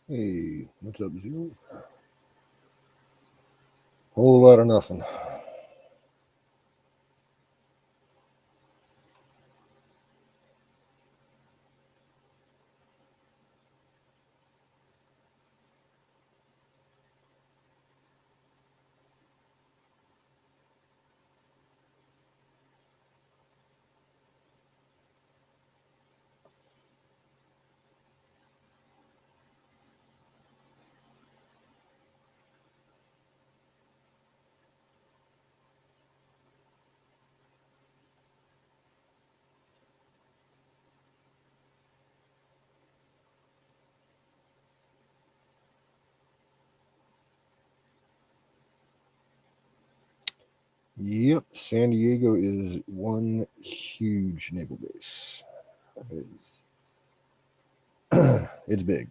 Hey, what's up, Zero? Whole lot of nothing. Yep, San Diego is one huge naval base. It's big.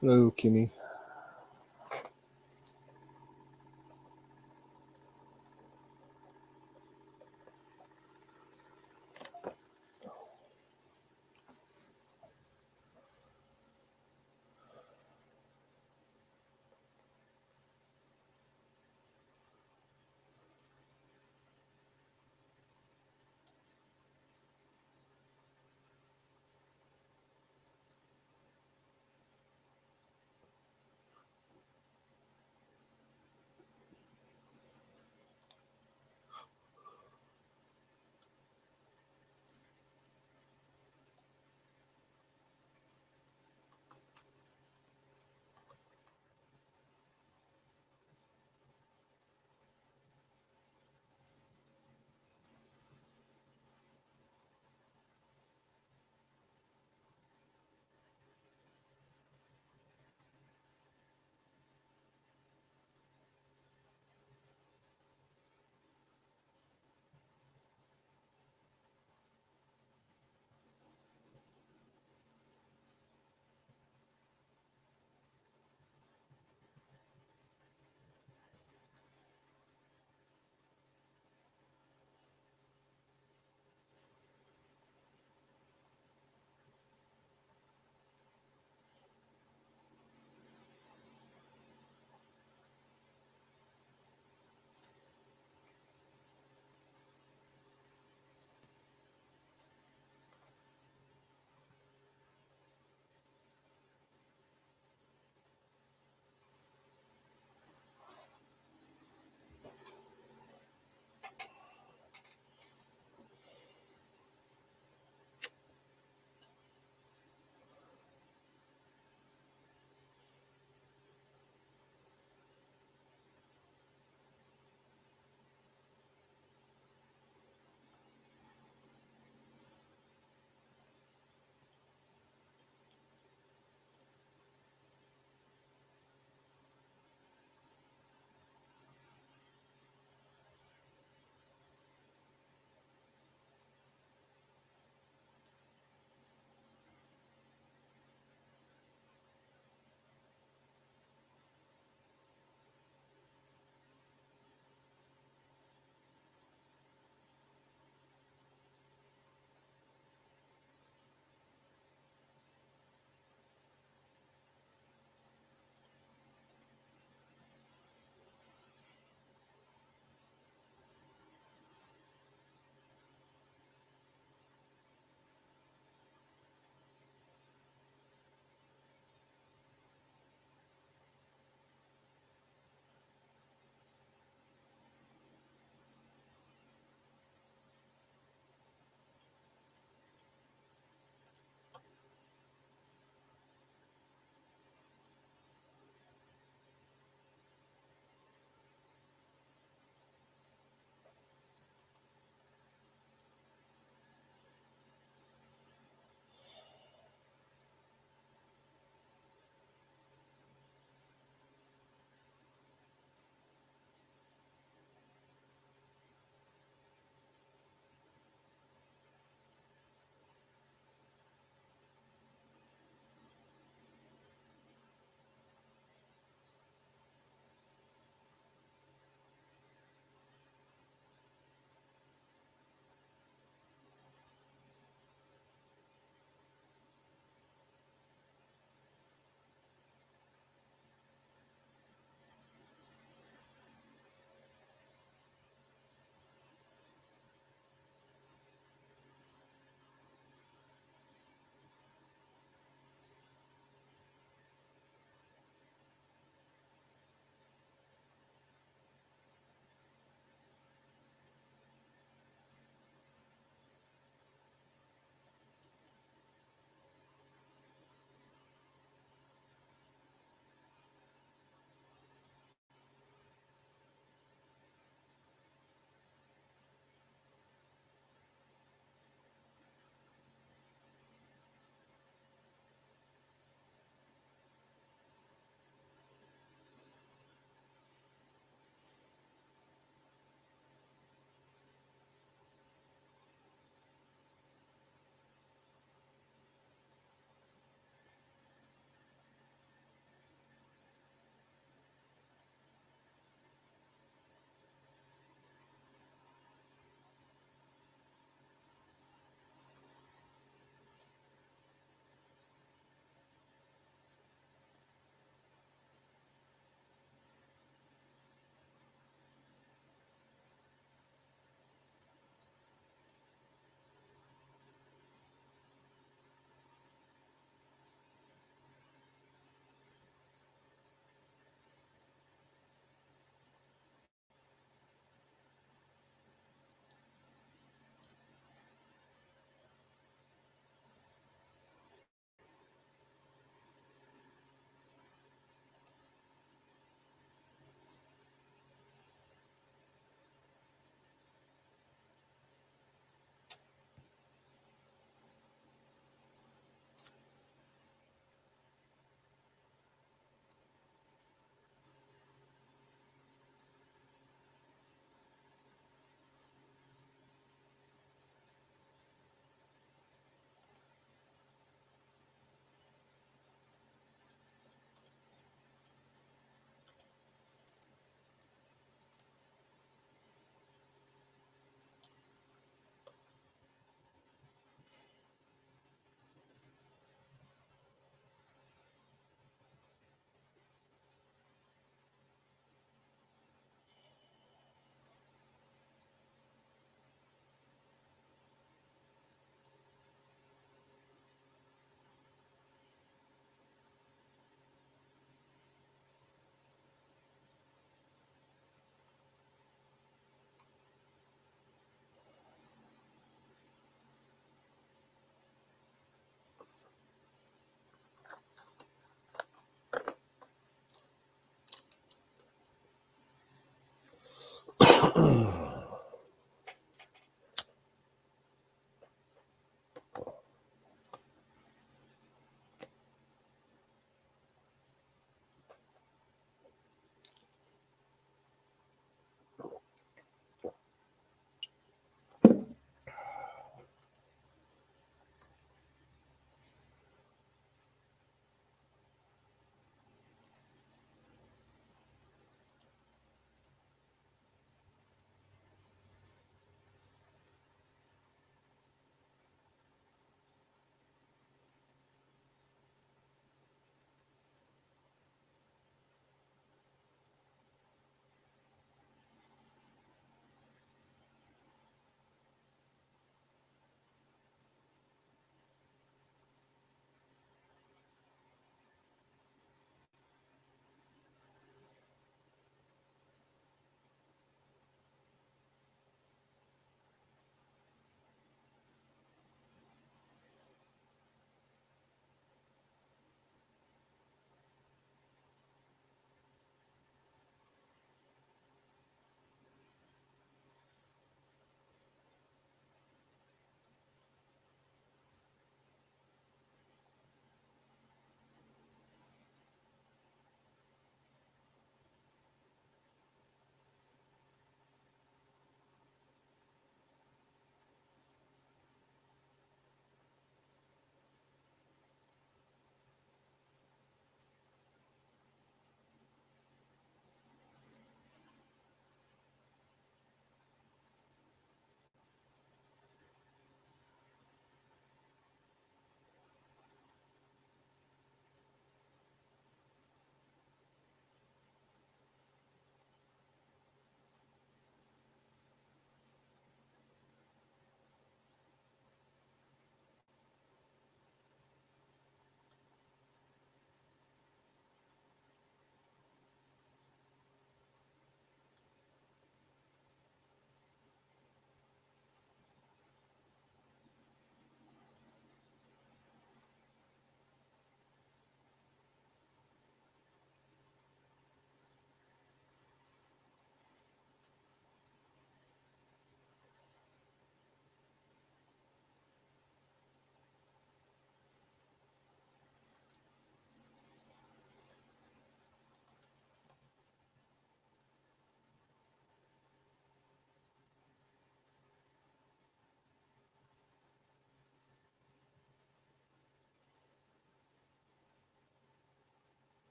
Hello, Kimmy.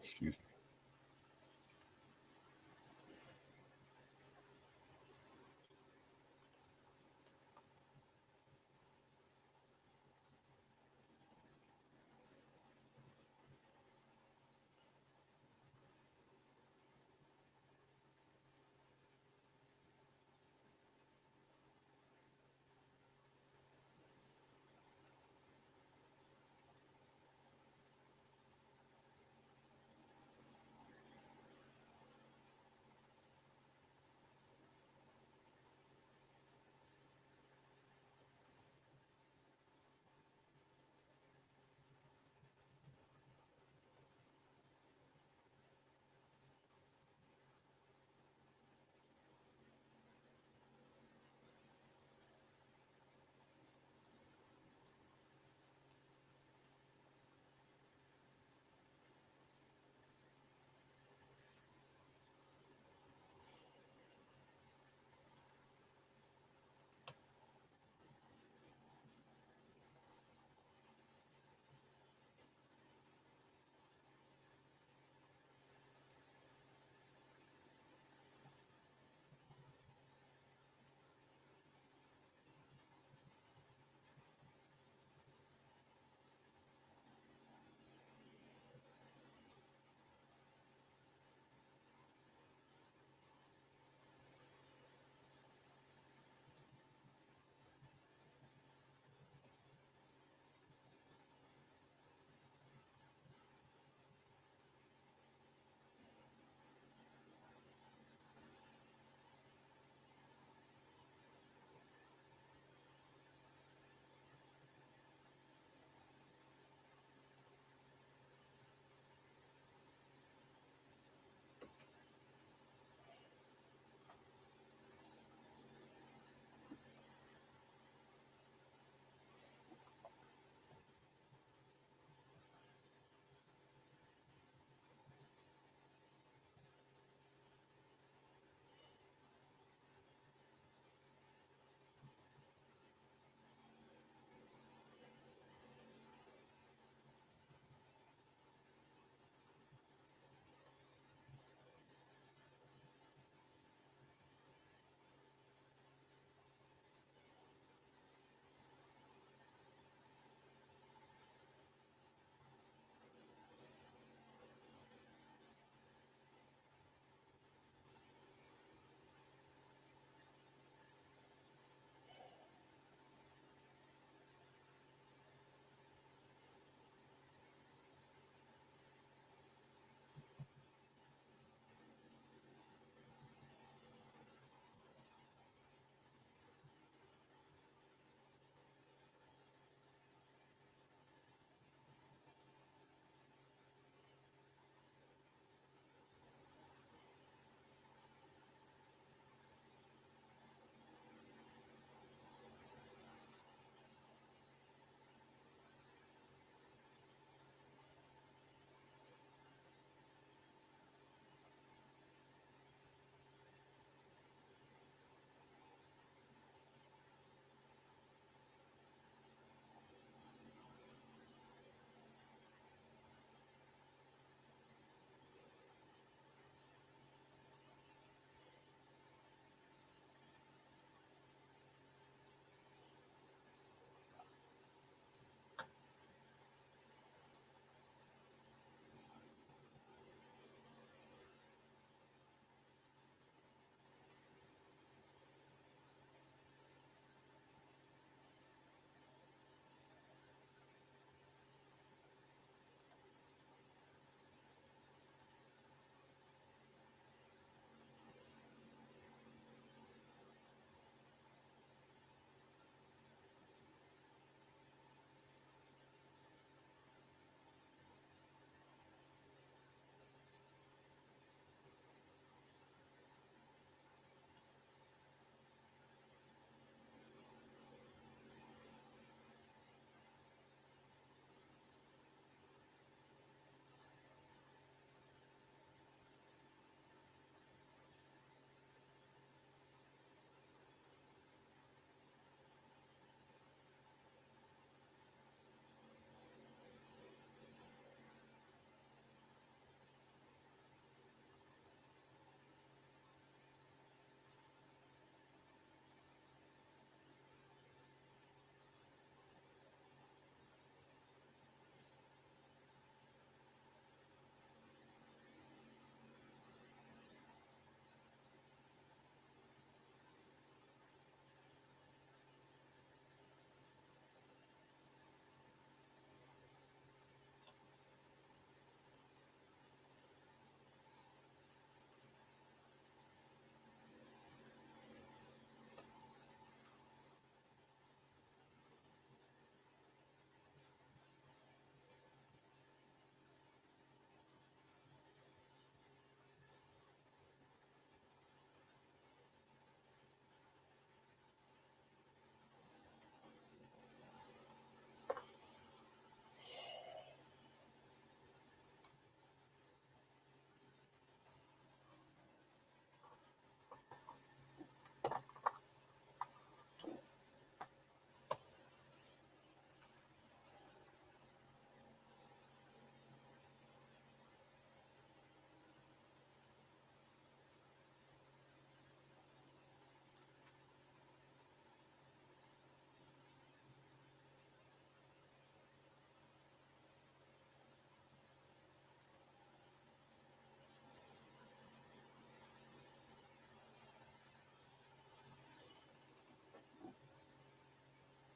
Excuse me.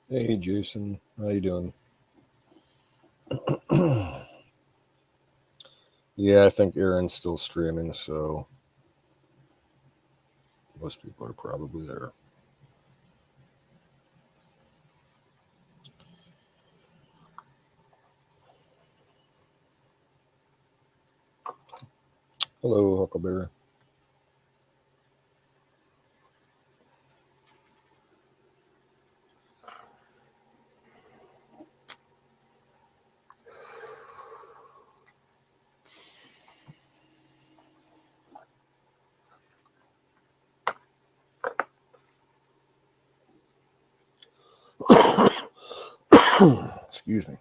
Hey, Jason. How you doing? Yeah, I think Aaron's still streaming, so most people are probably there. Hello, Huckleberry. Excuse me.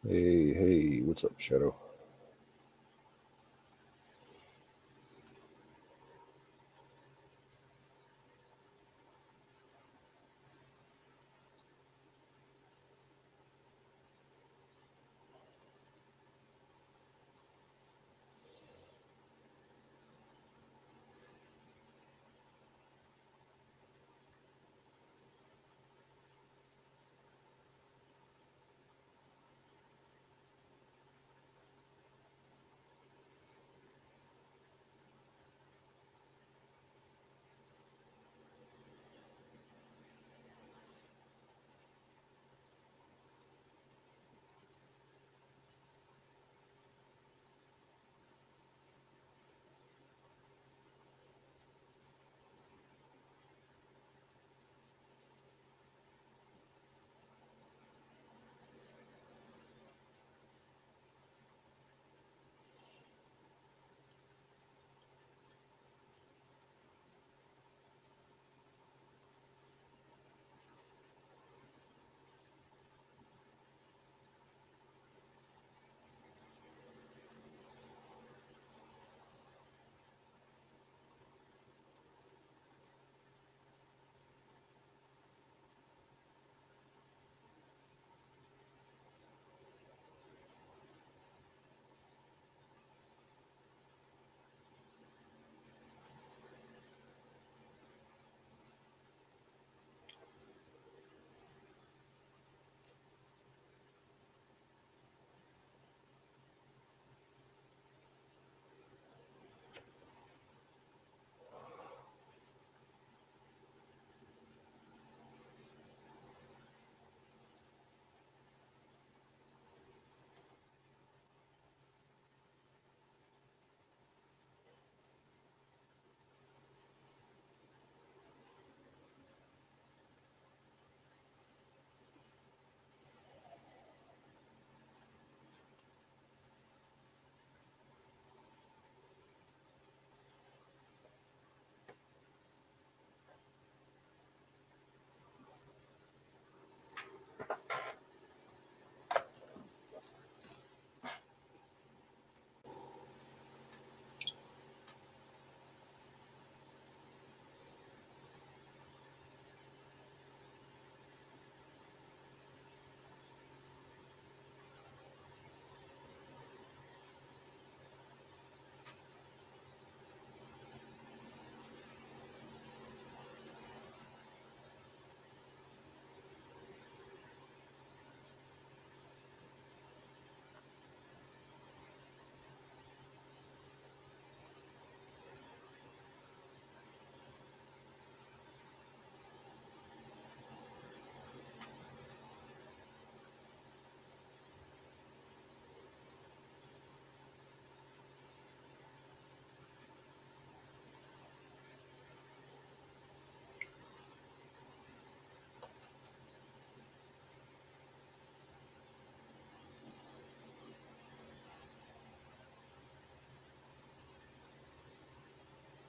Hey, what's up, Shadow?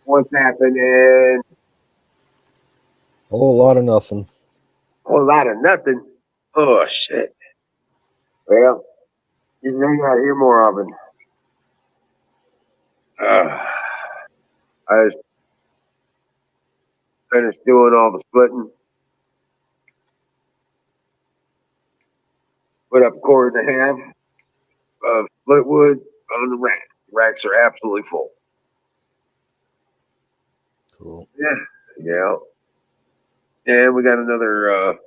What's happening? A whole lot of nothing. A whole lot of nothing. Oh shit. Well, just hang out here more often. I just finished doing all the splitting. Put up a cord and a half of split wood on the rack. The racks are absolutely full. Cool. Yeah. And we got another,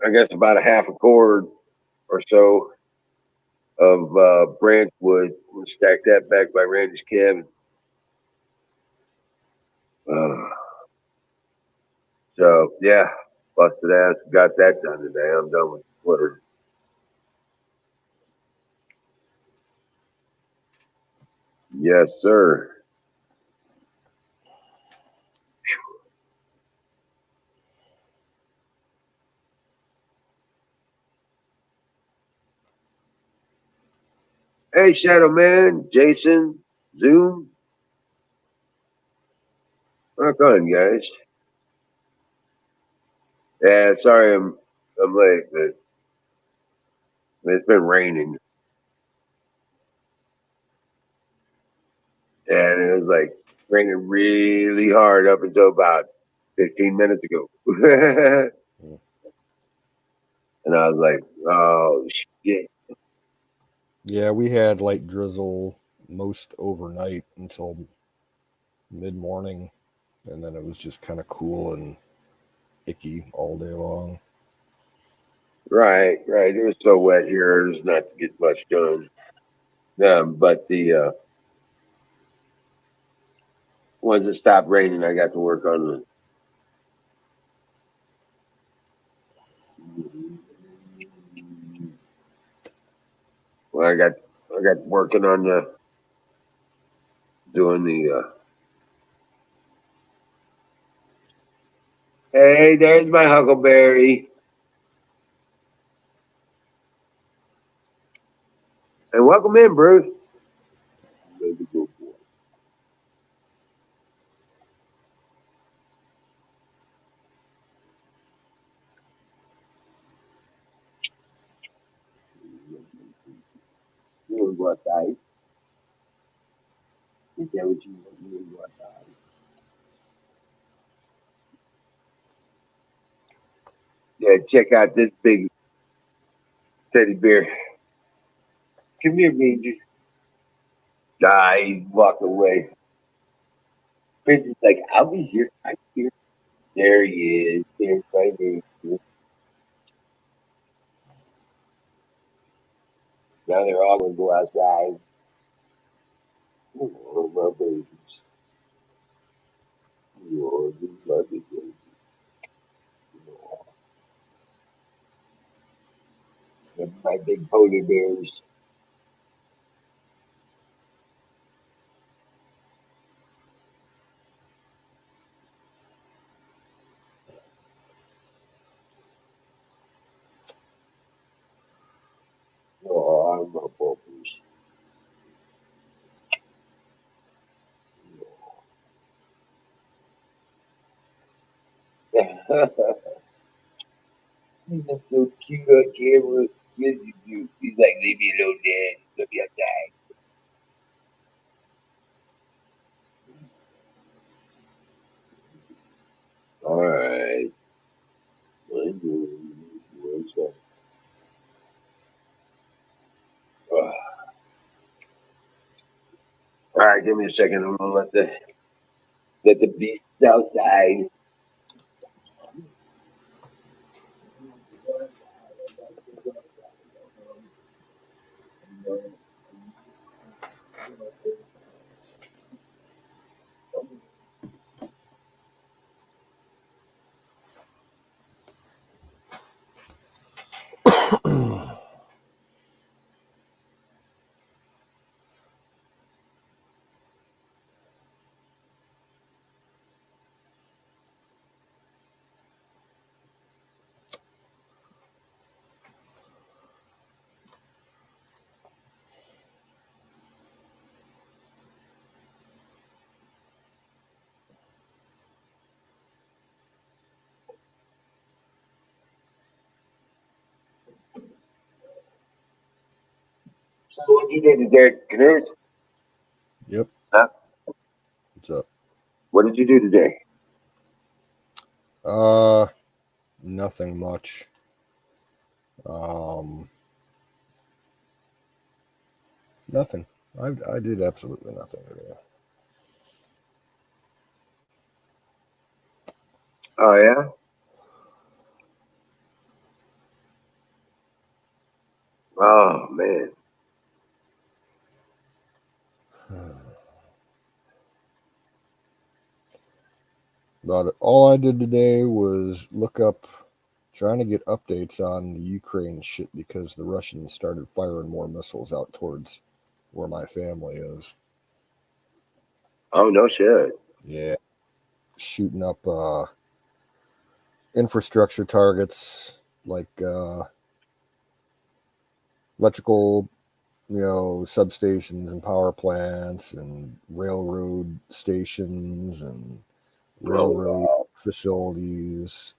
I guess about a half a cord or so of branch wood. We'll stack that back by Randy's cabin. So yeah, busted ass. Got that done today. I'm done with the splitter. Yes, sir. Hey, Shadow Man, Jason, Zoom. Rock on, guys. Yeah, sorry I'm late, but it's been raining. And it was like raining really hard up until about 15 minutes ago. And I was like, oh, shit. Yeah, we had light drizzle most overnight until mid-morning, and then it was just kind of cool and icky all day long. Right. It was so wet here, there's not to get much done. But the once it stopped raining, I got to work on the. Well, I got working on the doing the. Hey, there's my huckleberry. And welcome in, Bruce. You want to go outside? Is that what you want? You want to go outside? Yeah, check out this big teddy bear. Come here, Major. Ah, he's walked away. Prince is like, I'll be here. I'm here. There he is. There's my Major. Now they're all going to go outside. Oh, my babies. Oh, my babies. My big pony bears. Oh, I'm my puppies. He's just so cute on camera. Yes, you do. He's like, leave me alone, Dad. Let me outside. All right. All right, give me a second. I'm gonna let the beasts outside. So what you did today, Canoes? Yep. Huh? What's up? What did you do today? Nothing much. Nothing. I did absolutely nothing today. Oh yeah. Oh man. But all I did today was look up, trying to get updates on the Ukraine shit because the Russians started firing more missiles out towards where my family is. Oh no shit. Yeah, shooting up infrastructure targets like electrical, substations and power plants and railroad stations and Oh railroad wow. facilities,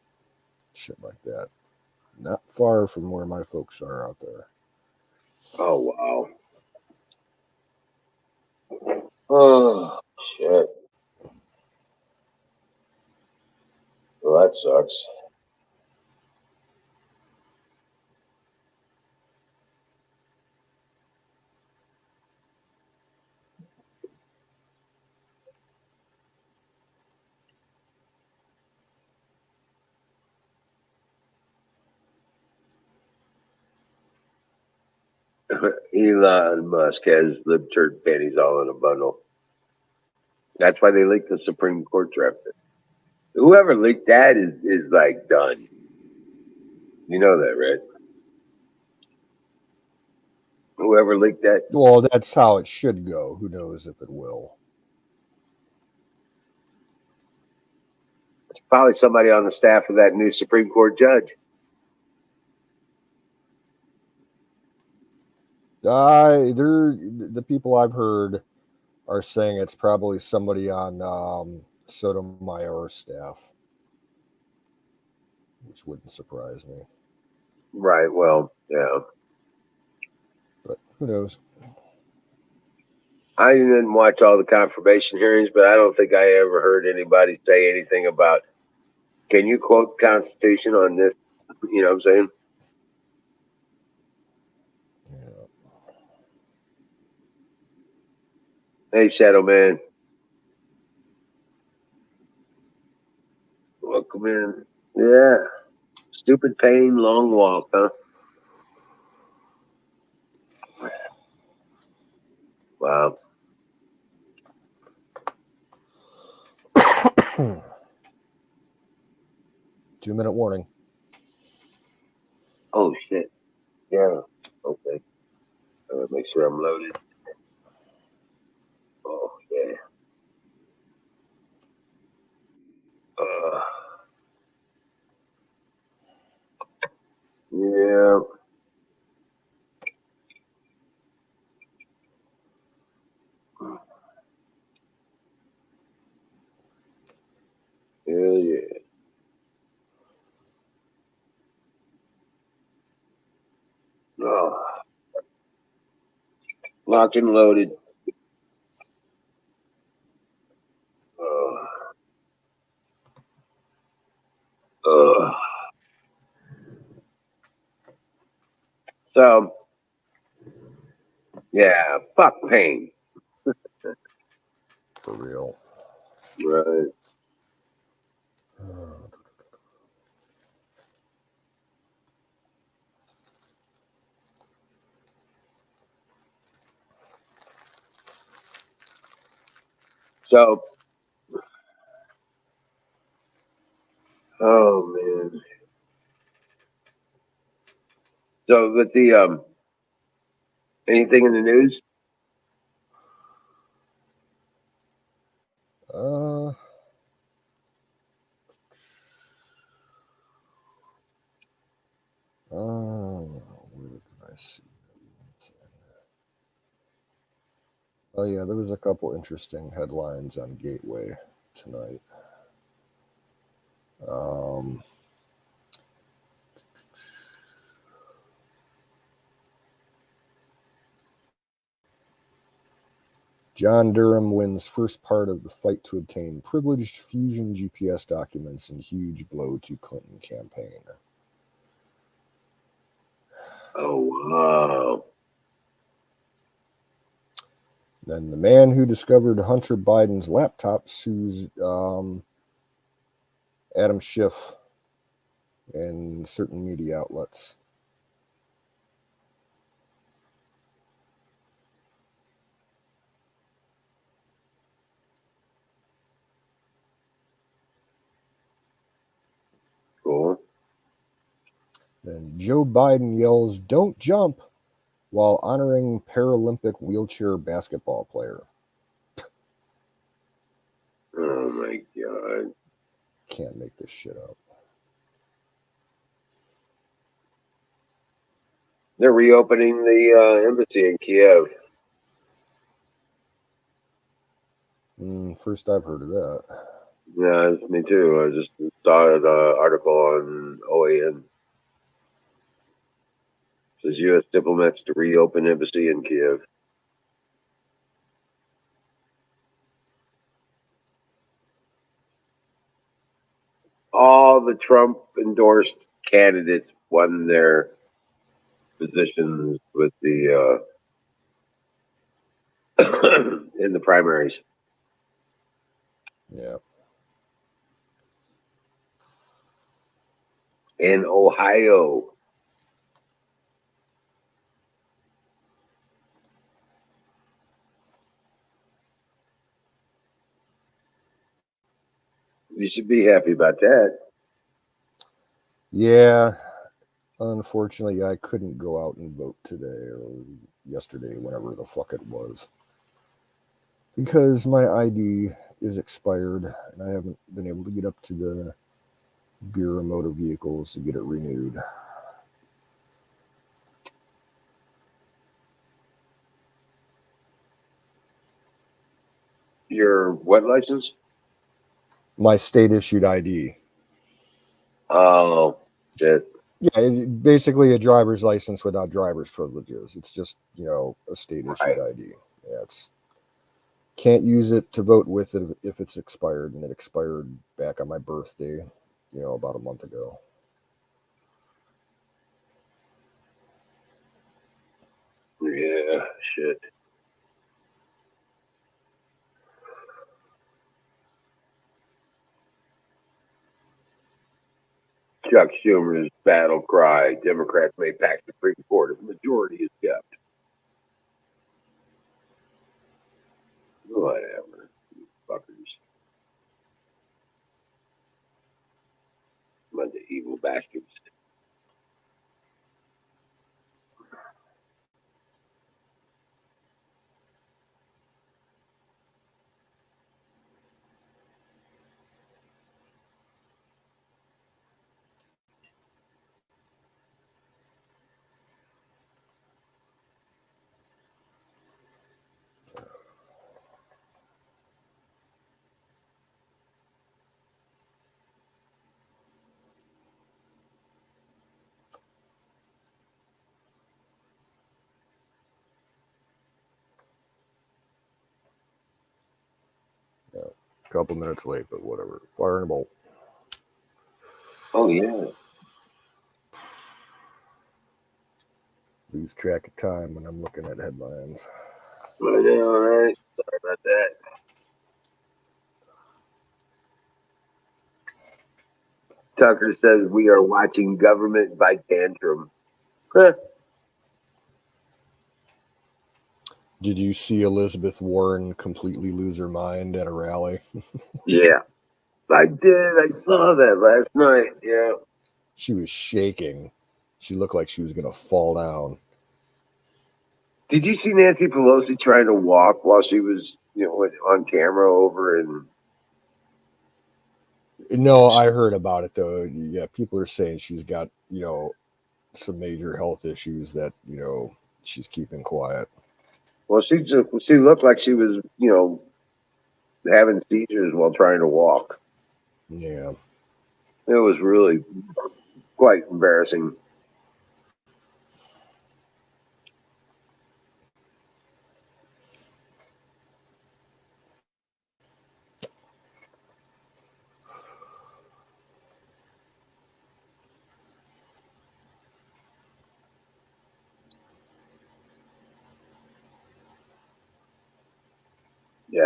shit like that. Not far from where my folks are out there. Oh wow. Oh shit. Well, that sucks. Elon Musk has lib turd panties all in a bundle. That's why they leaked the Supreme Court draft. Whoever leaked that is like done. You know that, right? Whoever leaked that. Well, that's how it should go. Who knows if it will? It's probably somebody on the staff of that new Supreme Court judge. The people I've heard are saying it's probably somebody on Sotomayor's staff, which wouldn't surprise me. Right. Well, yeah. But who knows? I didn't watch all the confirmation hearings, but I don't think I ever heard anybody say anything about, can you quote the Constitution on this? You know what I'm saying? Yeah. Hey, Shadow Man. Welcome in. Yeah. Stupid pain, long walk, huh? Wow. 2-minute warning. Oh, shit. Yeah. Okay. Make sure I'm loaded. Oh, yeah. Uh, yeah. Hell yeah. Oh, locked and loaded. Uh, uh. So, yeah, fuck pain. For real. Right. So, oh man. So with the anything in the news? Uh, where did I see? Oh yeah, there was a couple interesting headlines on Gateway tonight. Um, John Durham wins first part of the fight to obtain privileged fusion GPS documents in huge blow to Clinton campaign. Oh, wow. Then the man who discovered Hunter Biden's laptop sues Adam Schiff and certain media outlets. Cool. Then Joe Biden yells, "Don't jump," while honoring Paralympic wheelchair basketball player. Oh, my God. Can't make this shit up. They're reopening the embassy in Kiev. First I've heard of that. Yeah, it's me too. I just saw an article on OAN. It says U.S. diplomats to reopen embassy in Kiev. All the Trump-endorsed candidates won their positions with the in the primaries. Yeah. In Ohio. You should be happy about that. Yeah. Unfortunately, I couldn't go out and vote today or yesterday, whenever the fuck it was, because my ID is expired and I haven't been able to get up to the Bureau of Motor Vehicles to get it renewed. Your what license? My state issued ID. Oh, shit. Yeah, basically a driver's license without driver's privileges. It's just, a state issued Right. ID. Yeah, can't use it to vote with it if it's expired, and it expired back on my birthday, about a month ago. Yeah, shit. Chuck Schumer's battle cry: Democrats may pack the Supreme Court if the majority is kept. Whatever, you fuckers. Bunch of evil bastards. Yeah, a couple minutes late, but whatever. Fire and a bolt. Oh, yeah. Lose track of time when I'm looking at headlines. I know, right? Sorry about that. Tucker says we are watching government by tantrum. Did you see Elizabeth Warren completely lose her mind at a rally? Yeah, I did. I saw that last night. Yeah. She was shaking. She looked like she was going to fall down. Did you see Nancy Pelosi trying to walk while she was, on camera over and? No, I heard about it though. Yeah, people are saying she's got, some major health issues that, she's keeping quiet. Well, she looked like she was, having seizures while trying to walk. Yeah. It was really quite embarrassing.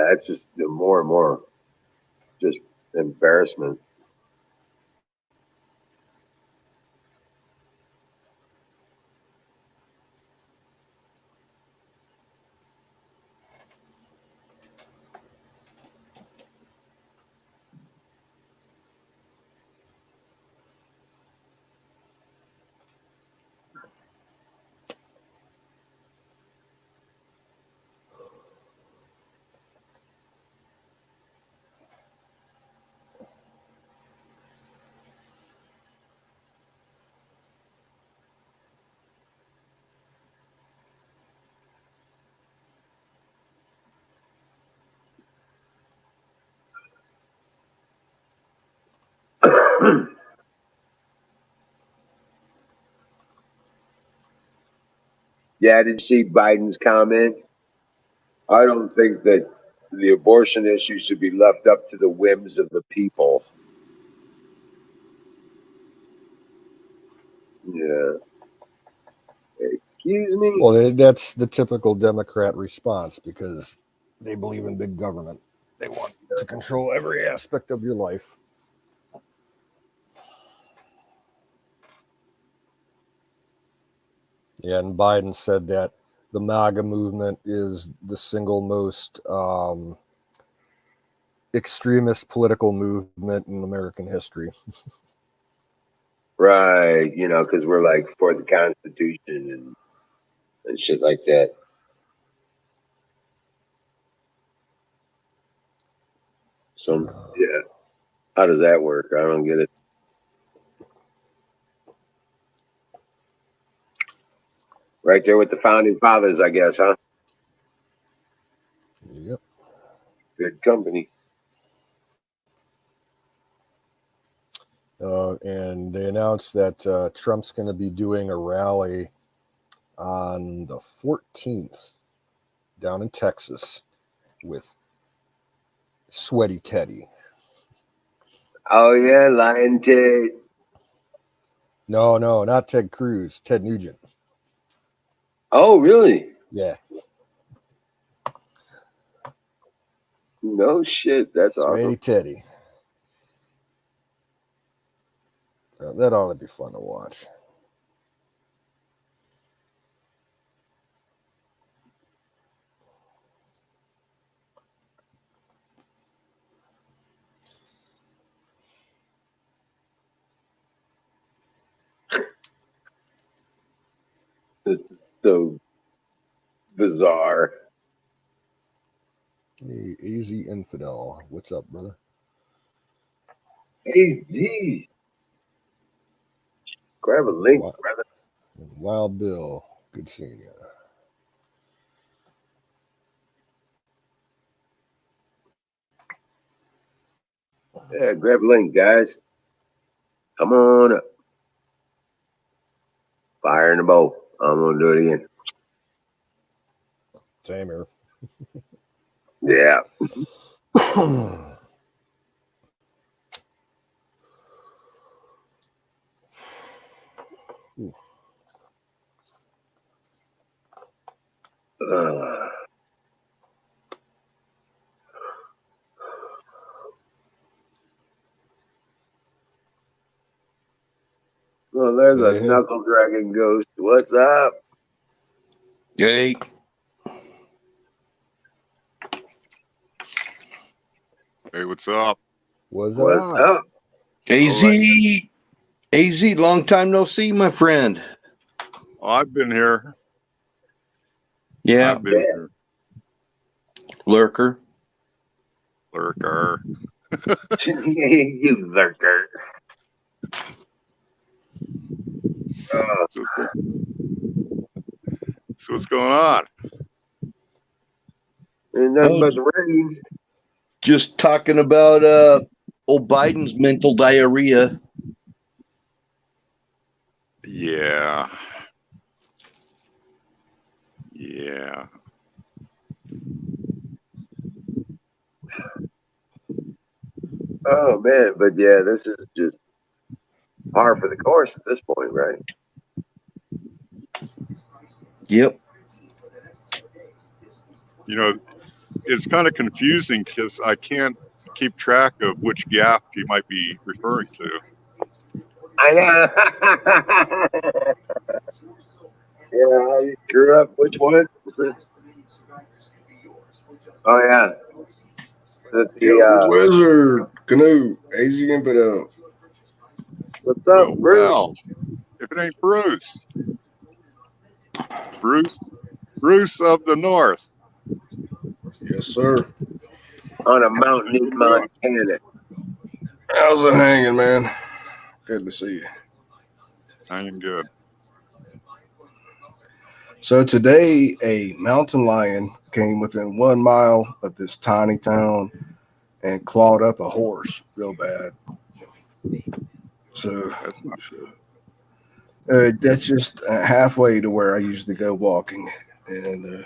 Yeah, it's just more and more just embarrassment. Yeah, did you see Biden's comment? I don't think that the abortion issue should be left up to the whims of the people. Yeah. Excuse me? Well, that's the typical Democrat response because they believe in big government. They want to control every aspect of your life. Yeah, and Biden said that the MAGA movement is the single most extremist political movement in American history. Right, because we're like for the Constitution and shit like that. So, yeah. How does that work? I don't get it. Right there with the founding fathers, I guess, huh? Yep. Good company. And they announced that Trump's going to be doing a rally on the 14th down in Texas with Sweaty Teddy. Oh, yeah, Lion Ted. No, not Ted Cruz, Ted Nugent. Oh, really? Yeah. No shit. That's Sweaty awesome. Teddy. That ought to be fun to watch. This is so bizarre. Hey, AZ Infidel. What's up, brother? Hey, Z. Grab a link, brother. Wild Bill. Good seeing you. Yeah, grab a link, guys. Come on up. Fire in the bowl. I'm going to do it again. Same here. Yeah. Well, there's a knuckle dragon ghost. What's up? Hey. Hey, what's up? What's What's up? up? AZ, long time no see, my friend. Oh, I've been here. Yeah, I've been here. lurker. Lurker. You lurker. So what's going on? Ain't nothing but the rain. Just talking about old Biden's mental diarrhea. Yeah. Yeah. Oh, man. But yeah, this is just par for the course at this point, right? Yep. You know, it's kind of confusing because I can't keep track of which gap you might be referring to. I know. Yeah, you screw up. Which one? Oh yeah. Yo, Wizard, Canoe, Asian Infidel. What's up, Well, Bruce? well, if it ain't Bruce, Bruce of the North. Yes, sir. On a mountain in Montana. How's it hanging, man? Good to see you. I am good. So today, a mountain lion came within 1 mile of this tiny town and clawed up a horse real bad. So That's not good. that's just halfway to where I usually go walking. And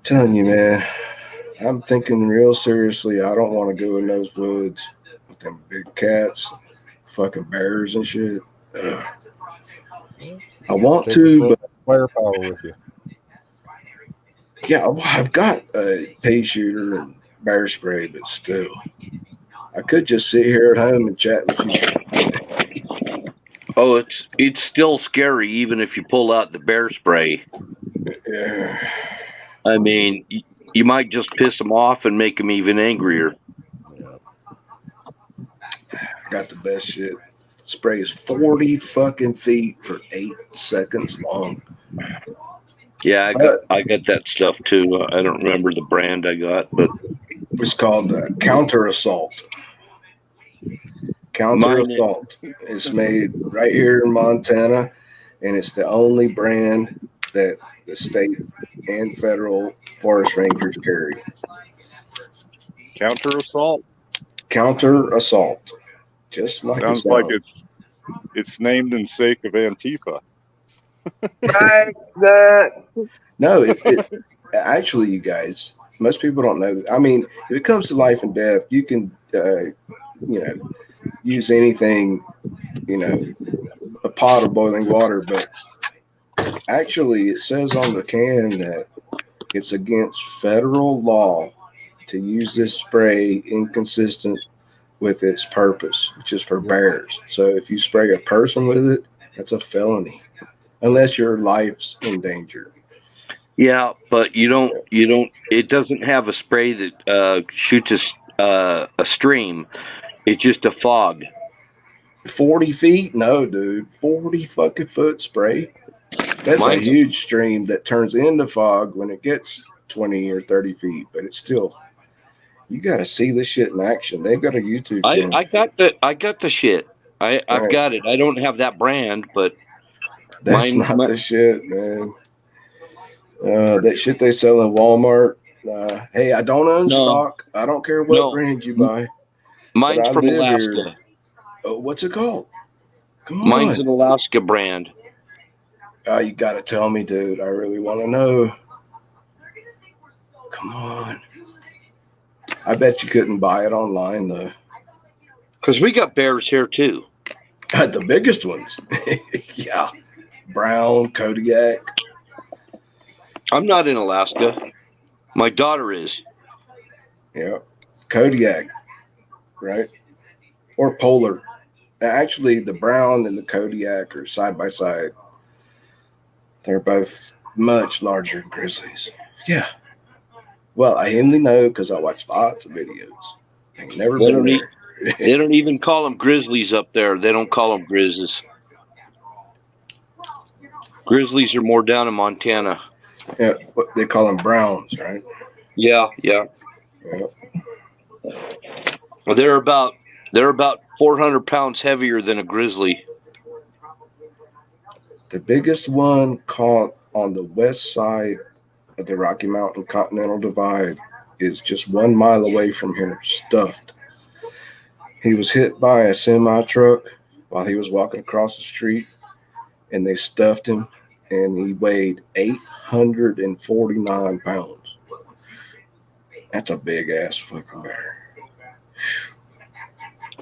telling you, man, I'm thinking real seriously. I don't want to go in those woods with them big cats, fucking bears and shit. I want Take to, the but firepower with you. yeah, I've got a pea shooter and bear spray, but still, I could just sit here at home and chat with you. Oh, it's still scary even if you pull out the bear spray. Yeah. I mean, you might just piss them off and make them even angrier. Yeah. I got the best shit. Spray is 40 fucking feet for 8 seconds long. Yeah, I got that stuff too. I don't remember the brand I got, but It's called Counter Assault. Counter Assault. It's made right here in Montana, and it's the only brand that the state and federal forest rangers carry. Counter assault. Counter Assault. Just like Sounds like it's named in sake of Antifa. Right. No, it's actually, you guys, most people don't know that. I mean, if it comes to life and death, you can, use anything, a pot of boiling water, but actually, it says on the can that it's against federal law to use this spray inconsistent with its purpose, which is for bears. So if you spray a person with it, that's a felony, unless your life's in danger. yeah, but you don't. It doesn't have a spray that shoots a stream. It's just a fog. 40 feet? No, dude. 40 fucking foot spray. That's a huge stream that turns into fog when it gets 20 or 30 feet, but it's still, you got to see this shit in action. They've got a YouTube channel. I got the shit. I've Right. got it. I don't have that brand, but That's not the shit, man. That shit they sell in Walmart. Hey, I don't own stock. I don't care what brand you buy. Mine's from Alaska. Here. Oh, what's it called? Come on. Mine's an Alaska brand. You got to tell me, dude. I really want to know. Come on. I bet you couldn't buy it online, though. Because we got bears here, too. The biggest ones. Yeah. Brown, Kodiak. I'm not in Alaska. My daughter is. Yeah. Kodiak. Right? Or polar. Actually, the brown and the Kodiak are side by side. They're both much larger than grizzlies. Yeah. Well, I only know because I watch lots of videos. I ain't never been there. They don't even call them grizzlies up there. They don't call them grizzlies. Grizzlies are more down in Montana. Yeah, they call them browns, right? Yeah. Well, they're about 400 pounds heavier than a grizzly. The biggest one caught on the west side of the Rocky Mountain Continental Divide is just 1 mile away from here, stuffed. He was hit by a semi truck while he was walking across the street, and they stuffed him, and he weighed 849 pounds. That's a big ass fucking bear.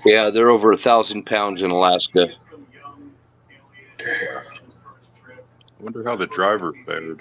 Yeah, they're over 1,000 pounds in Alaska. Damn. I wonder how the driver fared.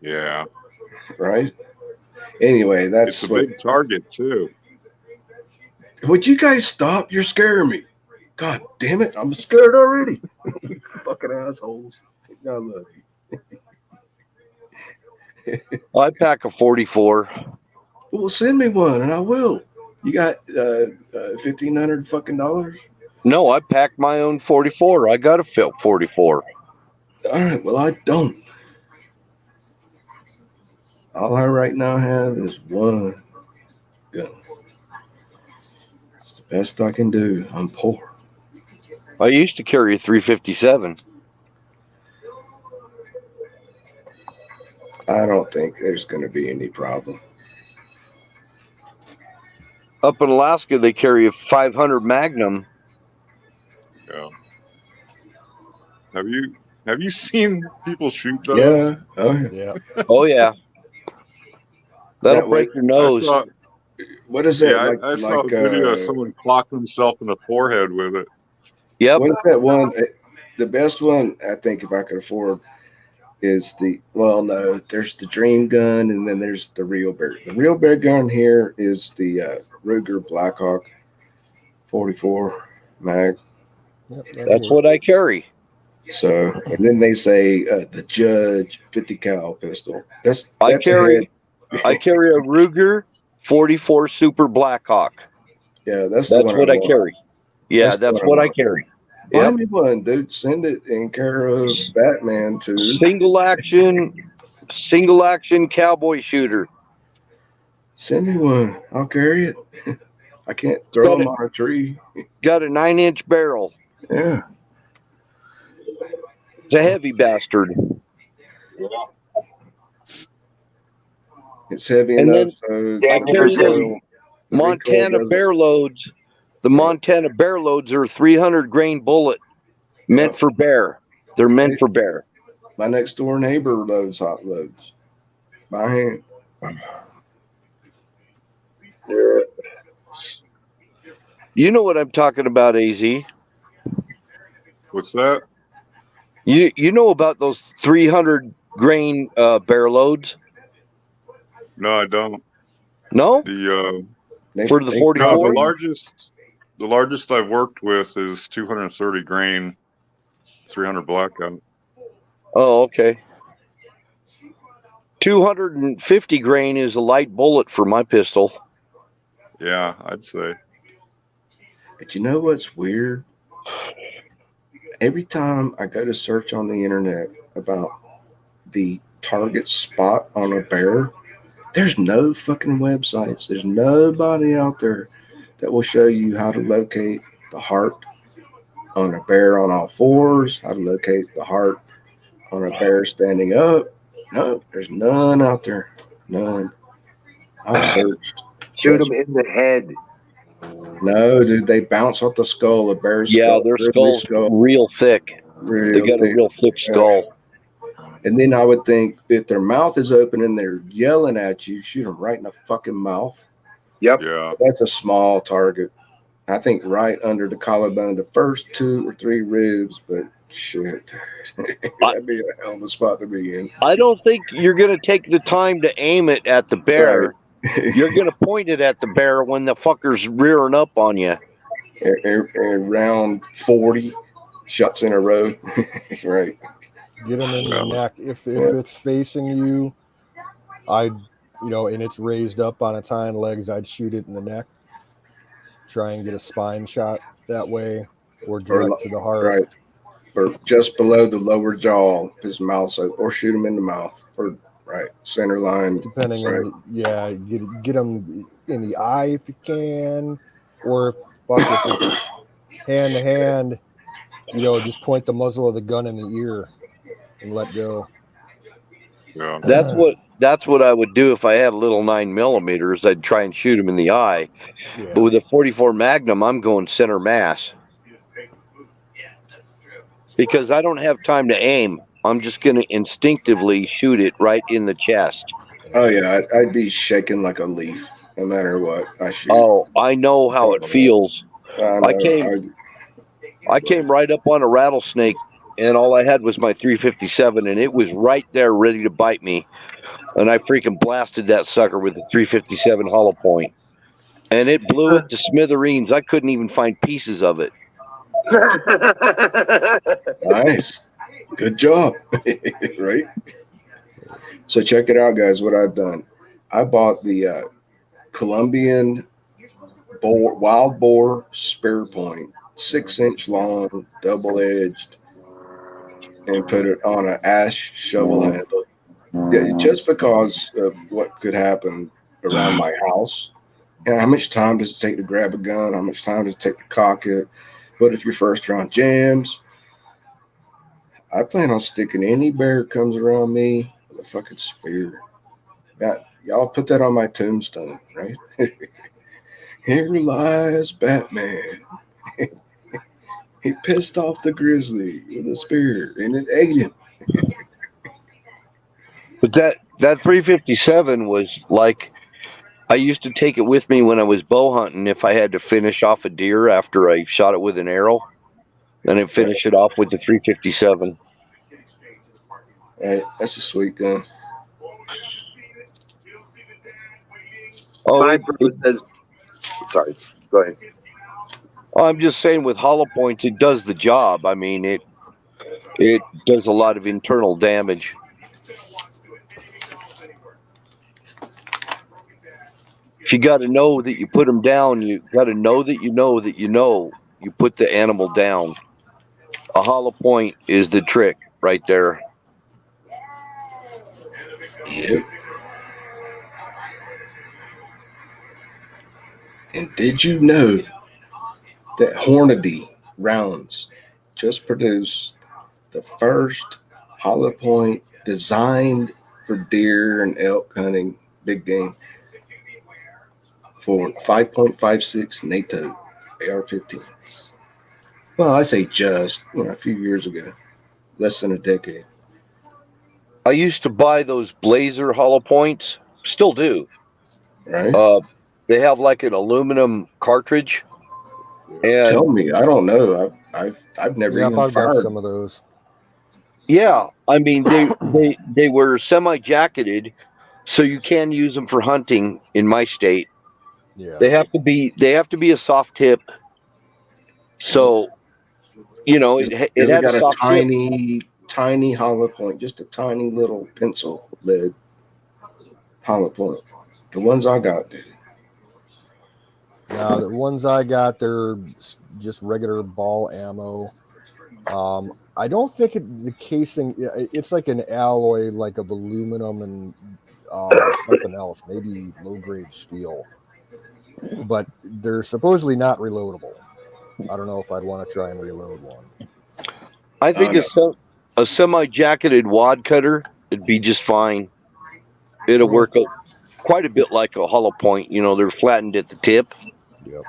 Yeah. right? Anyway, It's that's a what. big target, too. Would you guys stop? You're scaring me. God damn it! I'm scared already. You fucking assholes. I love you. I pack a 44. Well, send me one, and I will. You got $1,500 fucking dollars? No, I packed my own 44. I got a 44. All right. Well, I don't. All I right now have is one gun. It's the best I can do. I'm poor. I used to carry a 357. I don't think there's going to be any problem. Up in Alaska, they carry a 500 Magnum. Yeah. Have you seen people shoot those? Yeah. Oh, yeah. Yeah. Oh, yeah. That'll That break way- your nose. What is that? Yeah, I saw a video of someone clocked himself in the forehead with it. Yep. What is that one? The best one, I think, if I could afford, is no, there's the Dream gun, and then there's the real bear. The real bear gun here is the Ruger Blackhawk 44 mag. Yep, That's what I carry. So, and then they say the Judge 50 cal pistol. I carry a Ruger 44 Super Blackhawk. Yeah, that's That's the one what I want. carry. Yeah, That's the that's one what I want. carry. Find me one, dude. Send it in care of Batman to. Single action cowboy shooter. Send me one. I'll carry it. I can't throw them on a tree. Got a 9-inch barrel. Yeah. It's a heavy bastard. It's heavy And enough. then So I carry those the Montana recoil bear loads. The Montana bear loads are a 300 grain bullet meant for bear. They're meant for bear. My next door neighbor loads hot loads by hand. Yeah. You know what I'm talking about, AZ. What's that? You know about those 300 grain bear loads? No, I don't. No? For the 44? No, the largest I've worked with is 230 grain, 300 blackout. Oh, okay. 250 grain is a light bullet for my pistol. Yeah, I'd say. But you know what's weird? Every time I go to search on the internet about the target spot on a bear, there's no fucking websites. There's nobody out there that will show you how to locate the heart on a bear on all fours, how to locate the heart on a bear standing up. No, there's none out there. None. I've searched. Shoot them in the head. No, dude, they bounce off the skull. A bear's Yeah, skull, their grizzly skull's real thick. They got a real thick skull. And then I would think if their mouth is open and they're yelling at you, shoot them right in the fucking mouth. Yep. Yeah. That's a small target. I think right under the collarbone, the first 2 or 3 ribs, but shit. That'd be a hell of a spot to be in. I don't think you're going to take the time to aim it at the bear. Right. You're going to point it at the bear when the fucker's rearing up on you. Around 40 shots in a row. Right. Get them in the neck. If it's facing you, and it's raised up on its hind legs, I'd shoot it in the neck. Try and get a spine shot that way, or direct to the heart. Right. Or just below the lower jaw, if his mouth's open, or shoot him in the mouth, or right center line. Depending on, get them in the eye if you can, or if it's hand to hand, just point the muzzle of the gun in the ear and let go. Yeah. That's what I would do if I had a little 9mm. I'd try and shoot him in the eye. Yeah. But with a 44 Magnum, I'm going center mass. Because I don't have time to aim. I'm just going to instinctively shoot it right in the chest. Oh yeah, I'd be shaking like a leaf no matter what I shoot. Oh, I know how it feels. I came right up on a rattlesnake and all I had was my 357, and it was right there ready to bite me. And I freaking blasted that sucker with the 357 hollow point, and it blew it to smithereens. I couldn't even find pieces of it. Nice. Good job. Right? So check it out, guys, what I've done. I bought the Colombian wild boar spear point, 6-inch long, double-edged, and put it on an ash shovel handle. Yeah, just because of what could happen around my house. How much time does it take to grab a gun? How much time does it take to cock it? What if your first round jams? I plan on sticking any bear that comes around me with a fucking spear. Y'all put that on my tombstone, right? Here lies Batman. He pissed off the grizzly with a spear, and it ate him. But that 357 was like, I used to take it with me when I was bow hunting if I had to finish off a deer after I shot it with an arrow. Then I'd finish it off with the 357. Right, that's a sweet gun. Oh, says, sorry, go ahead. I'm just saying with hollow points, it does the job. I mean, it does a lot of internal damage. If you got to know that you put them down, you got to know that you put the animal down. A hollow point is the trick right there. Yep. And did you know that Hornady rounds just produced the first hollow point designed for deer and elk hunting, big game, for 5.56 NATO AR-15? Well, I say just, a few years ago, less than a decade. I used to buy those Blazer hollow points, still do. Right? They have like an aluminum cartridge. And tell me, I don't know. I've never even I've fired got some of those. Yeah, I mean they were semi-jacketed, so you can use them for hunting in my state. Yeah. They have to be a soft tip. So, it had got a soft tiny hollow point, just a tiny little pencil lead hollow point. The ones I got, dude. Now, the ones I got, they're just regular ball ammo. I don't think the casing, it's like an alloy like of aluminum and something else, maybe low-grade steel. But they're supposedly not reloadable. I don't know if I'd want to try and reload one. I think a semi-jacketed wad cutter would be just fine. It'll work quite a bit like a hollow point. They're flattened at the tip. Yep.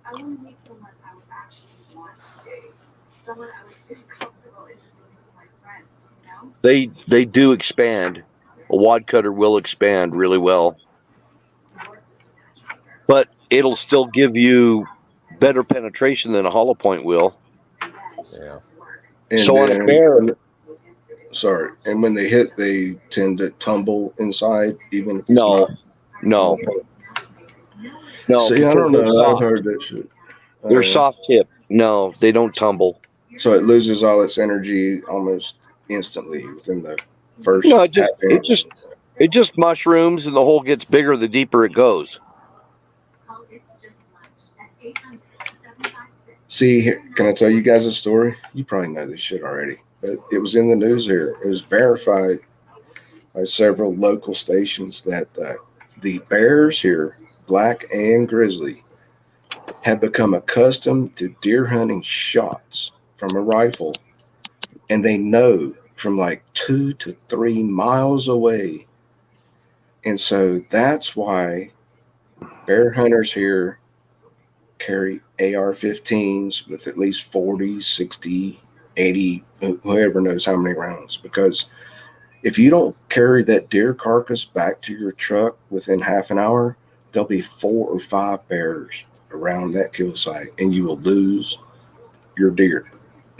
I want to meet someone I would actually want to date. Someone I would feel comfortable introducing to my friends, They do expand. A wad cutter will expand really well. But it'll still give you better penetration than a hollow point will. Yeah. And so on a bear, and when they hit, they tend to tumble inside, even if it's no. See, I don't know. Soft. I've heard that shit. They're soft tip. No, they don't tumble. So it loses all its energy almost instantly within the first. No, it just mushrooms, and the hole gets bigger the deeper it goes. See, here, can I tell you guys a story? You probably know this shit already, but it was in the news here. It was verified by several local stations that the bears here, black and grizzly, have become accustomed to deer hunting shots from a rifle, and they know from like 2 to 3 miles away. And so that's why bear hunters here carry AR-15s with at least 40, 60, 80, whoever knows how many rounds. Because if you don't carry that deer carcass back to your truck within half an hour, there'll be 4 or 5 bears around that kill site, and you will lose your deer.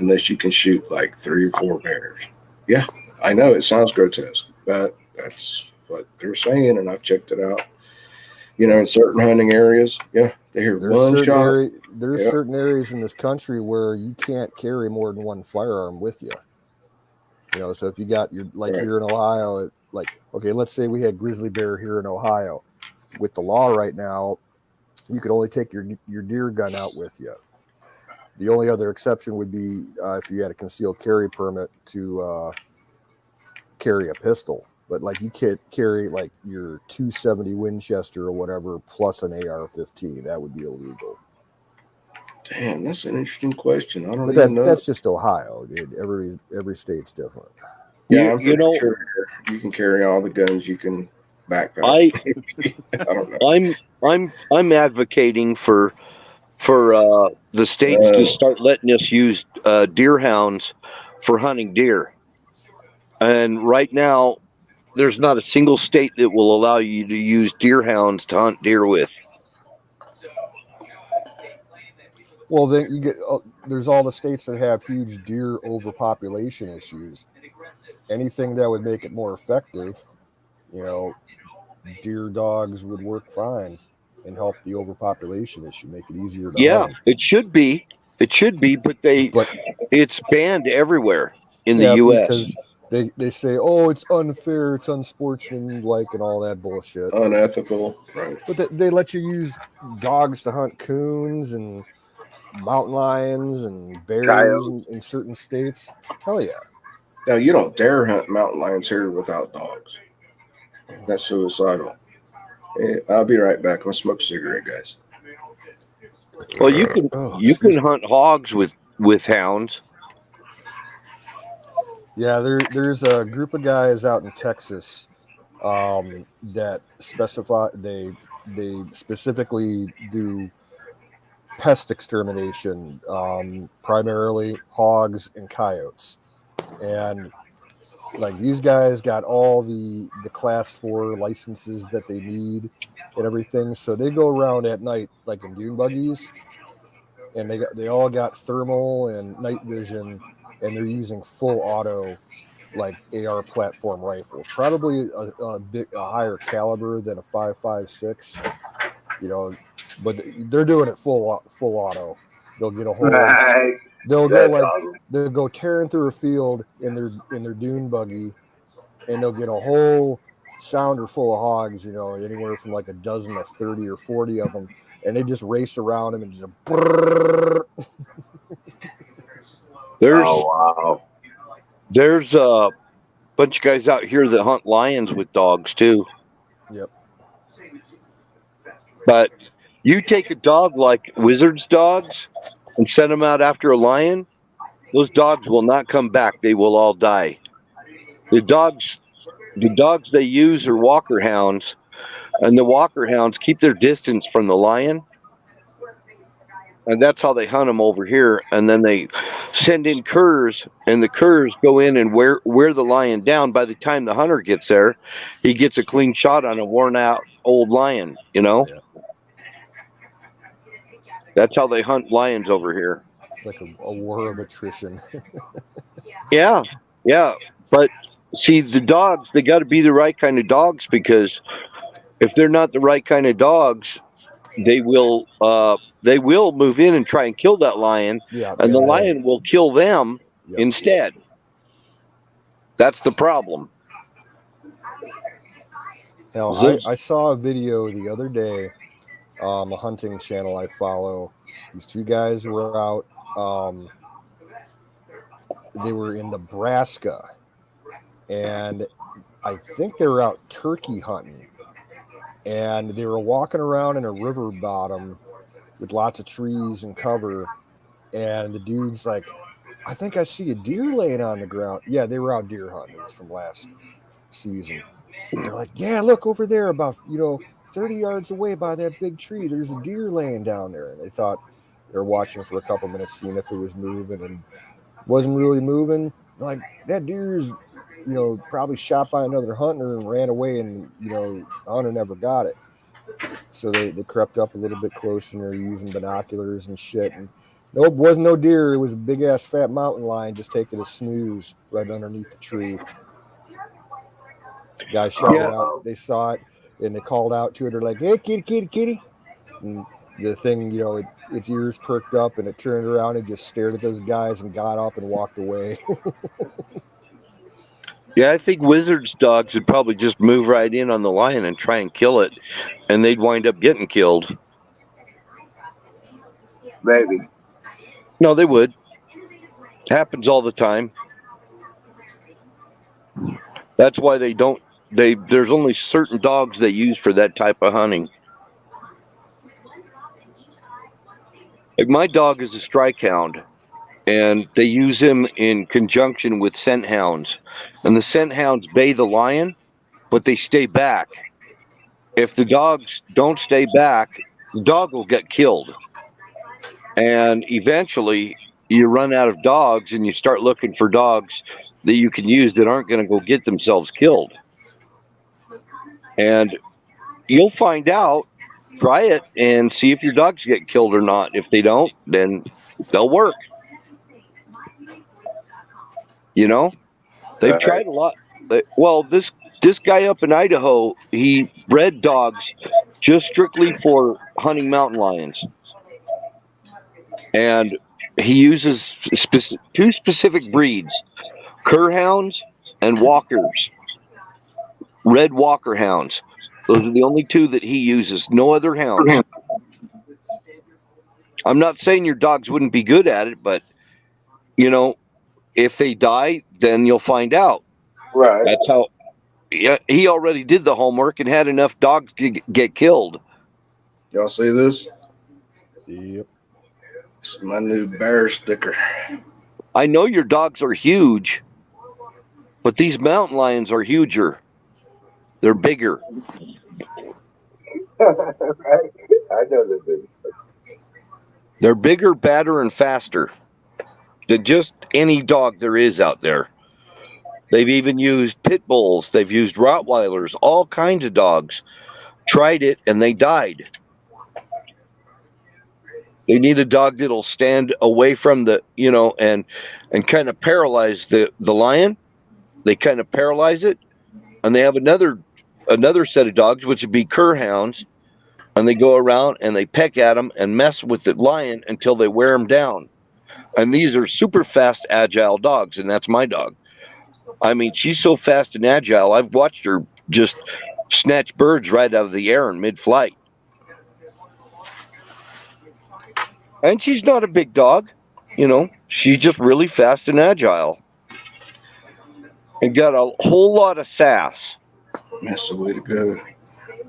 unless you can shoot like 3 or 4 bears. Yeah, I know it sounds grotesque, but that's what they're saying, and I've checked it out. You know, in certain hunting areas, yeah, they hear one shot. There's certain areas in this country where you can't carry more than one firearm with you. You know, so if you got your here in Ohio, okay, let's say we had grizzly bear here in Ohio. With the law right now, you could only take your deer gun out with you. The only other exception would be if you had a concealed carry permit to carry a pistol. But like you can't carry like your 270 Winchester or whatever plus an AR-15. That would be illegal. Damn, that's an interesting question. I don't even know. That's just Ohio, dude. Every state's different. Yeah, I'm pretty sure you can carry all the guns you can backpack. I don't know. I'm advocating for the states to start letting us use deer hounds for hunting deer. And right now, there's not a single state that will allow you to use deer hounds to hunt deer with. Well, then you get there's all the states that have huge deer overpopulation issues. Anything that would make it more effective, you know, deer dogs would work fine and help the overpopulation issue, make it easier to hunt. It should be, but it's banned everywhere in the U.S. because they say, oh, it's unfair, it's unsportsmanlike, and all that bullshit, unethical, right? But they let you use dogs to hunt coons and mountain lions and bears in certain states. Hell yeah! Now you don't dare hunt mountain lions here without dogs. That's suicidal. I'll be right back. I'm gonna smoke a cigarette, guys. Well, you can hunt hogs with hounds. Yeah, there's a group of guys out in Texas that they specifically do pest extermination, primarily hogs and coyotes, and like these guys got all the class 4 licenses that they need and everything, so they go around at night like in dune buggies, and they all got thermal and night vision, and they're using full auto like AR platform rifles, probably a higher caliber than a 5.56, you know, but they're doing it full auto. They'll get a hole. They'll go tearing through a field in their dune buggy, and they'll get a whole sounder full of hogs, you know, anywhere from like a dozen to 30 or 40 of them, and they just race around them and just brrr. There's a bunch of guys out here that hunt lions with dogs too. Yep. But you take a dog like Wizard's dogs and send them out after a lion, those dogs will not come back. They will all die. The dogs they use are walker hounds, and the walker hounds keep their distance from the lion. And that's how they hunt them over here. And then they send in curs, and the curs go in and wear the lion down. By the time the hunter gets there, he gets a clean shot on a worn out old lion, you know? Yeah. That's how they hunt lions over here. It's like a war of attrition. Yeah. But see, the dogs, they got to be the right kind of dogs, because if they're not the right kind of dogs, they will move in and try and kill that lion, and the lion will kill them instead. That's the problem. Now, I saw a video the other day, a hunting channel I follow. These two guys were out. They were in Nebraska, and I think they were out turkey hunting. And they were walking around in a river bottom with lots of trees and cover. And the dude's like, I think I see a deer laying on the ground. Yeah, they were out deer hunting. It was from last season. They're like, yeah, look over there about, 30 yards away by that big tree. There's a deer laying down there. And they thought they were watching for a couple minutes, seeing if it was moving, and wasn't really moving. They're like, that deer's probably shot by another hunter and ran away, and the hunter never got it. So they crept up a little bit closer, and they're using binoculars and shit, and Nope, wasn't no deer. It was a big ass fat mountain lion just taking a snooze right underneath the tree. Guys shouted out, they saw it, and they called out to it. They're like, "Hey, kitty, kitty, kitty!" And the thing, its ears perked up, and it turned around and just stared at those guys and got up and walked away. Yeah, I think Wizard's dogs would probably just move right in on the lion and try and kill it, and they'd wind up getting killed. Maybe. No, they would. Happens all the time. That's why they don't. There's only certain dogs they use for that type of hunting. Like my dog is a strike hound, and they use him in conjunction with scent hounds. And the scent hounds bay the lion, but they stay back. If the dogs don't stay back, the dog will get killed. And eventually, you run out of dogs, and you start looking for dogs that you can use that aren't going to go get themselves killed. And you'll find out. Try it and see if your dogs get killed or not. If they don't, then they'll work. They've tried a lot. Well, this guy up in Idaho, he bred dogs just strictly for hunting mountain lions. And he uses two specific breeds, cur hounds and walkers, red walker hounds. Those are the only two that he uses. No other hounds. I'm not saying your dogs wouldn't be good at it, but, if they die, then you'll find out. Right. That's how. Yeah, he already did the homework and had enough dogs to get killed. Y'all see this? Yep. This is my new bear sticker. I know your dogs are huge, but these mountain lions are huger. They're bigger. Right? I know they're big. They're bigger, badder, and faster than just any dog there is out there. They've even used pit bulls. They've used Rottweilers, all kinds of dogs. Tried it, and they died. They need a dog that'll stand away from the, and kind of paralyze the lion. They kind of paralyze it, and they have another set of dogs, which would be cur hounds, and they go around and they peck at them and mess with the lion until they wear him down. And these are super fast, agile dogs, and that's my dog. I mean, she's so fast and agile, I've watched her just snatch birds right out of the air in mid-flight. And she's not a big dog, she's just really fast and agile. And got a whole lot of sass. That's the way to go.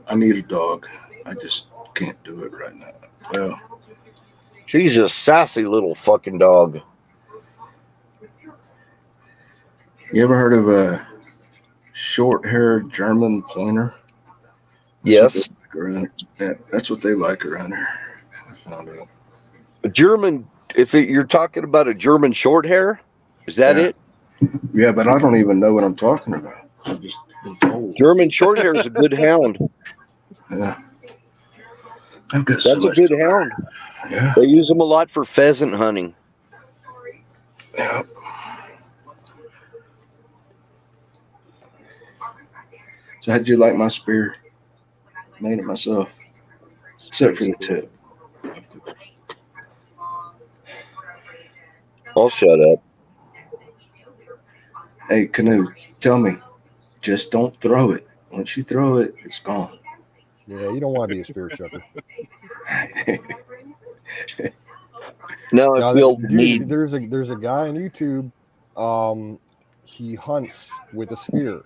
I need a dog. I just can't do it right now. Well, she's a sassy little fucking dog. You ever heard of a short-haired German pointer? Yes. That's what they like around here. I found out. A German, you're talking about a German short hair, is that it? Yeah, but I don't even know what I'm talking about. I've just been told. German short hair is a good hound. Yeah. I've got That's a good hound. Yeah. They use them a lot for pheasant hunting. Yeah. So how'd you like my spear? Made it myself. Except for the tip. I'll shut up. Hey, Canoe, tell me. Just don't throw it. Once you throw it, it's gone. Yeah, you don't want to be a spear chucker. No, there's a guy on YouTube. He hunts with a spear.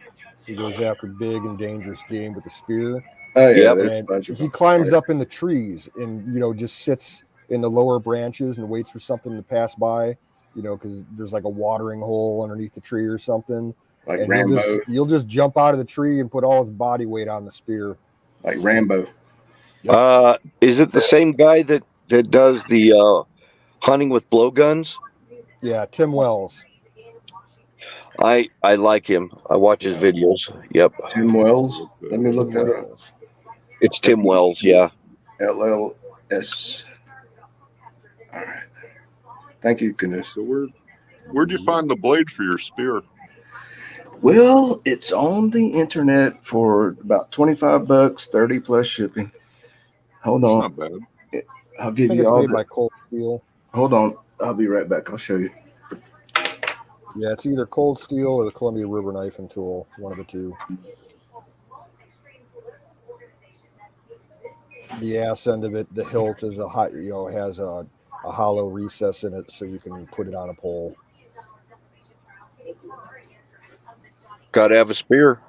He goes after big and dangerous game with a spear. Oh yeah, and he climbs up in the trees and just sits in the lower branches and waits for something to pass by. Because there's like a watering hole underneath the tree or something. Like and Rambo. You'll just jump out of the tree and put all his body weight on the spear. Like Rambo. Yep. Is it the same guy that does the hunting with blowguns? Yeah, Tim Wells. I like him. I watch his videos. Yep. Tim Wells. Let me look that up. It's Tim Wells. Yeah. LLS. All right. Thank you, Canoe. So where'd you find the blade for your spear? Well, it's on the internet for about $25, 30 plus shipping. Hold It's on. not bad. I'll I give think you it's all made the. by Cold Steel. Hold on. I'll be right back. I'll show you. Yeah, it's either Cold Steel or the Columbia River Knife and Tool, one of the two. The ass end of it, the hilt is a hot, has a hollow recess in it, so you can put it on a pole. Got to have a spear.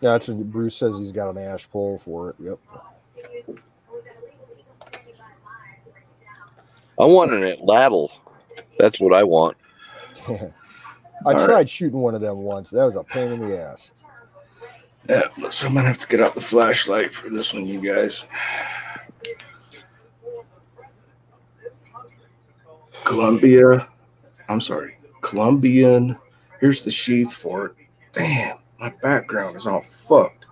Yeah, that's what Bruce says. He's got an ash pole for it. Yep. I want an lattice. That's what I want. I tried shooting one of them once. That was a pain in the ass. Yeah, so I'm gonna have to get out the flashlight for this one, you guys. Colombian. Here's the sheath for it. Damn, my background is all fucked.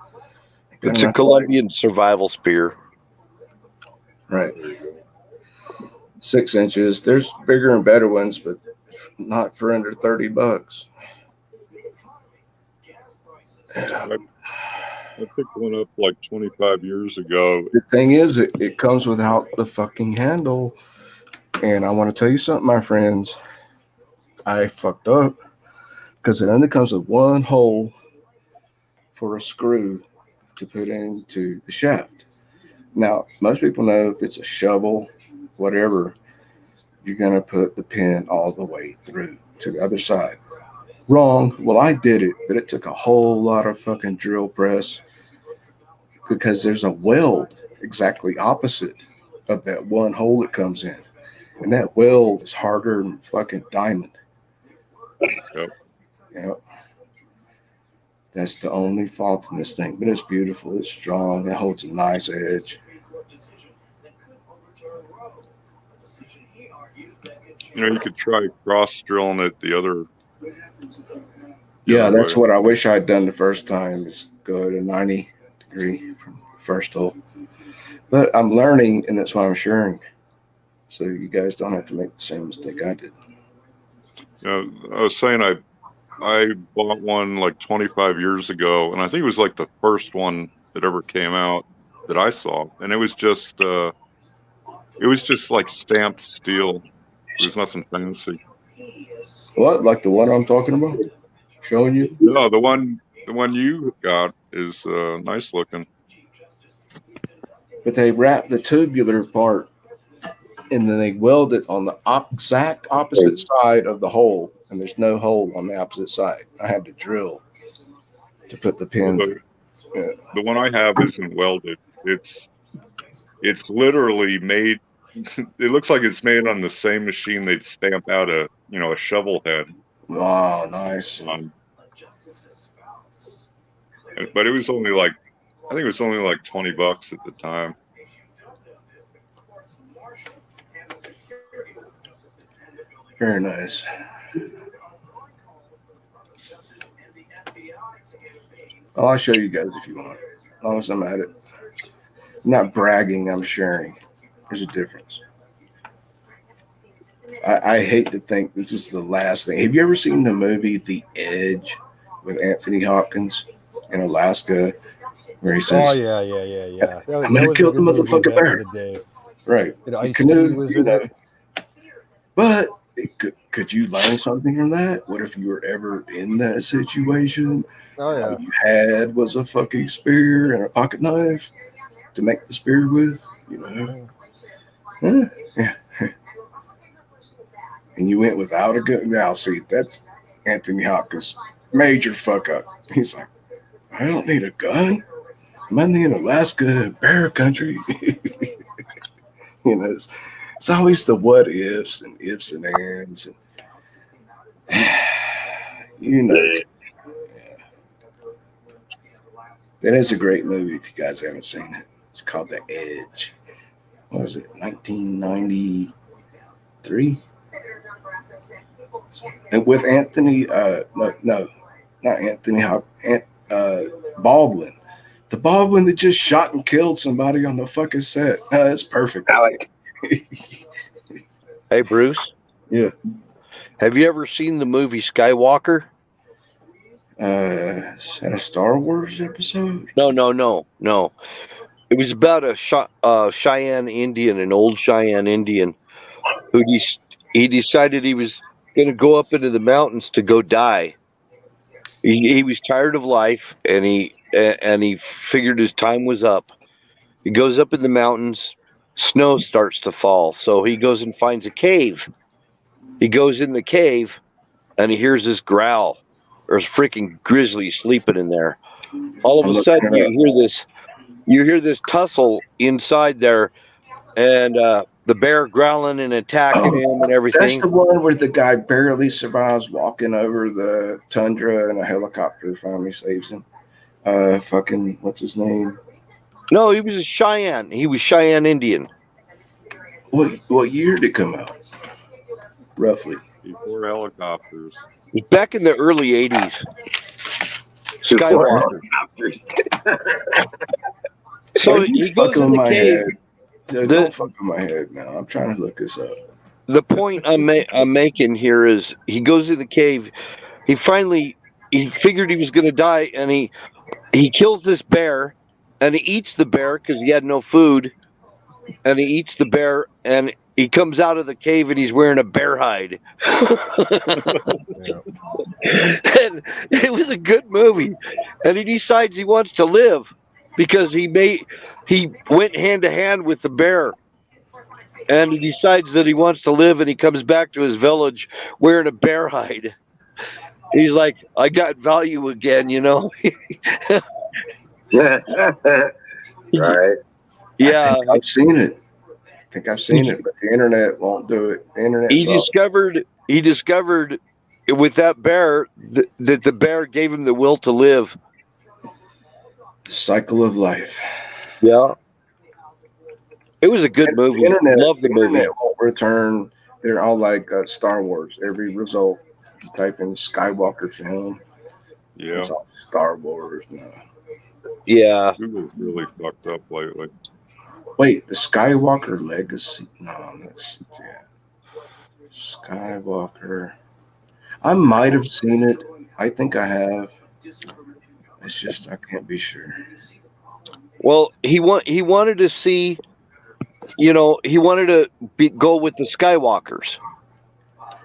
It's a Colombian survival spear. Right. 6 inches. There's bigger and better ones, but not for under $30. Yeah. I picked one up like 25 years ago. The thing is, it comes without the fucking handle. And I want to tell you something, my friends. I fucked up because it only comes with one hole for a screw to put into the shaft. Now, most people know if it's a shovel, whatever, you're going to put the pin all the way through to the other side. Wrong. Well, I did it, but it took a whole lot of fucking drill press because there's a weld exactly opposite of that one hole it comes in. And that weld is harder than fucking diamond. Yep. Yep. That's the only fault in this thing, but it's beautiful. It's strong. It holds a nice edge. You could try cross drilling it the other. Yeah, that's way. what I wish I'd done the first time, is go to 90 degree from the first hole. But I'm learning, and that's why I'm sharing. So you guys don't have to make the same mistake I did. I was saying I bought one like 25 years ago, and I think it was like the first one that ever came out that I saw, and it was just like stamped steel. It was nothing fancy. What? Like the one I'm talking about? Showing you? No, the one you got is nice looking. But they wrap the tubular part and then they weld it on the exact opposite side of the hole, and there's no hole on the opposite side. I had to drill to put the pin. The one I have isn't welded. It's literally made. It looks like it's made on the same machine they'd stamp out a shovel head. Wow, nice. But it was only like, I think it was only like $20 at the time. Very nice. I'll show you guys if you want, as long as I'm at it. I'm not bragging, I'm sharing. There's a difference. I hate to think this is the last thing. Have you ever seen the movie The Edge with Anthony Hopkins in Alaska, where he says, "Oh yeah. I'm gonna kill the motherfucking bear." Right. Canoe was in it. But could you learn something from that? What if you were ever in that situation? Oh yeah. All you had was a fucking spear and a pocket knife to make the spear with, Yeah. And you went without a gun. Now, see, that's Anthony Hopkins' major fuck up. He's like, I don't need a gun. I'm in Alaska, bear country. It's always the what ifs and ifs and ands. Yeah. That is a great movie if you guys haven't seen it. It's called The Edge. What was it, 1993? And with Anthony, not Anthony Baldwin. The Baldwin that just shot and killed somebody on the fucking set. That's perfect. Hey, Bruce. Yeah. Have you ever seen the movie Skywalker? Is that a Star Wars episode? No. It was about a Cheyenne Indian, an old Cheyenne Indian, who he decided he was going to go up into the mountains to go die. He was tired of life, and he figured his time was up. He goes up in the mountains. Snow starts to fall, so he goes and finds a cave. He goes in the cave, and he hears this growl. There's a freaking grizzly sleeping in there. All of I'm a looking sudden, it up. you hear this tussle inside there, and the bear growling and attacking him and That's everything. the one where the guy barely survives walking over the tundra and a helicopter finally saves him. Fucking, what's his name? No, he was a Cheyenne. He was Cheyenne Indian. What year did it come out? Roughly. Before helicopters. Back in the early 80s. Skywalker. So he goes in the cave. Don't fuck with my head now. I'm trying to look this up. The point I'm making here is he goes in the cave. He figured he was going to die, and he kills this bear, and he eats the bear because he had no food, and he eats the bear, and he comes out of the cave and he's wearing a bear hide. And it was a good movie, and he decides he wants to live because he went hand to hand with the bear. And he decides that he wants to live, and he comes back to his village wearing a bear hide. He's like, I got value again, you know? Right. Yeah. I've seen it. But the internet won't do it. The internet He discovered with that bear that the bear gave him the will to live. The cycle of life. Yeah. It was a good movie. Love the movie. Internet won't return. They're all like Star Wars. Every result, you type in Skywalker film. Yeah. It's all Star Wars now. Yeah. Google's really fucked up lately. Wait, the Skywalker Legacy? No, Skywalker. I might have seen it. I think I have. It's just I can't be sure. Well, he wanted to see, he wanted to go with the Skywalkers.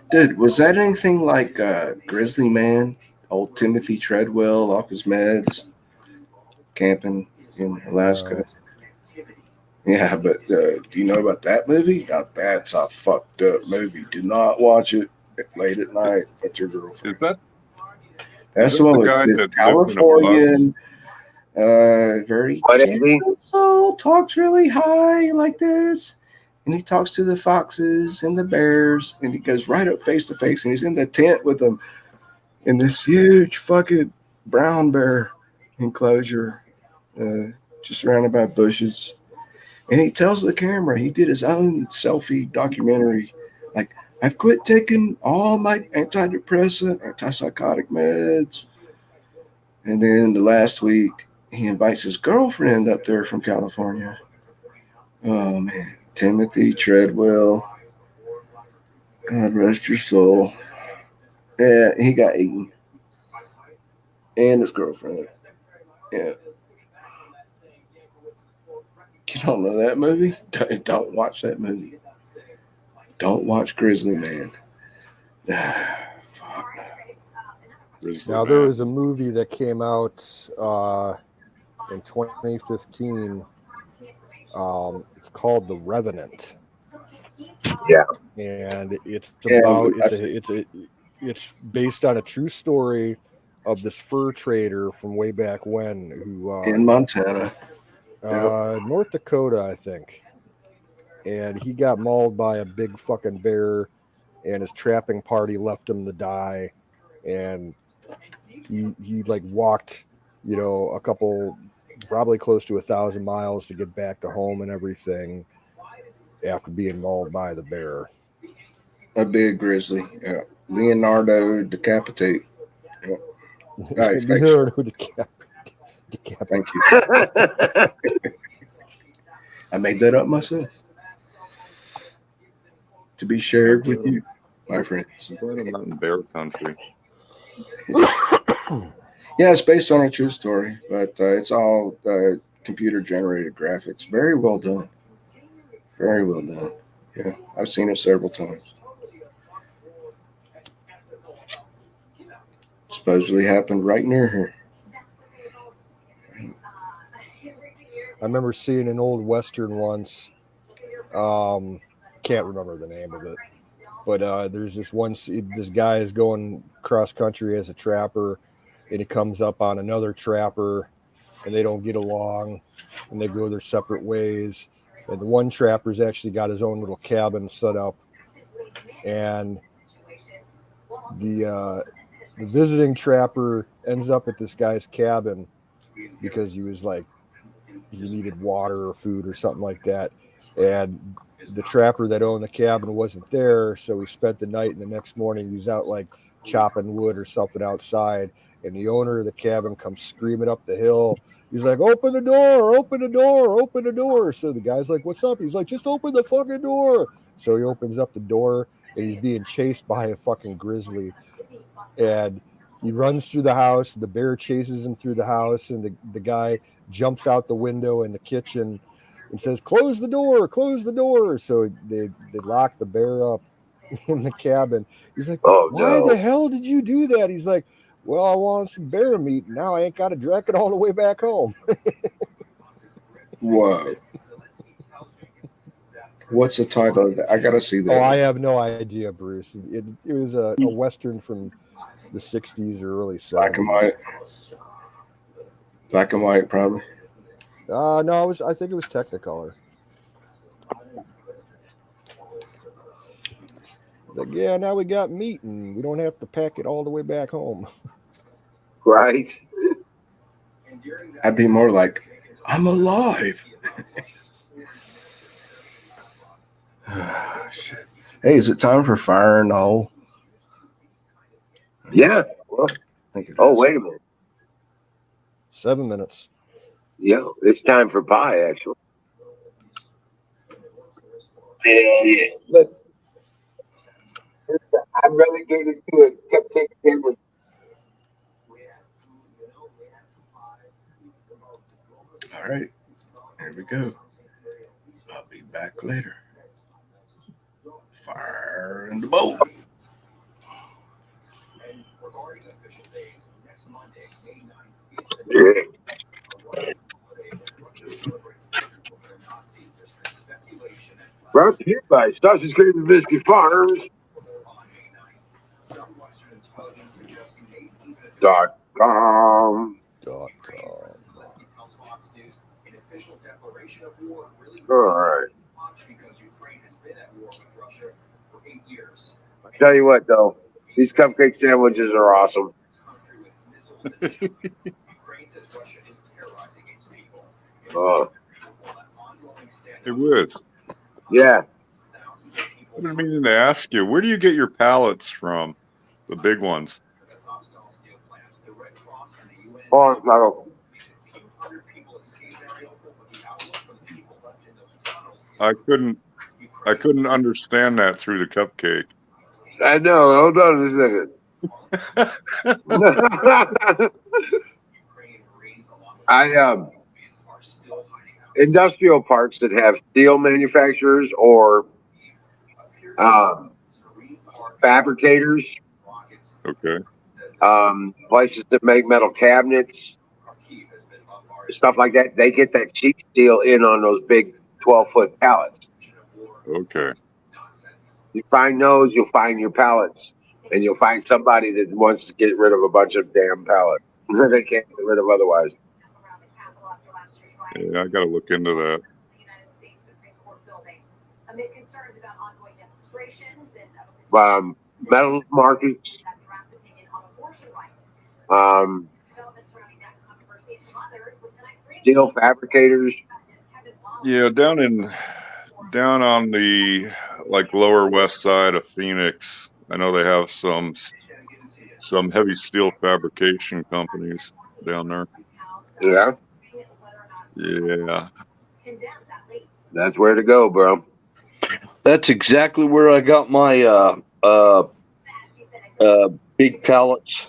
Dude, was that anything like Grizzly Man? Old Timothy Treadwell off his meds, camping in Alaska. Yeah, but do you know about that movie? Now, that's a fucked up movie. Do not watch it late at night with your girlfriend. That's the one with this Californian, very gentle, talks really high like this. And he talks to the foxes and the bears, and he goes right up face to face, and he's in the tent with them in this huge fucking brown bear enclosure, just surrounded by bushes. And he tells the camera he did his own selfie documentary, like, I've quit taking all my antidepressant, antipsychotic meds. And then the last week, he invites his girlfriend up there from California. Oh, man. Timothy Treadwell. God rest your soul. Yeah, he got eaten. And his girlfriend. Yeah. You don't know that movie? Don't watch that movie. Don't watch Grizzly Man. Fuck. Now, there was a movie that came out in 2015. It's called The Revenant. Yeah. And it's based on a true story of this fur trader from way back when who in Montana. North Dakota, I think. And he got mauled by a big fucking bear, and his trapping party left him to die. And he like walked, a couple, probably close to 1,000 miles to get back to home and everything after being mauled by the bear. A big grizzly. Yeah. Leonardo Decapitate. Yeah. Leonardo Decapitate. Thank you. I made that up myself. to be shared with you, my friends. I'm glad I'm not in bear country. Yeah, it's based on a true story, but it's all computer-generated graphics. Very well done. Very well done. Yeah, I've seen it several times. Supposedly happened right near here. I remember seeing an old Western once. Can't remember the name of it. But there's this guy is going cross country as a trapper, and he comes up on another trapper, and they don't get along, and they go their separate ways. And the one trapper's actually got his own little cabin set up, and the visiting trapper ends up at this guy's cabin because he was like, he needed water or food or something like that, and the trapper that owned the cabin wasn't there, so he spent the night, and the next morning he's out like chopping wood or something outside, and the owner of the cabin comes screaming up the hill. He's like, open the door, open the door, open the door. So the guy's like, what's up? He's like, just open the fucking door. So he opens up the door, and he's being chased by a fucking grizzly, and he runs through the house. The bear chases him through the house, and the guy jumps out the window in the kitchen and says, close the door, close the door. So they lock the bear up in the cabin. He's like, why the hell did you do that? He's like, well, I wanted some bear meat, and now I ain't got to drag it all the way back home. Whoa. What's the title of that? I got to see that. Oh, I have no idea, Bruce. It was a Western from the 60s or early 70s. Black and white. Black and white, probably. No, I think it was Technicolor. Like, yeah, now we got meat, and we don't have to pack it all the way back home. Right. I'd be more like, I'm alive. Shit. Hey, is it time for fire in the hole? Yeah. Well, Wait a minute. 7 minutes. Yeah, it's time for pie, actually. Yeah. Look, I'm relegated to a cupcake sandwich. All right, here we go. I'll be back later. Fire in the bowl. Brought to you by Sausage Gravy Biscuit Farms. .com. All right. I'll tell you what, though, these cupcake sandwiches are awesome. It was. Yeah. I've been meaning to ask you, where do you get your pallets from? The big ones. Oh, I couldn't understand that through the cupcake. I know. Hold on a second. Industrial parks that have steel manufacturers or fabricators. Okay. Places that make metal cabinets, stuff like that. They get that sheet steel in on those big 12-foot pallets. Okay. You find those, you'll find your pallets, and you'll find somebody that wants to get rid of a bunch of damn pallets they can't get rid of otherwise. Yeah, I got to look into that. Metal markets. Steel fabricators. Yeah, down on the lower west side of Phoenix, I know they have some heavy steel fabrication companies down there. Yeah. Yeah. That's where to go, bro. That's exactly where I got my big pallets.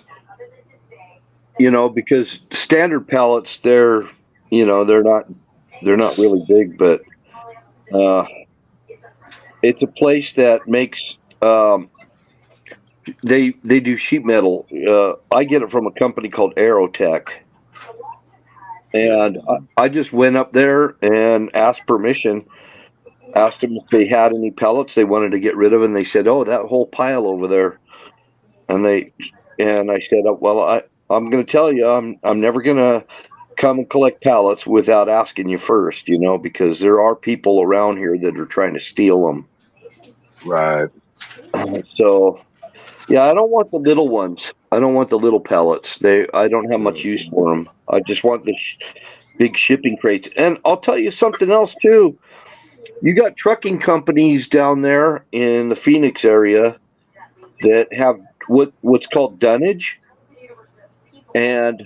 You know, because standard pallets, they're not really big, but it's a place that makes they do sheet metal. I get it from a company called Aerotech, and I just went up there and asked permission. Asked them if they had any pellets they wanted to get rid of, and they said, "Oh, that whole pile over there." And I said, "Well, I'm going to tell you, I'm never going to come and collect pallets without asking you first, you know, because there are people around here that are trying to steal them." Right. So, yeah, I don't want the little ones. I don't want the little pellets. I don't have much use for them. I just want the big shipping crates. And I'll tell you something else too. You got trucking companies down there in the Phoenix area that have what's called dunnage. And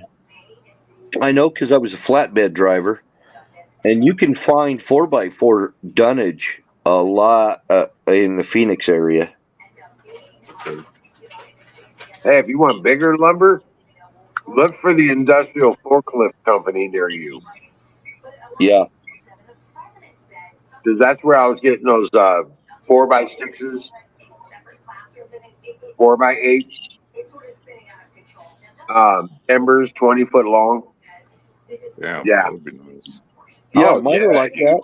I know because I was a flatbed driver, and you can find 4x4 dunnage a lot in the Phoenix area. Hey, if you want bigger lumber, look for the industrial forklift company near you. Yeah. Because that's where I was getting those 4x6s, 4x8s, timbers 20 foot long. Yeah, Yeah. that would be nice. Yeah, Oh, mine yeah. are like that.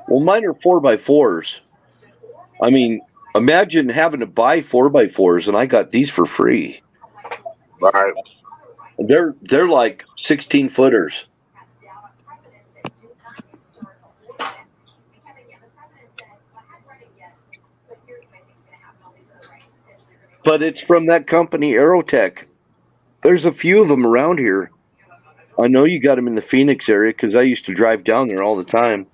Well, mine are 4x4s. I mean, imagine having to buy 4x4s, and I got these for free. Right. They're like 16 footers. But it's from that company, Aerotech. There's a few of them around here. I know you got them in the Phoenix area because I used to drive down there all the time.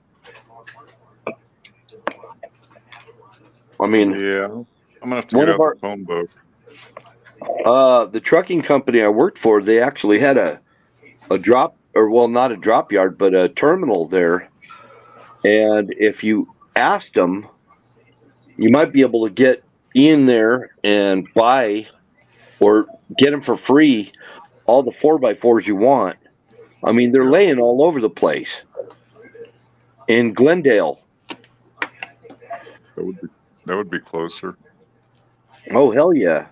I mean, Yeah, I'm gonna have to one get of out our the phone book. the trucking company I worked for, they actually had a drop, or well, not a drop yard, but a terminal there. And if you asked them, you might be able to get in there and buy or get them for free all the 4x4s you want. I mean, they're laying all over the place. In Glendale. That would be closer. Oh, hell yeah.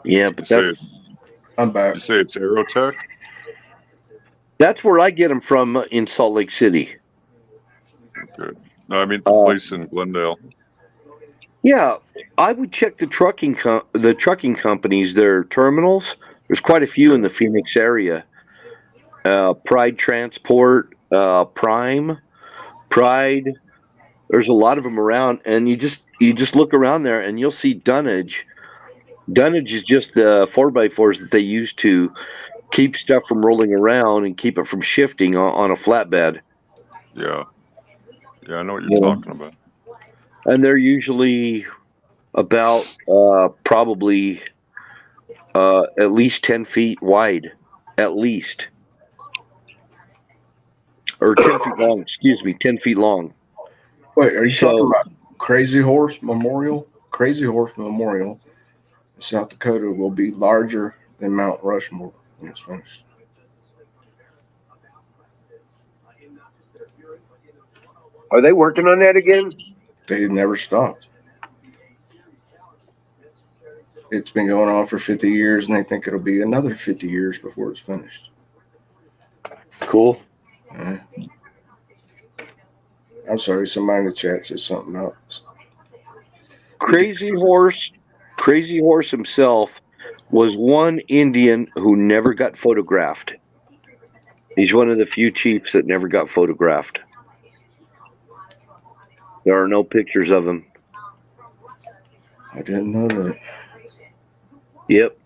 Yeah, but I'm back. You say it's Aerotech? That's where I get them from in Salt Lake City. Okay. No, I mean the place in Glendale. Yeah, I would check the trucking companies, their terminals. There's quite a few in the Phoenix area. Pride Transport, Prime, Pride. There's a lot of them around, and you just look around there, and you'll see dunnage. Dunnage is just the 4x4s that they use to keep stuff from rolling around and keep it from shifting on a flatbed. Yeah. Yeah, I know what you're talking about. And they're usually about probably at least 10 feet wide, at least. Or 10 feet long, excuse me, 10 feet long. Wait, are you talking about Crazy Horse Memorial? Crazy Horse Memorial in South Dakota will be larger than Mount Rushmore when it's finished. Are they working on that again? They never stopped. It's been going on for 50 years, and they think it'll be another 50 years before it's finished. Cool. I'm sorry, somebody in the chat said something else. Crazy Horse himself was one Indian who never got photographed. He's one of the few chiefs that never got photographed. There are no pictures of him. I didn't know that. Yep.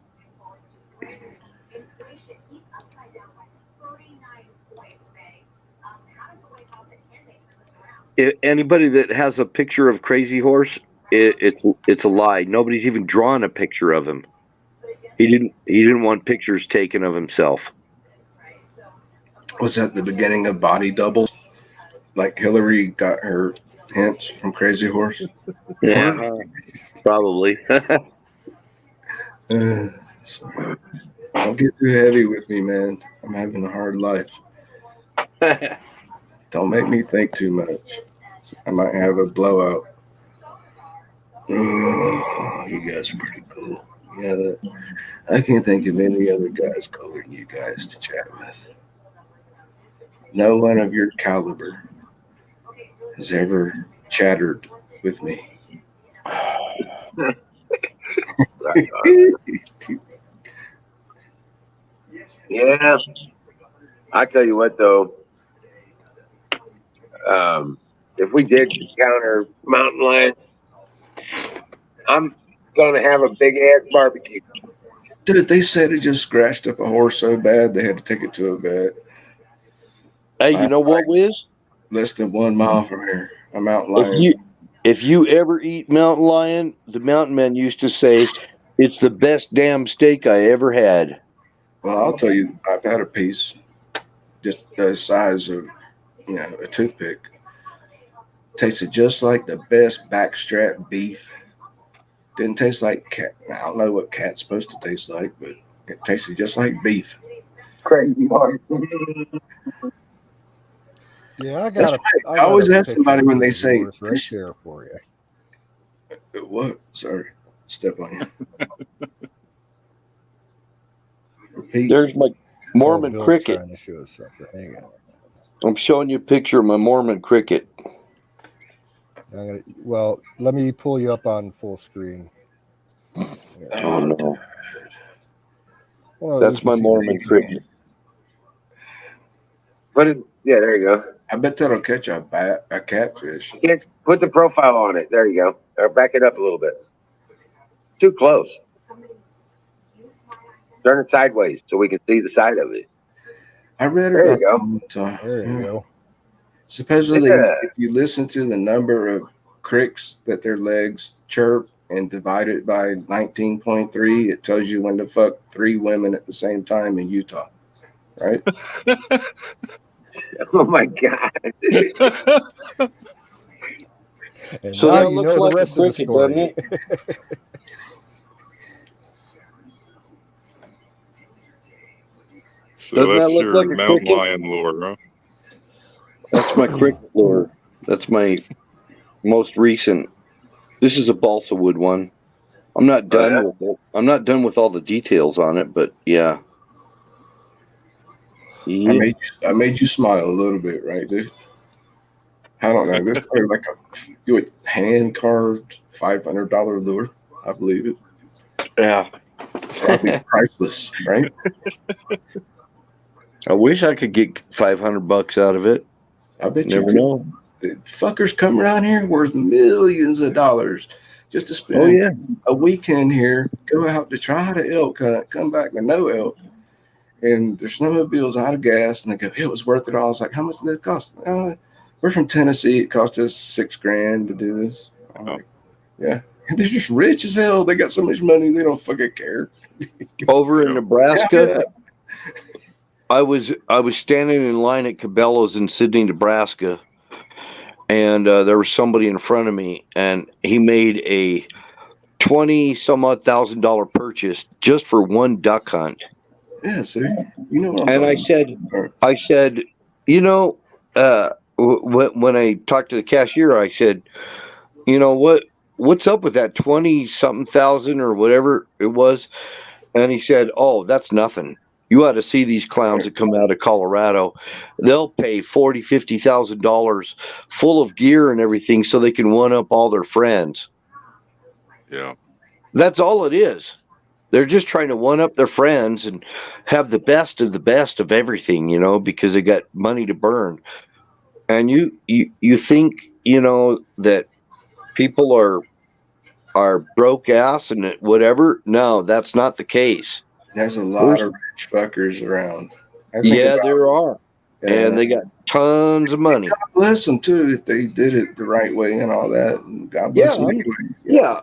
Anybody that has a picture of Crazy Horse, it's a lie. Nobody's even drawn a picture of him. He didn't want pictures taken of himself. Was that the beginning of body doubles? like Hillary got her hints from Crazy Horse. Yeah, probably. So don't get too heavy with me, man. I'm having a hard life. Don't make me think too much. I might have a blowout. Oh, you guys are pretty cool. Yeah, I can't think of any other guys cooler than you guys to chat with. No one of your caliber has ever chattered with me. Yeah. I tell you what, though. If we did encounter mountain lions, I'm gonna have a big ass barbecue. Dude, they said it just scratched up a horse so bad they had to take it to a vet. Hey, you know what, Wiz? Less than 1 mile from here, a mountain lion. If you ever eat mountain lion, the mountain men used to say, it's the best damn steak I ever had. Well, I'll tell you, I've had a piece just the size of, a toothpick. Tasted just like the best backstrap beef. Didn't taste like cat. I don't know what cat's supposed to taste like, but it tasted just like beef. Crazy horse. Yeah, I always ask somebody when they say right there for you. What? Sorry, step on you. Repeat. There's my Mormon cricket. Trying to show us something. Hang on. I'm showing you a picture of my Mormon cricket. Well, let me pull you up on full screen. Oh no. Well, that's my Mormon cricket. Yeah, there you go. I bet that'll catch a catfish. Put the profile on it. There you go. Or back it up a little bit. Too close. Turn it sideways so we can see the side of it. I read there about there you go. Supposedly, if you listen to the number of cricks that their legs chirp and divide it by 19.3, it tells you when to fuck 3 women at the same time in Utah. Right? Oh my God. And so now you know like the rest of the story. So that's your like mountain lion lure, huh? That's my cricket lure. That's my most recent. This is a balsa wood one. I'm not done with it. I'm not done with all the details on it, but yeah. I made you smile a little bit, right, dude? I don't know. This is probably like a hand carved $500 lure. I believe it. Yeah. Probably priceless, right? I wish I could get $500 out of it. I bet you never know. Fuckers come around here worth millions of dollars just to spend a weekend here, go out to try to elk hunt, come back with no elk. And their snowmobile's out of gas, and they go, it was worth it all. I was like, how much did that cost? We're from Tennessee. It cost us $6,000 to do this. I'm like, yeah. And they're just rich as hell. They got so much money, they don't fucking care. Over in Nebraska, I was standing in line at Cabela's in Sidney, Nebraska, and there was somebody in front of me, and he made a $20-some-odd thousand purchase just for one duck hunt. Yeah, see, you know what I'm and I said, you know, when I talked to the cashier, I said, you know what's up with that 20-something thousand or whatever it was? And he said, oh, that's nothing. You ought to see these clowns that come out of Colorado. They'll pay $40,000-$50,000 full of gear and everything so they can one up all their friends. Yeah, that's all it is. They're just trying to one up their friends and have the best of everything, you know, because they got money to burn. And you think, you know, that people are broke ass and whatever. No, that's not the case. There's a lot of rich fuckers around. Yeah, there are. Yeah. And they got tons of money. God bless them too if they did it the right way and all that. And God bless them anyway. Yeah,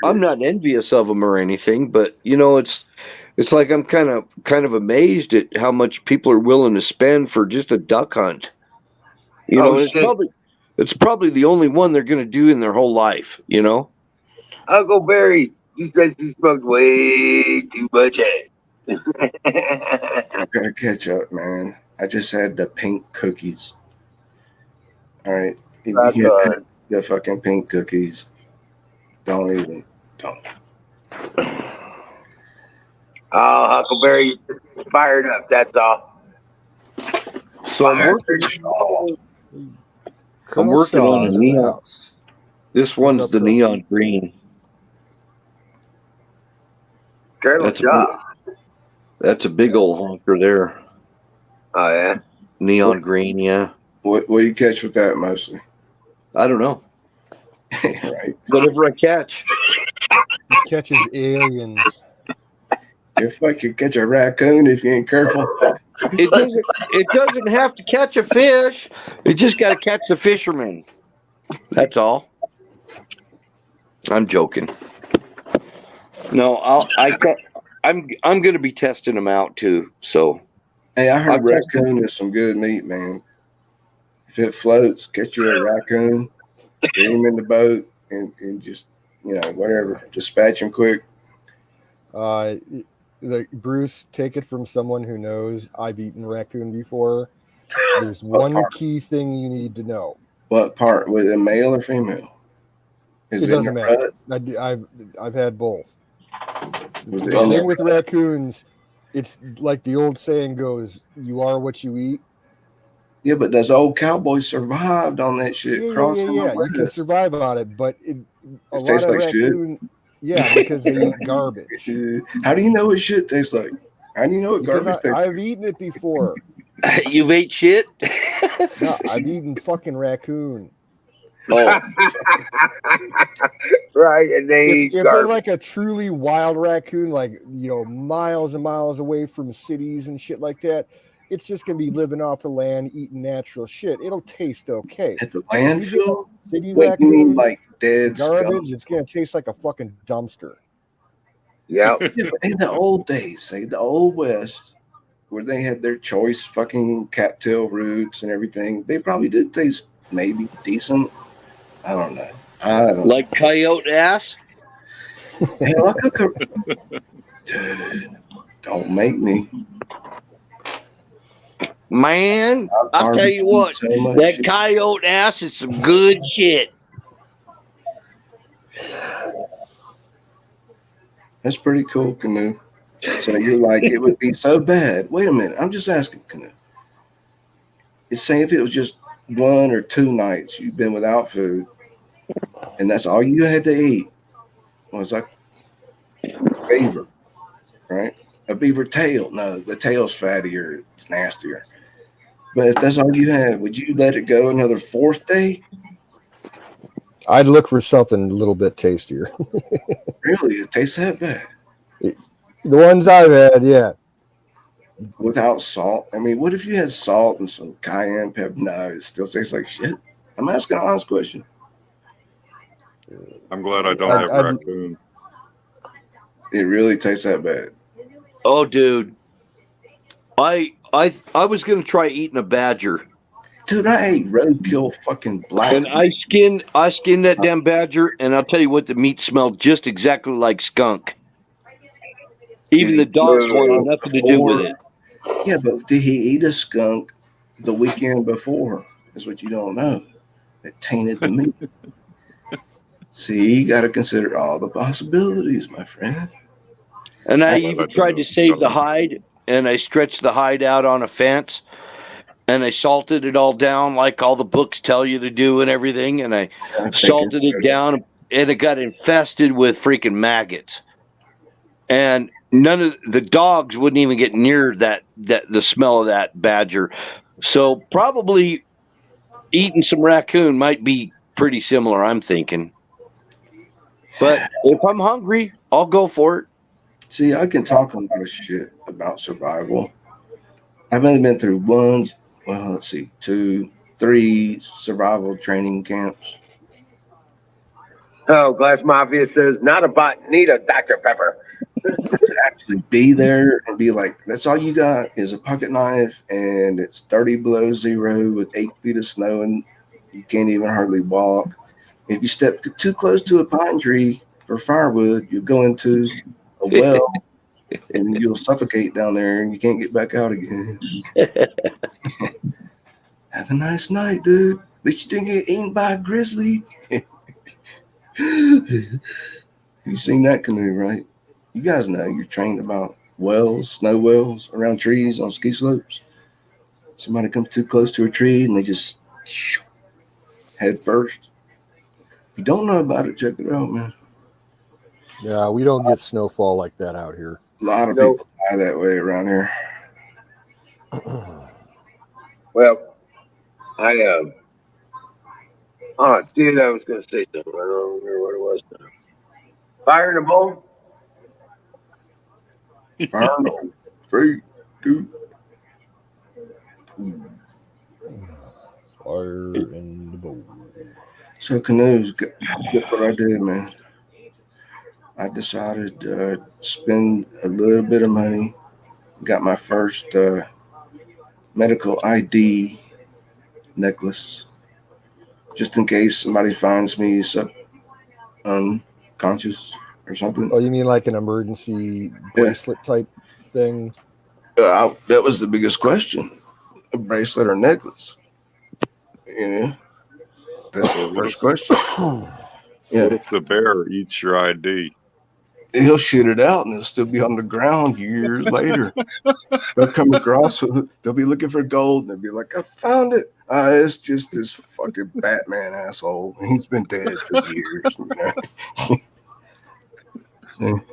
I'm not envious of them or anything, but you know, it's like I'm kind of amazed at how much people are willing to spend for just a duck hunt. You know, shit. it's probably the only one they're going to do in their whole life. You know. Uncle Barry just says he smoked way too much ass. I gotta catch up, man. I just had the pink cookies. All right. Rock Yeah, on. the fucking pink cookies. Don't. Oh, Huckleberry, you just get fired up. That's all. So I'm Colonel working Shaw on a is in the neon. house. This What's one's up, the Colonel? neon green. Colonel Shaw. That's a big old honker there. Oh, yeah? Neon green, yeah. What do you catch with that mostly? I don't know. Right. Whatever I catch. He catches aliens. If I could catch a raccoon if you ain't careful. It doesn't have to catch a fish. It just got to catch the fisherman. That's all. I'm joking. No, I'm going to be testing them out too. So Hey, I heard I'll test raccoon is some good meat, man. If it floats, catch you a raccoon, bring him in the boat, and just, whatever. Dispatch him quick. Bruce, take it from someone who knows. I've eaten raccoon before. There's one key thing you need to know. What part? Was it male or female? It doesn't matter. I've had both. The thing with raccoons, it's like the old saying goes, "You are what you eat." Yeah, but those old cowboys survived on that shit. Yeah. You can survive on it, but a lot tastes of like raccoon, shit. Yeah, because they eat garbage. How do you know what shit tastes like? How do you know what Because garbage tastes I've eaten it before. You've ate shit? No, I've eaten fucking raccoon. Oh. Right, and if they're like a truly wild raccoon, like, miles and miles away from cities and shit like that, it's just gonna be living off the land, eating natural shit. It'll taste okay. At the landfill? City Wait, raccoon, you mean like dead garbage? skunk? It's gonna taste like a fucking dumpster. Yeah. In the old days, say the old West, where they had their choice fucking cattail roots and everything, they probably did taste maybe decent. I don't know. Like coyote ass? Hell, I cook Dude, don't make me. Man, I'll tell you what, that coyote ass is some good shit. That's pretty cool, Canoe. So you're like, it would be so bad. Wait a minute, I'm just asking, Canoe. It's saying if it was just 1 or 2 nights you've been without food, and that's all you had to eat was like beaver, right? A beaver tail. No, the tail's fattier. It's nastier. But if that's all you had, would you let it go another 4th day? I'd look for something a little bit tastier. Really? It tastes that bad? The ones I've had, yeah. Without salt? I mean, what if you had salt and some cayenne pepper? No, it still tastes like shit. I'm asking an honest question. I'm glad I don't have raccoon. It really tastes that bad. Oh, dude. I was gonna try eating a badger. Dude, I ate roadkill fucking black. And I skinned that damn badger, and I'll tell you what, the meat smelled just exactly like skunk. Even the dogs wanted nothing to do with it. Yeah, but did he eat a skunk the weekend before? That's what you don't know. It tainted the meat. See, you got to consider all the possibilities, my friend. And I even tried to save the hide, and I stretched the hide out on a fence, and I salted it all down like all the books tell you to do and everything, and I salted it down, and it got infested with freaking maggots. And none of the dogs wouldn't even get near the smell of that badger. So probably eating some raccoon might be pretty similar, I'm thinking. But if I'm hungry, I'll go for it. See, I can talk a lot of shit about survival. I've only been through 2, 3 survival training camps. Oh, Glass Mafia says, not a bot, need a Dr. Pepper. But to actually be there and be like, that's all you got is a pocket knife, and it's 30 below zero with 8 feet of snow, and you can't even hardly walk. If you step too close to a pine tree for firewood, you'll go into a well and you'll suffocate down there and you can't get back out again. Have a nice night, dude. At least you didn't get eaten by a grizzly. You've seen that canoe, right? You guys know you're trained about wells, snow wells around trees on ski slopes. Somebody comes too close to a tree and they just head first. If you don't know about it, check it out, man. Yeah, we don't get snowfall like that out here. A lot of people die that way around here. Well, oh, dude, I was gonna say something. I don't remember what it was now. Fire in the bowl? Fire in the bowl. Free, dude. Fire in the bowl. So canoes, guess what I did, man? I decided to spend a little bit of money. Got my first medical ID necklace, just in case somebody finds me unconscious or something. Oh, you mean like an emergency bracelet type thing? That was the biggest question: a bracelet or necklace? You know, that's the first question. Yeah. What if the bear eats your ID? He'll shoot it out and it'll still be on the ground years later. They'll come across with it. They'll be looking for gold and they'll be like, I found it. It's just this fucking Batman asshole. He's been dead for years. You know?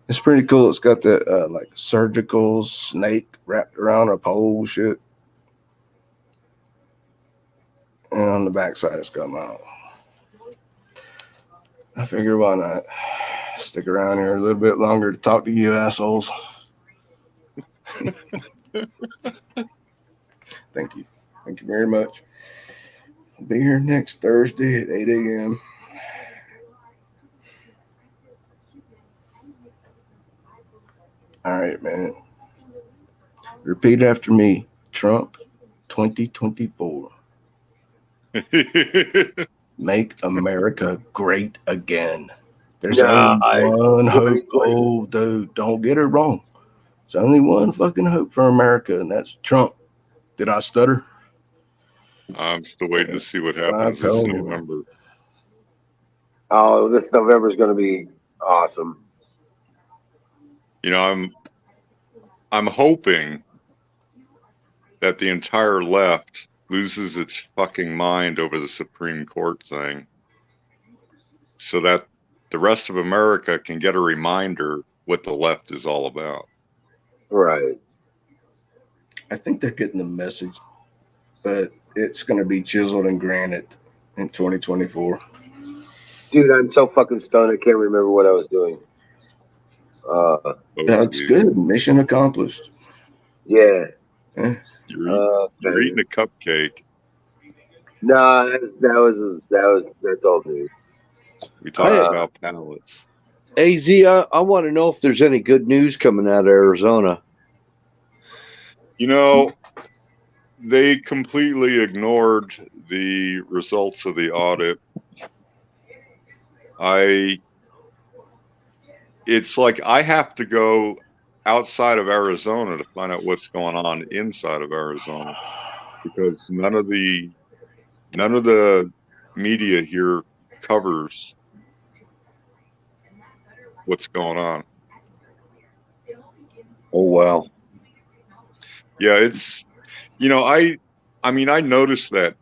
It's pretty cool. It's got that like surgical snake wrapped around a pole shit. And on the backside, it's got my. I figure why not stick around here a little bit longer to talk to you assholes. Thank you. Thank you very much. I'll be here next Thursday at 8 a.m. All right, man. Repeat after me. Trump 2024. Make America great again. There's only one hope. Oh, dude, don't get it wrong. There's only one fucking hope for America, and that's Trump. Did I stutter? I'm still waiting to see what happens this November. Oh, this November is going to be awesome. You know, I'm hoping that the entire left loses its fucking mind over the Supreme Court thing, so that the rest of America can get a reminder what the left is all about. Right. I think they're getting the message, but it's going to be chiseled and granite in 2024. Dude, I'm so fucking stoned. I can't remember what I was doing. That's good. Mission accomplished. Yeah. You're eating a cupcake. No, that's all good. We talked about pallets. AZ, I want to know if there's any good news coming out of Arizona. You know, they completely ignored the results of the audit. It's like I have to go outside of Arizona to find out what's going on inside of Arizona, because none of the media here covers what's going on. Oh wow. Yeah, it's, you know, I mean I noticed that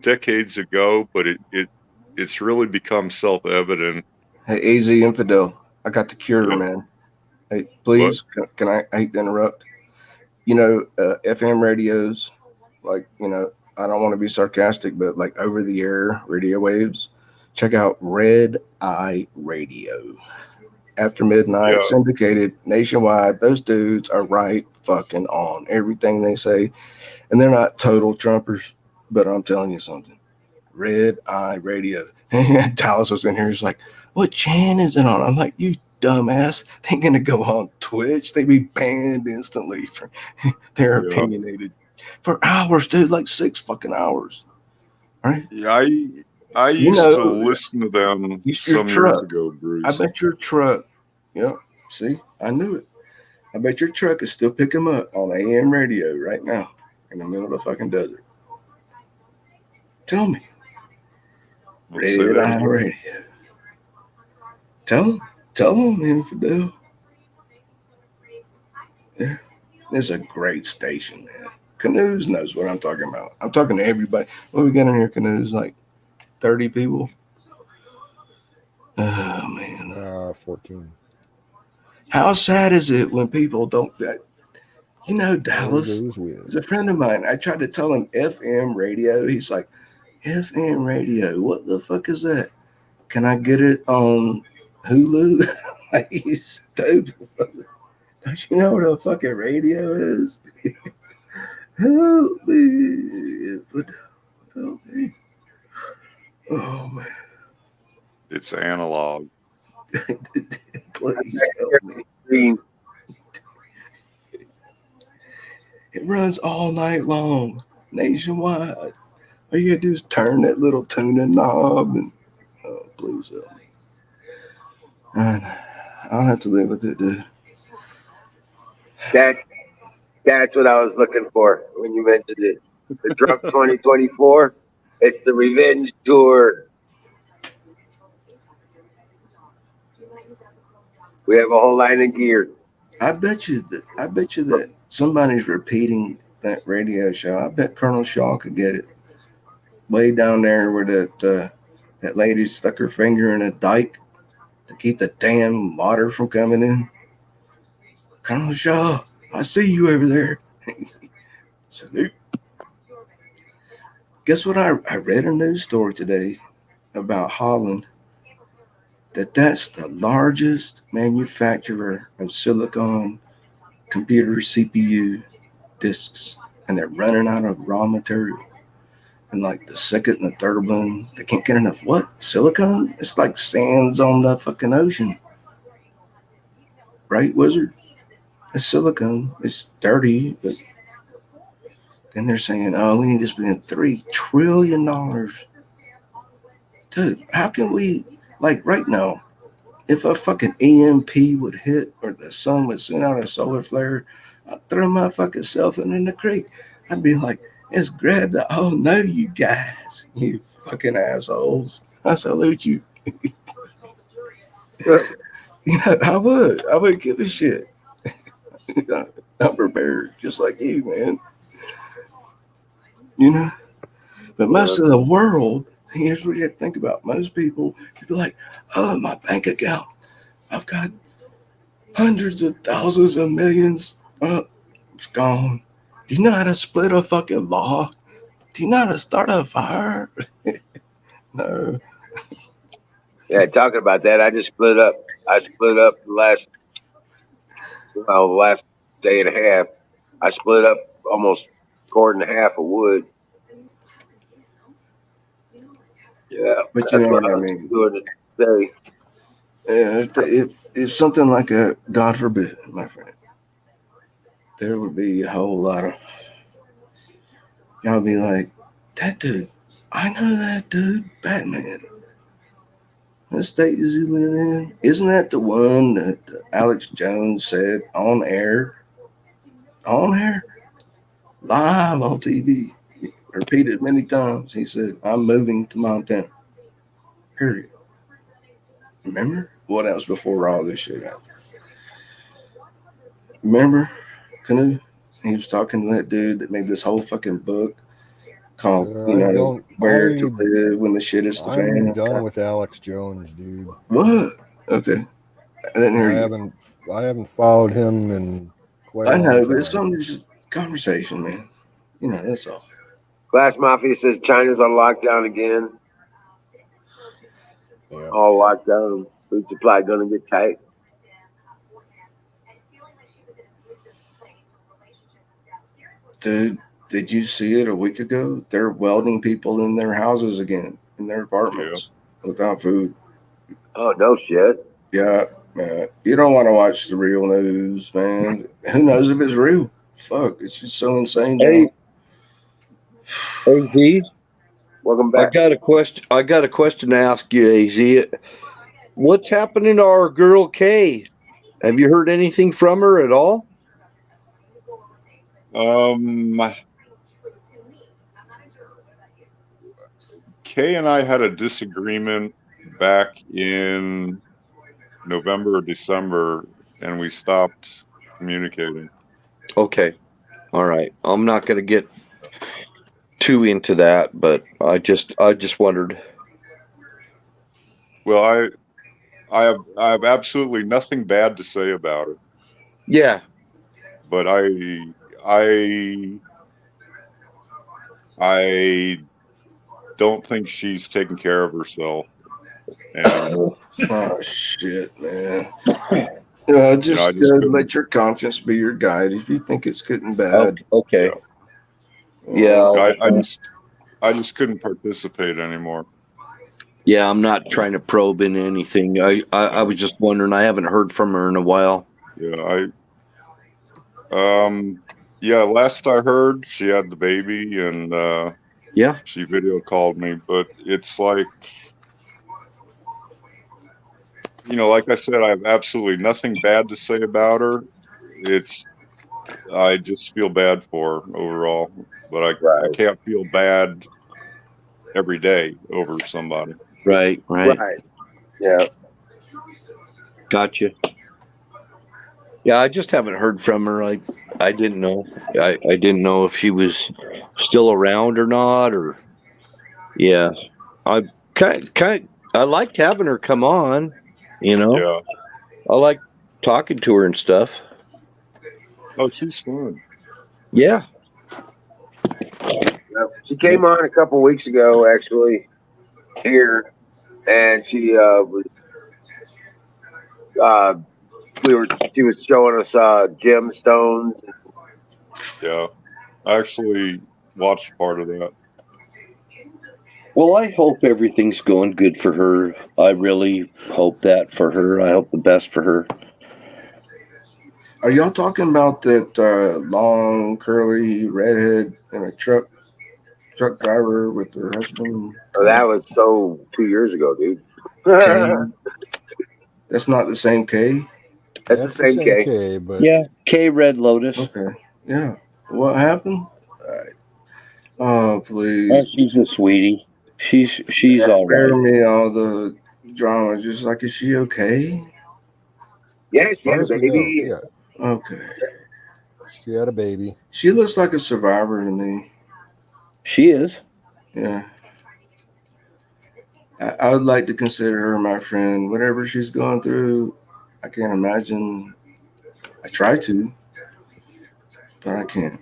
decades ago, but it's really become self-evident. Hey, AZ Infidel, I got the cure, man. Hey, please, can I hate to interrupt? You know, FM radios, like, you know, I don't want to be sarcastic, but like over the air radio waves, check out Red Eye Radio. After midnight, syndicated nationwide. Those dudes are right fucking on everything they say. And they're not total Trumpers, but I'm telling you something. Red Eye Radio. And Dallas was in here. He's like, what channel is it on? I'm like, you dumbass. They ain't going to go on Twitch. They be banned instantly for their Yeah. opinionated for hours, dude, like 6 fucking hours. Right? Yeah, I You used to know, listen to them your some years truck. ago, Bruce. I bet your truck. Yep. See, I knew it. I bet your truck is still picking them up on AM radio right now in the middle of the fucking desert. Tell me. Don't say Red that Eye again. Radio. Tell them, man, Fidel. Yeah. It's a great station, man. Canoes knows what I'm talking about. I'm talking to everybody. What we got in here, Canoes? Like 30 people? Oh, man. 14. How sad is it when people don't... You know, Dallas There goes is a friend of mine. I tried to tell him FM radio. He's like, FM radio? What the fuck is that? Can I get it on Hulu? Like, he's stupid. Don't you know what a fucking radio is? Help me. Help me. Oh, man. It's analog. Please help me. It runs all night long, nationwide. All you gotta do is turn that little tuning knob and please help me. And I'll have to live with it, dude. That's what I was looking for when you mentioned it. The Drunk 2024. It's the revenge tour. We have a whole line of gear. I bet you that somebody's repeating that radio show. I bet Colonel Shaw could get it. Way down there where that lady stuck her finger in a dike to keep the damn water from coming in. Colonel Shaw, I see you over there. Salute. Guess what? I read a news story today about Holland. That's the largest manufacturer of silicon computer CPU disks, and they're running out of raw material. And like the second and the third one, they can't get enough what? Silicon? It's like sands on the fucking ocean. Right, Wizard? It's silicon. It's dirty, but then they're saying, oh, we need to spend $3 trillion. Dude, how can we, like right now, if a fucking EMP would hit or the sun would send out a solar flare, I'd throw my fucking cell phone in the creek. I'd be like, it's grab the, oh no, you guys, you fucking assholes. I salute you. You know, I would give a shit. I'm prepared, just like you, man. You know? But most of the world, here's what you have to think about. Most people be like, oh, my bank account, I've got hundreds of thousands of millions. Oh, it's gone. Do you know how to split a fucking log? Do you know how to start a fire? No. Yeah, talking about that, I just split up. The last day and a half. I split up almost a cord and a half of wood. Yeah, But you know what I mean. Doing today. Yeah, if something like a, God forbid, my friend, there would be a whole lot of, y'all be like, that dude, I know that dude, Batman. What state does he live in? Isn't that the one that Alex Jones said on air, live on TV, repeated many times? He said, I'm moving to Montana. Period. Remember? Well, that was before all this shit happened. Remember? Canoe? He was talking to that dude that made this whole fucking book called, Where to Live When the Shit Is the Fan. I'm done with Alex Jones, dude. What? Okay. I didn't hear you. I haven't followed him in quite a long time. I know, but it's something, just conversation, man. You know, that's all. Glass Mafia says China's on lockdown again. Yeah. All lockdown. Food supply gonna get tight. Dude, Did you see it a week ago? They're welding people in their houses again, in their apartments, without food. Oh, no shit. Yeah, man. You don't want to watch the real news, man. Who knows if it's real? Fuck, it's just so insane now. Hey, AZ, Welcome I back. got a question. I got a question to ask you, AZ. What's happening to our girl Kay? Have you heard anything from her at all? Kay and I had a disagreement back in November or December, and we stopped communicating. Okay. All right. I'm not going to get too into that, but I just wondered. Well, I have absolutely nothing bad to say about her, Yeah. but I don't think she's taking care of herself anymore. Oh, shit, man. I Just just couldn't. let your conscience be your guide. If you think it's getting bad, Okay. Yeah. I just couldn't participate anymore. Yeah. I'm not trying to probe into anything. I was just wondering. I haven't heard from her in a while. Yeah, last I heard, she had the baby, and Yeah. she video called me. But it's like, like I said, I have absolutely nothing bad to say about her. I just feel bad for her overall, but I can't feel bad every day over somebody. Right. Yeah. Gotcha. Yeah, I just haven't heard from her. I didn't know. I didn't know if she was still around or not. Or yeah, I I liked having her come on. Yeah. I like talking to her and stuff. Oh, she's fun. Yeah. She came on a couple weeks ago, actually, here, and she she was showing us gemstones. Yeah, I actually watched part of that. Well, I hope everything's going good for her. I really hope that for her. I hope the best for her. are y'all talking about that long, curly, redhead in a truck driver with her husband? Oh, that was 2 years ago, dude. Kay? That's not the same K? That's the same K. K, but Yeah, K Red Lotus. Okay. Yeah. What happened? Oh, Oh, please. she's a sweetie. She's all Spare right. me all the drama. Just like, is she okay? Yeah, as she had far a as we know, baby. yeah, Okay. she had a baby. She looks like a survivor to me. She is. Yeah. I would like to consider her my friend. Whatever she's going through, I can't imagine. I try to, but I can't.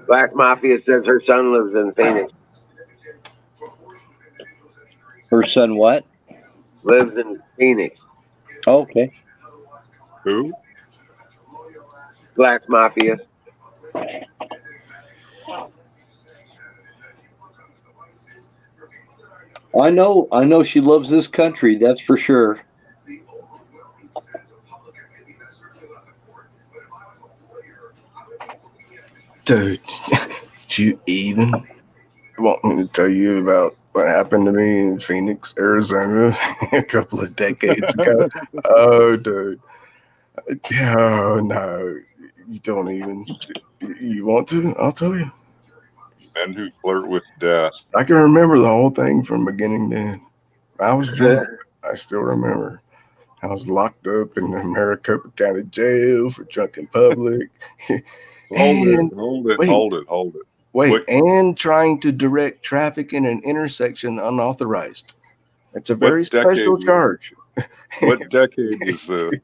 Glass Mafia says her son lives in Phoenix. Her son what? Lives in Phoenix. Okay. Who? Glass Mafia. I know she loves this country, that's for sure. Dude, do you even want me to tell you about what happened to me in Phoenix, Arizona a couple of decades ago? Oh, dude. Oh, no. You don't even. You want to? I'll tell you. Men who flirt with death. I can remember the whole thing from beginning to end. I was drunk. I still remember. I was locked up in the Maricopa County Jail for drunk in public. Hold it. Wait, and trying to direct traffic in an intersection unauthorized. It's a very special charge. What decade was this?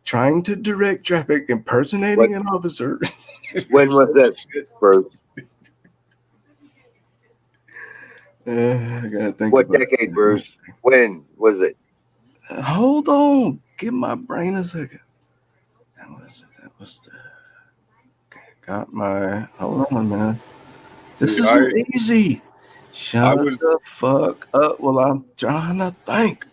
Trying to direct traffic, impersonating an officer. When was this, Bruce? I gotta think. What decade, Bruce? When was it? Hold on. Give my brain a second. That was the. got my. Hold on, man. This See, isn't easy. I Shut was the fuck up. Well, I'm trying to think.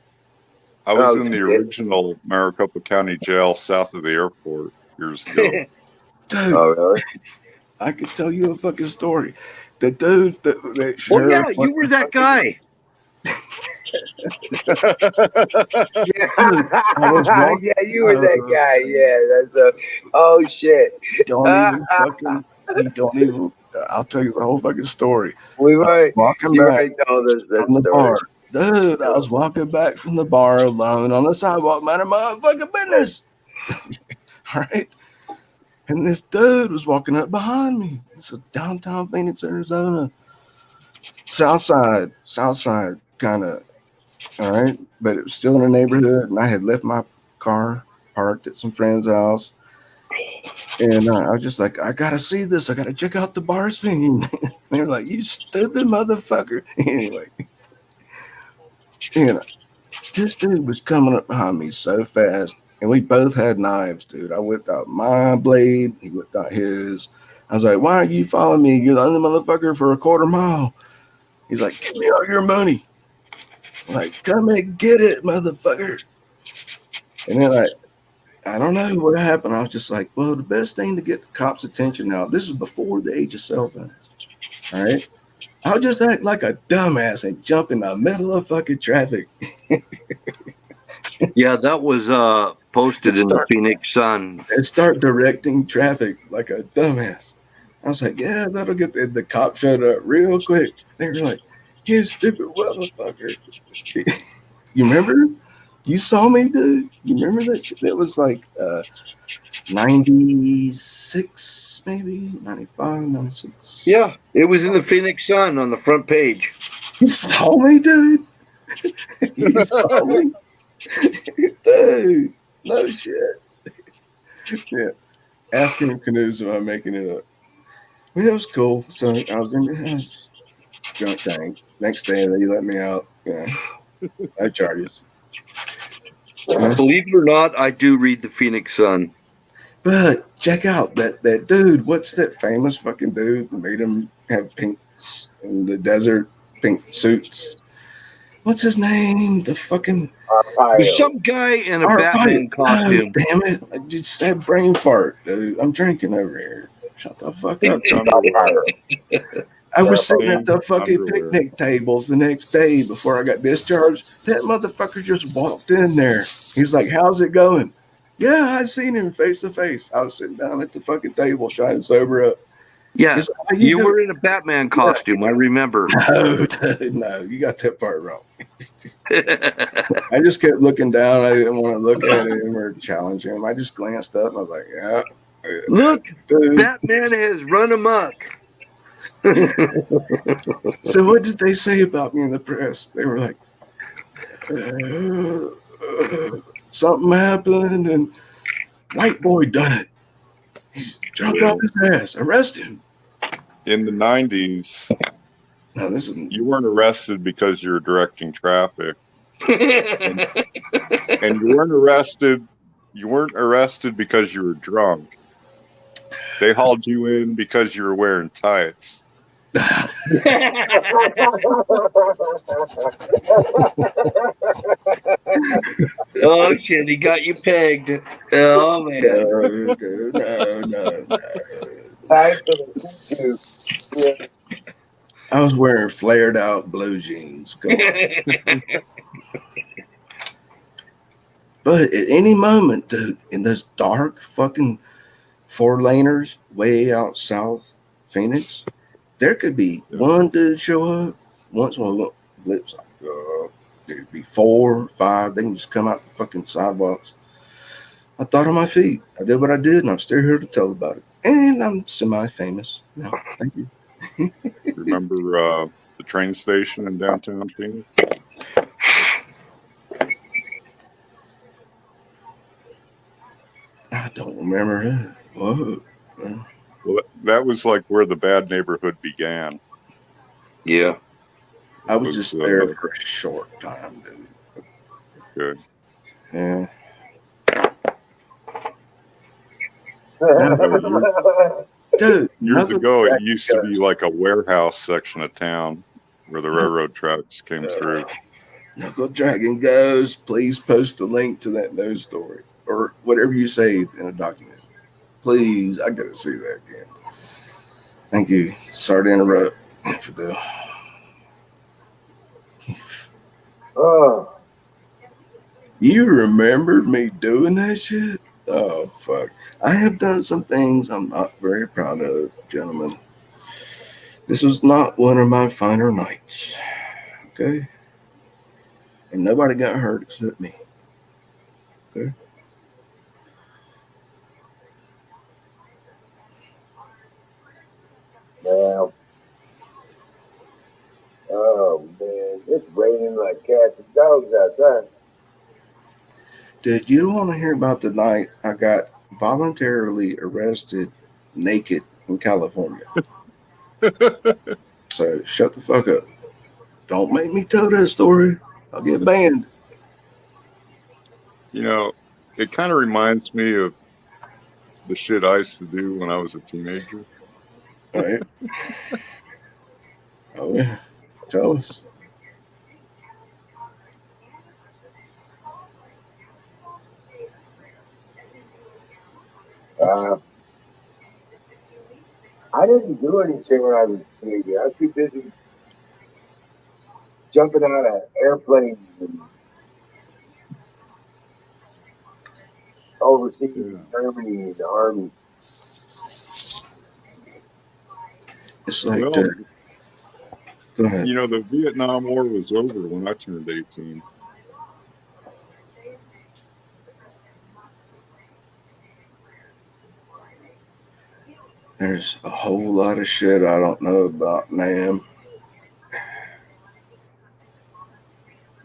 I was Oh in the shit. original Maricopa County Jail south of the airport years ago. Dude, Oh really? I could tell you a fucking story. The dude that Oh sheriff. yeah, you were that guy. Yeah, Dude, I was walking. yeah, you were that guy. Yeah, that's a. Oh shit. Don't even fucking. You don't even. I'll tell you the whole fucking story. We've already, Walking you back already told us that from the story. bar. Dude, I was walking back from the bar alone on the sidewalk, minding my fucking business. All right. And this dude was walking up behind me. This is downtown Phoenix, Arizona. South side, kind of. All right. But it was still in the neighborhood. And I had left my car parked at some friend's house. And I was just like, I got to see this. I got to check out the bar scene. And they were like, you stupid motherfucker. Anyway. You know, this dude was coming up behind me so fast. And we both had knives, dude. I whipped out my blade. He whipped out his. I was like, why are you following me? You're the only motherfucker for a quarter mile. He's like, give me all your money. I'm like, come and get it, motherfucker. And then I don't know what happened. I was just like, well, the best thing to get the cops' attention now, this is before the age of cell phones. All right. I'll just act like a dumbass and jump in the middle of fucking traffic. Yeah, that was posted in the Phoenix Sun. And start directing traffic like a dumbass. I was like, yeah, that'll get the cop showed up real quick. They were like, you stupid motherfucker. You remember? You saw me, dude? You remember that shit? That was like 96, maybe 95, 96. Yeah, it was in the Phoenix Sun on the front page. You saw me, dude? You saw me? Dude, no shit. Yeah. Asking canoes if I'm making it up. I mean, it was cool. So I was just drunk tank. Next day, they let me out. Yeah. No charges. Believe it or not, I do read the Phoenix Sun. But check out that dude. What's that famous fucking dude that made him have pinks in the desert, pink suits? What's his name? The fucking There's some guy in a Batman costume. Oh, damn it! I just said brain fart, dude. I'm drinking over here. Shut the fuck up. I was sitting at the fucking picnic tables the next day before I got discharged. That motherfucker just walked in there. He's like, how's it going? Yeah, I seen him face to face. I was sitting down at the fucking table trying to sober up. Yeah, Like, you were in a Batman costume. I remember. No, dude, no, you got that part wrong. I just kept looking down. I didn't want to look at him or challenge him. I just glanced up. And I was like, yeah. Look, dude. Batman has run amok. So what did they say about me in the press? They were like, something happened and white boy done it. He's drunk off his ass. Arrest him. In the 90s, No, you weren't arrested because you were directing traffic. and you weren't arrested because you were drunk. They hauled you in because you were wearing tights. Oh shit, he got you pegged. Oh man. No. I was wearing flared out blue jeans. Come on. But at any moment, dude, in those dark fucking 4-laners way out south Phoenix, there could be one dude show up. Once one lips like, there'd be 4 or 5. They can just come out the fucking sidewalks. I thought on my feet. I did what I did, and I'm still here to tell about it. And I'm semi-famous. No, thank you. Remember the train station in downtown Phoenix? I don't remember that. Whoa. Well, that was like where the bad neighborhood began. Yeah. I was just there for a short time, dude. Good. Yeah. Dude, Years ago, it used to be like a warehouse section of town where the railroad tracks came through. Knuckle Dragon goes. Please post a link to that news story or whatever you saved in a document. Please, I gotta see that again. Thank you. Sorry to interrupt. Infidel. Oh, You remembered me doing that shit? Oh, fuck. I have done some things I'm not very proud of, gentlemen. This was not one of my finer nights. Okay? And nobody got hurt except me. Okay? now. Oh, man. It's raining like cats and dogs outside. Dude, you don't want to hear about the night I got voluntarily arrested naked in California. So shut the fuck up. Don't make me tell that story. I'll get banned. You know, it kind of reminds me of the shit I used to do when I was a teenager. All right. Oh, yeah. Tell us. I didn't do anything when I was a teenager. I was too busy jumping out of airplanes and overseas in Germany in the army. It's like, Well, go ahead. you know, the Vietnam War was over when I turned 18. There's a whole lot of shit I don't know about, ma'am.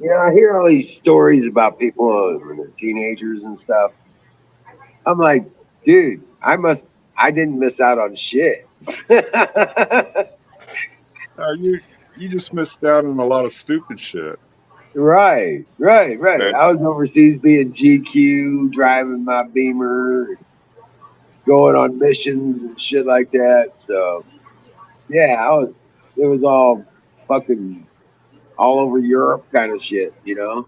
You know, I hear all these stories about people when they're teenagers and stuff. I'm like, dude, I didn't miss out on shit. You just missed out on a lot of stupid shit. Right. And, I was overseas being GQ, driving my Beamer, going on missions and shit like that. So, yeah, it was all fucking all over Europe kind of shit, you know?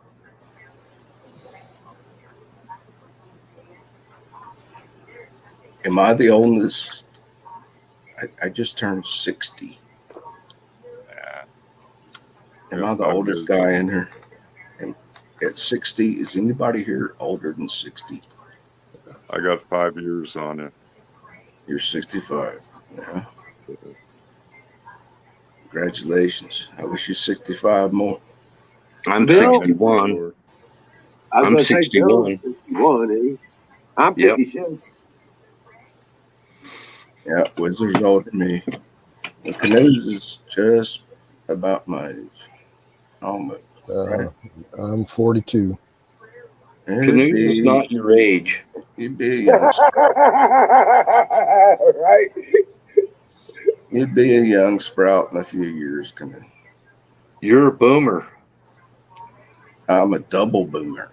Am I the oldest? I just turned 60. Am I the oldest guy in here? And at 60, is anybody here older than 60? I got 5 years on it. You're 65. Yeah. Congratulations. I wish you 65 more. I'm Bill? 61. I'm 61. 61, eh? I'm 56. Yeah, Wizard's older than me. And Canoes is just about my age. Almost. Right? I'm 42. Canoe is not your age. You'd be a young, Right? you'd be a young sprout in a few years, Canoe. You're a boomer. I'm a double boomer.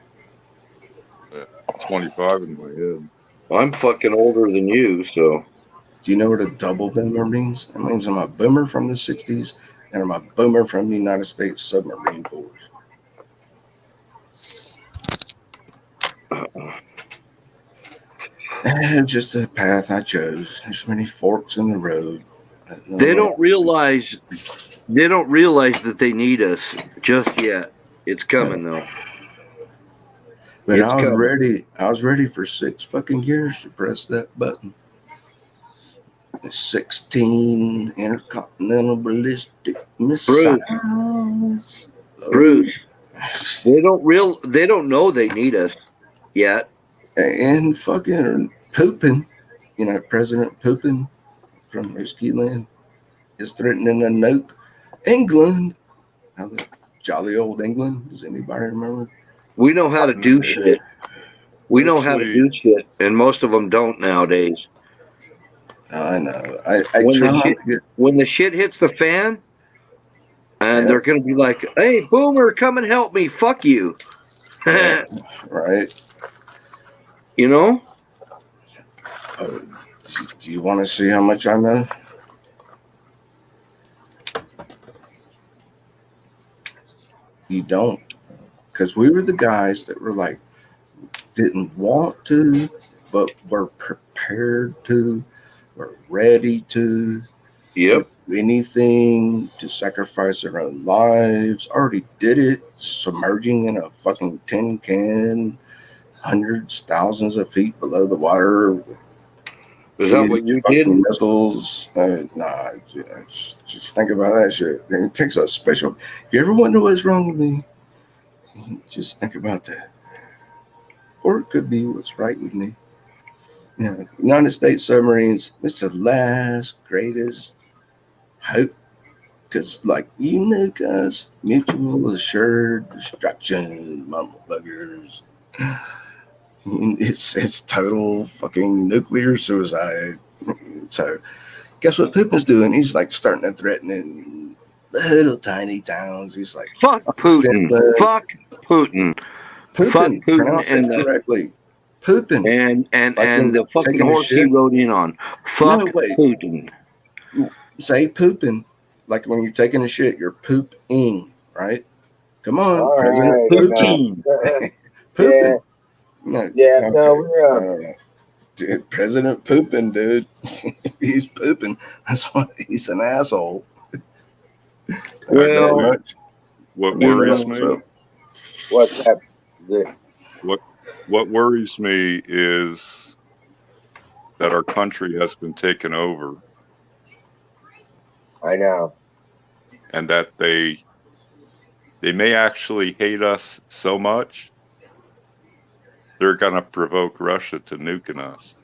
25 in my head. I'm fucking older than you, so. Do you know what a double boomer means? It means I'm a boomer from the 60s and I'm a boomer from the United States Submarine Force. Just a path I chose. There's many forks in the road. They don't realize that they need us just yet. It's coming though. But I was ready for 6 fucking years to press that button. 16 intercontinental ballistic missiles. Bruce, they don't know they need us yet. And fucking Poopin, you know, President Poopin from Risky Land is threatening to nuke England. How the jolly old England. Does anybody remember? We know how to do shit. We know how to do shit, and most of them don't nowadays. I know. When the shit hits the fan, and they're going to be like, "Hey, Boomer, come and help me." Fuck you. Right. You know? Do you want to see how much I know? You don't. Because we were the guys that were like, didn't want to, but were prepared to, were ready to. Yep. Anything to sacrifice their own lives. Already did it, submerging in a fucking tin can, hundreds, thousands of feet below the water. Is that what you did? Missiles. Nah, just think about that shit. It takes a special. If you ever wonder what's wrong with me, just think about that. Or it could be what's right with me. Yeah, United States submarines. It's the last greatest hope. Because, like, guys, mutual assured destruction, motherfuckers. It's total fucking nuclear suicide. So, guess what Putin's doing? He's like starting to threaten little tiny towns. He's like, fuck Putin. Finland. Fuck Putin. Putin. Fuck Putin Pronounce it correctly. Putin. And the fucking horse he rode in on. Fuck Putin. Say pooping. Like when you're taking a shit, you're pooping, right? Come on, all President right, Putin. Pooping. Dude, President pooping, dude. He's pooping. That's why he's an asshole. Well, what worries me? What's that? What worries me is that our country has been taken over. I know. And that they may actually hate us so much, they're going to provoke Russia to nuking us.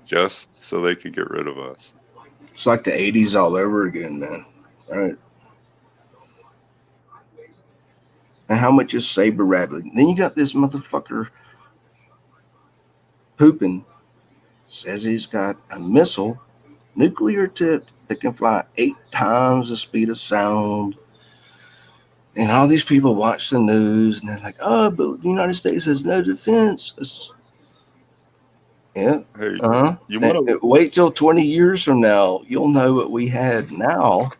Just so they can get rid of us. It's like the 80s all over again, man. All right. And how much is saber rattling? Then you got this motherfucker pooping. Says he's got a missile, nuclear tipped, that can fly 8 times the speed of sound. And all these people watch the news and they're like, oh, but the United States has no defense. Yeah. Hey, you want to wait till 20 years from now? You'll know what we had now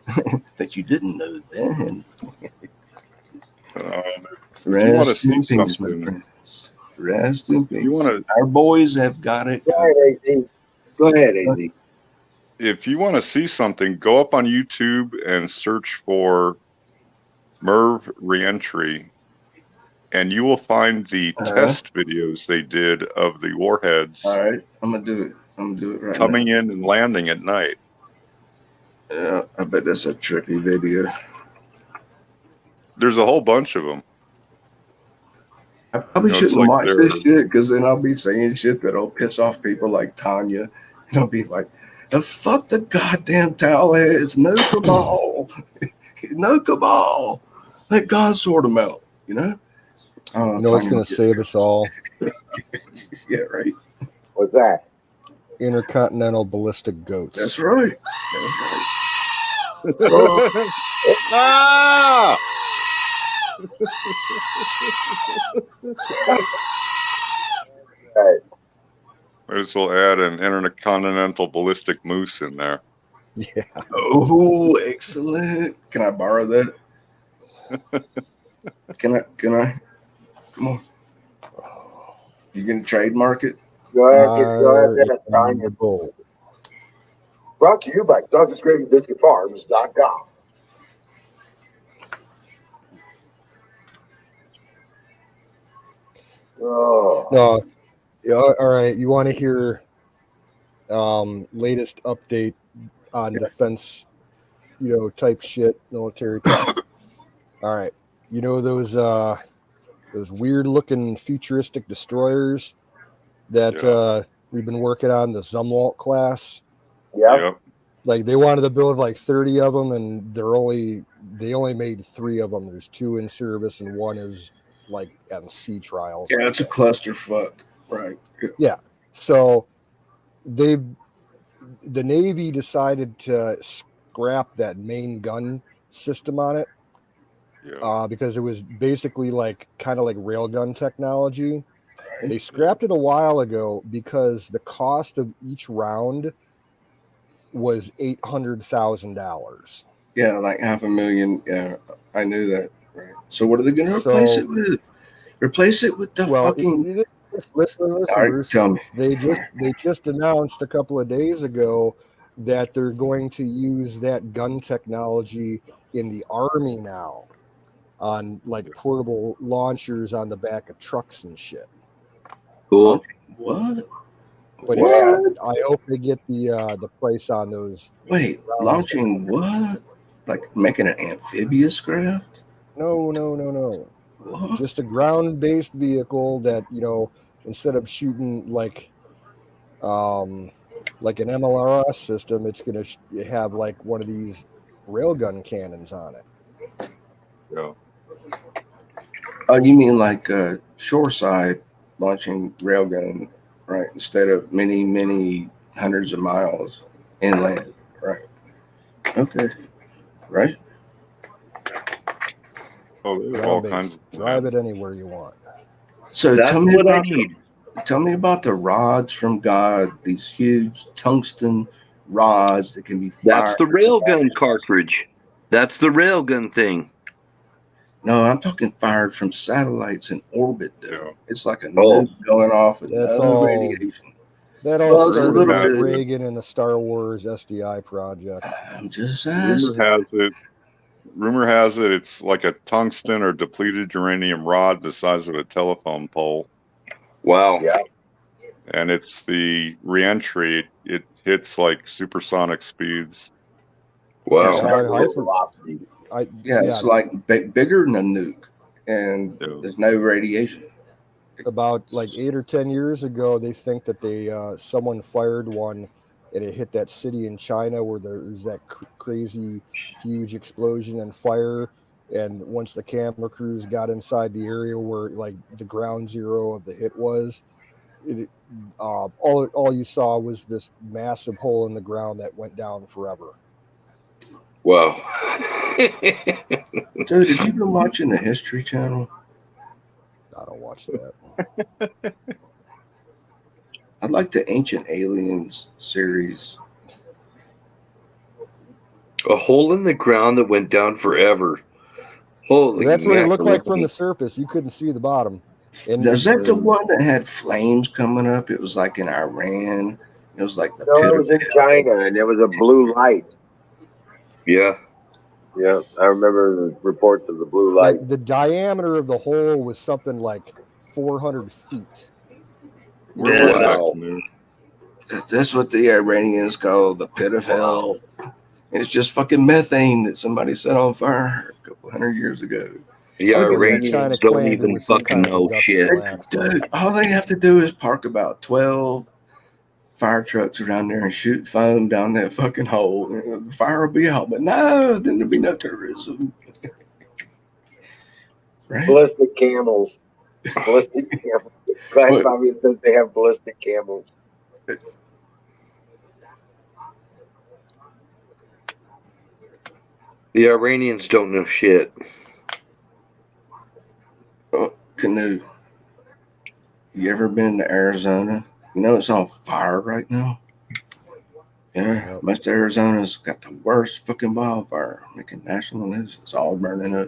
that you didn't know then. Rest in peace, my friends. Rest in peace. Our boys have got it. Go ahead, AZ. If you want to see something, go up on YouTube and search for MERV reentry, and you will find the test videos they did of the warheads. All right, I'm gonna do it right coming in and landing at night. Yeah, I bet that's a trippy video. There's a whole bunch of them. I probably shouldn't watch this shit because then I'll be saying shit that'll piss off people like Tanya. And I'll be like, fuck the goddamn towel heads, no cabal. No cabal. Let God sort them out, you know? You know what's going to save us all? Yeah, right. What's that? Intercontinental ballistic goats. That's right. Ah! Right. Might as well add an intercontinental ballistic moose in there. Yeah. Oh, excellent. Can I borrow that? Can I? Come on. You gonna trademark it? Go ahead. Brought to you by DouglasGravyBiscuitFarms.com. Oh. No. Yeah, all right. You want to hear latest update on defense, type shit, military type. All right. You know those weird looking futuristic destroyers that we've been working on, the Zumwalt class? Yeah. Like they wanted to build like 30 of them, and they only made 3 of them. There's 2 in service and 1 is like on sea trials. Yeah, it's a clusterfuck. Right. Yeah. So the Navy decided to scrap that main gun system on it. Yeah. Because it was basically kind of like railgun technology. They scrapped it a while ago because the cost of each round was $800,000. Yeah, like $500,000. Yeah, I knew that. Right. So what are they going to replace it with? Replace it with the fucking. Listen, All right, Bruce. tell me. They just announced a couple of days ago that they're going to use that gun technology in the Army now, on like portable launchers on the back of trucks and shit. Cool. What? But I hope they get the price on those. Wait, launching what? Like making an amphibious craft? No. What? Just a ground-based vehicle that, you know, instead of shooting like an MLRS system, it's going to have like one of these railgun cannons on it. Yeah. Oh, you mean like shoreside launching railgun, right? Instead of many hundreds of miles inland, right? Okay, right. Oh, they have all kinds of Drive it anywhere you want. So That's tell me what I about need. tell me about the rods from God. These huge tungsten rods that can be fired. That's the railgun cartridge. That's the railgun thing. No, I'm talking fired from satellites in orbit, dude. Yeah. It's like a nuke going off with That's no all. radiation. That all it's a started little with bit. Reagan and the Star Wars SDI project. I'm just asking. Rumor has it it's like a tungsten or depleted uranium rod the size of a telephone pole. Wow. Yeah. And it's the reentry. It hits like supersonic speeds. Wow. It's like bigger than a nuke, and there's no radiation. About like 8 or 10 years ago, they think that someone fired one, and it hit that city in China where there's that crazy huge explosion and fire. And once the camera crews got inside the area where like the ground zero of the hit was, all you saw was this massive hole in the ground that went down forever. Wow. Dude, have you been watching the History Channel? I don't watch that. I like the Ancient Aliens series. A hole in the ground that went down forever. Holy That's what it looked like macaroni. from the surface. You couldn't see the bottom. And is that the one that had flames coming up? It was like in Iran. It was like the it was in China, and there was a blue light. Yeah. Yeah, I remember the reports of the blue light. Like the diameter of the hole was something like 400 feet. Wow. That's what the Iranians call the pit of hell. It's just fucking methane that somebody set on fire a couple hundred years ago. Yeah, Iranians don't even fucking know shit. Dude, all they have to do is park about 12 fire trucks around there and shoot foam down that fucking hole. The fire will be out. But no, then there'll be no terrorism. Right? Ballistic camels. Ballistic camels. Class Bobby says they have ballistic camels. The Iranians don't know shit. Oh, Canoe. You ever been to Arizona? You know it's on fire right now. Yeah, most of Arizona's got the worst fucking wildfire. Making national news. It's all burning up.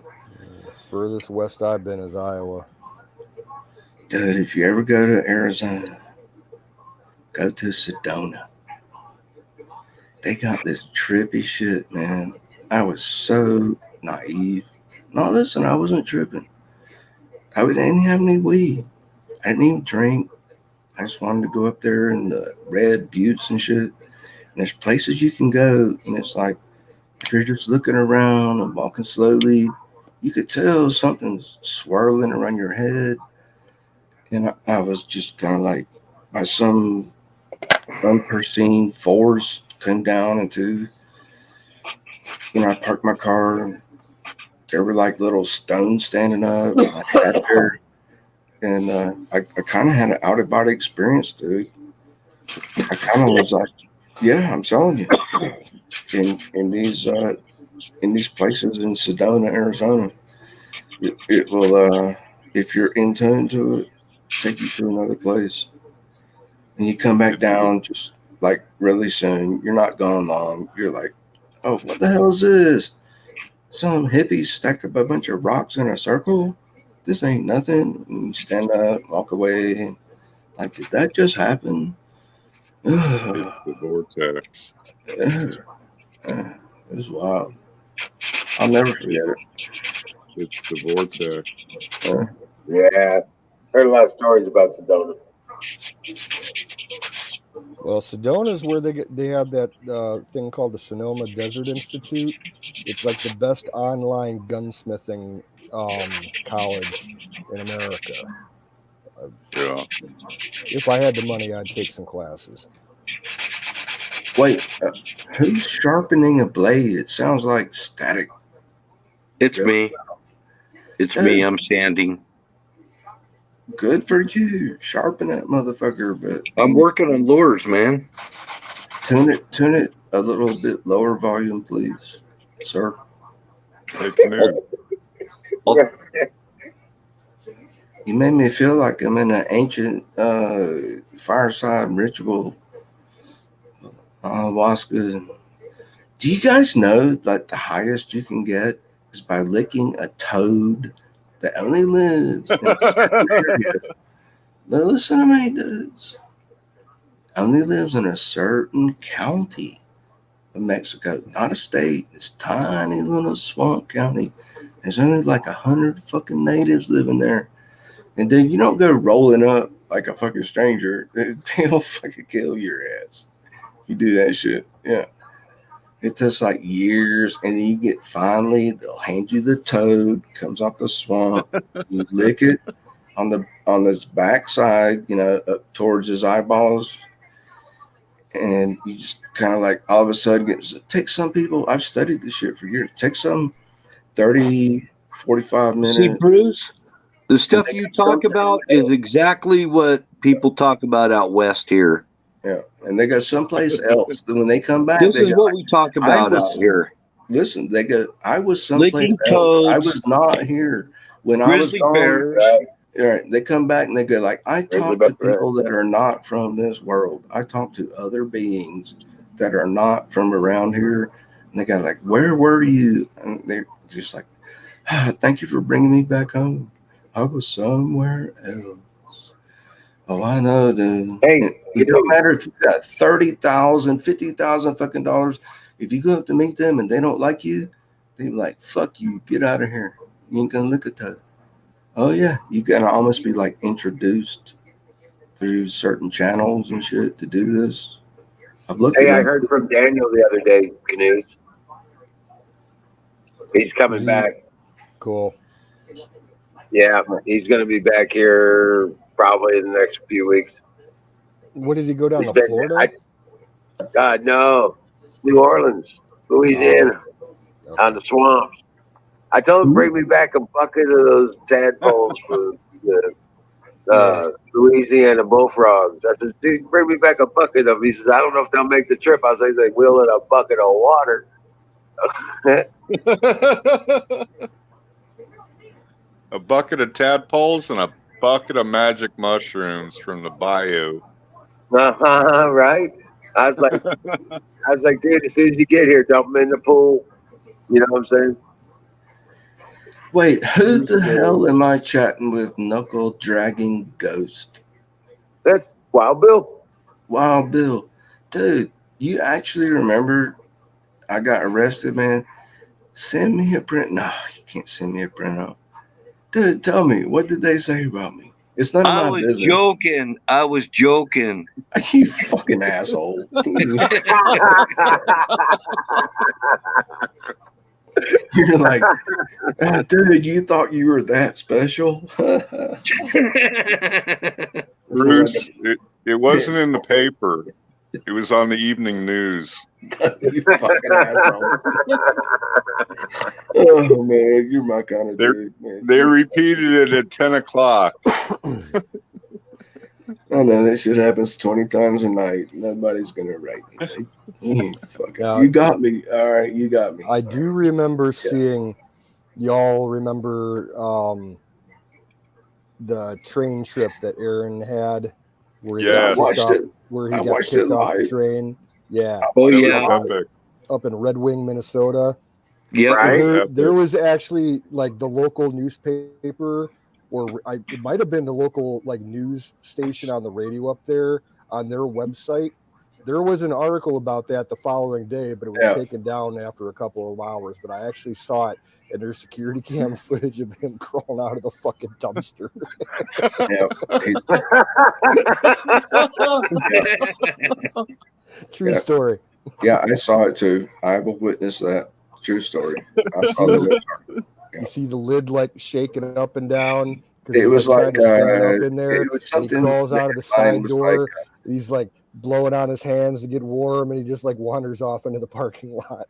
The furthest west I've been is Iowa. Dude, if you ever go to Arizona, go to Sedona. They got this trippy shit, man. I was so naive. No, listen, I wasn't tripping. I didn't have any weed. I didn't even drink. I just wanted to go up there in the red buttes and shit. And there's places you can go, and it's like, if you're just looking around and walking slowly, you could tell something's swirling around your head. And I was just kind of like, by some unforeseen force, come down into, I parked my car, and there were like little stones standing up. I sat there, and I kind of had an out-of-body experience, dude. I kind of was like, yeah, I'm telling you. In these places in Sedona, Arizona, it will, if you're in tune to it, take you to another place. And you come back down just like really soon. You're not gone long. You're like, oh, what the hell is this? Some hippies stacked up a bunch of rocks in a circle? This ain't nothing. And you stand up, walk away. Like, did that just happen? It's the vortex. It was wild. I'll never forget it. It's the vortex. Yeah. Heard a lot of stories about Sedona. Well, Sedona is where they have that thing called the Sonoma Desert Institute. It's like the best online gunsmithing college in America. Yeah. If I had the money, I'd take some classes. Wait, who's sharpening a blade? It sounds like static. It's me. It's me. I'm standing. Good for you. Sharpen that motherfucker, but I'm working on lures, man. tune it a little bit lower volume, please, sir. Hey, Canute. You made me feel like I'm in an ancient fireside ritual. Ayahuasca. Do you guys know that the highest you can get is by licking a toad that only lives in a certain area? Now listen to me, dudes. Only lives in a certain county of Mexico, not a state. It's tiny little swamp county. There's only like 100 fucking natives living there. And dude, you don't go rolling up like a fucking stranger. They'll fucking kill your ass if you do that shit. Yeah. It takes like years, and then you get finally, they'll hand you the toad, comes off the swamp. You lick it on his backside, up towards his eyeballs. And you just kind of like all of a sudden take some people. I've studied this shit for years. Take some 30, 45 minutes. See, Bruce, the stuff you talk about is exactly what people talk about out west here. Yeah, and they go someplace else. When they come back, this is what we talk about out here. Listen, they go, I was someplace Licking else. toads, I was not here when I was gone. Right. They come back and they go like, I talk to people that are not from this world. I talk to other beings that are not from around here. And they go like, where were you? And they're just like, thank you for bringing me back home. I was somewhere else. Oh, I know, dude. Hey, it don't matter if you got $30,000, $50,000 fucking dollars. If you go up to meet them and they don't like you, they're like, fuck you, get out of here. You ain't gonna lick a toe. Oh yeah, you gotta almost be like introduced through certain channels and shit to do this. I've looked. Hey, I heard from Daniel the other day, Canoes. He's coming back. Cool. Yeah, he's gonna be back here probably in the next few weeks. What did he go down to Florida? God no, New Orleans, Louisiana, on the swamps. I told him bring me back a bucket of those tadpoles for the Louisiana bullfrogs. I said, dude, bring me back a bucket of them. He says, I don't know if they'll make the trip. I say they will in a bucket of water. A bucket of tadpoles and a bucket of magic mushrooms from the bayou. Right? I was like, dude, as soon as you get here, dump them in the pool. You know what I'm saying? Wait, who the hell am I chatting with? Knuckle dragging ghost. That's Wild Bill. Wild Bill, dude. You actually remember I got arrested, man? Send me a print. No, you can't send me a printout. Dude, tell me, what did they say about me? It's none of my business. I was joking. You fucking asshole. You're like, dude, you thought you were that special? Bruce, it wasn't in the paper. It was on the evening news. You fucking asshole. Oh, man, you're my kind of dude, man. They repeated it at 10 o'clock. I know that shit happens 20 times a night. Nobody's going to write me. You got me. All right, you got me. I do remember seeing, y'all remember the train trip that Aaron had, where he Yes. got kicked I watched off, it. where he I got watched kicked it off the live. train. Yeah, Oh, That was yeah. epic. up in Red Wing, Minnesota. Yep. Right? There, Epic. there was actually like the local newspaper, or it might have been the local like news station on the radio up there on their website. There was an article about that the following day, but it was Yeah. taken down after a couple of hours. But I actually saw it, and there's security cam footage of him crawling out of the fucking dumpster. Yeah. True Yeah. story. Yeah, I saw it too. I will witness that. True story. I saw See it. You see the lid like shaking up and down because It he's was like trying like, to stand up in there, it was and he something. crawls out of the the headline side was door. like, And he's like blowing on his hands to get warm, and he just like wanders off into the parking lot.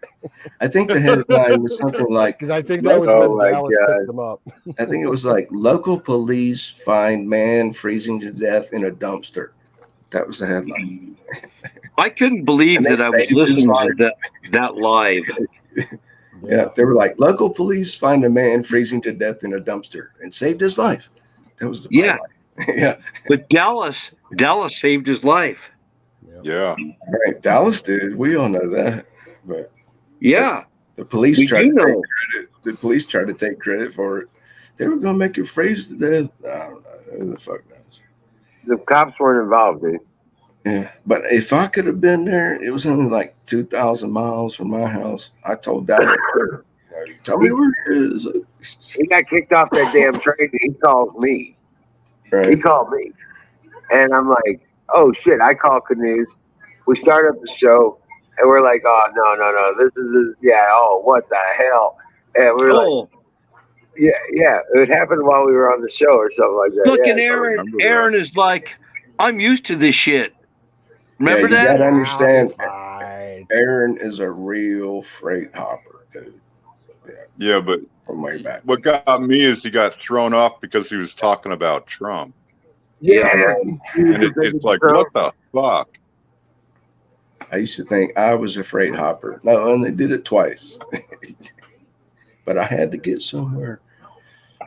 I think the headline was something like, Because I think that was Oh when my Dallas God. picked him up. I think it was like local police find man freezing to death in a dumpster. That was the headline. I couldn't believe And they that I was saved his listening to that live. Yeah, they were like, local police find a man freezing to death in a dumpster and saved his life. That was the Yeah. highlight. Yeah, But Dallas saved his life. Yeah. right. Dallas did. We all know that. But Yeah. the police We tried do to take know. credit. The police tried to take credit for it. They were gonna make you freeze to death. I don't know. Who the fuck knows? The cops weren't involved, dude. Yeah, but if I could have been there, it was only like 2,000 miles from my house. I told Dallas, tell me where it is. He got kicked off that damn train. He calls me. He Right. called me, and I'm like, "Oh shit!" I call Canoes. We start up the show, and we're like, "Oh no! This is Oh, what the hell?" And we're like, Oh, "Yeah." It happened while we were on the show or something like that. fucking Yeah, so- remember that. Aaron is like, I'm used to this shit. Remember you that? gotta understand, Fine. Aaron is a real freight hopper, dude. Yeah, but From way back. what got me is he got thrown off because he was talking about Trump. yeah. And it's like, what the fuck? I used to think I was a freight hopper. No, and they did it twice. But I had to get somewhere.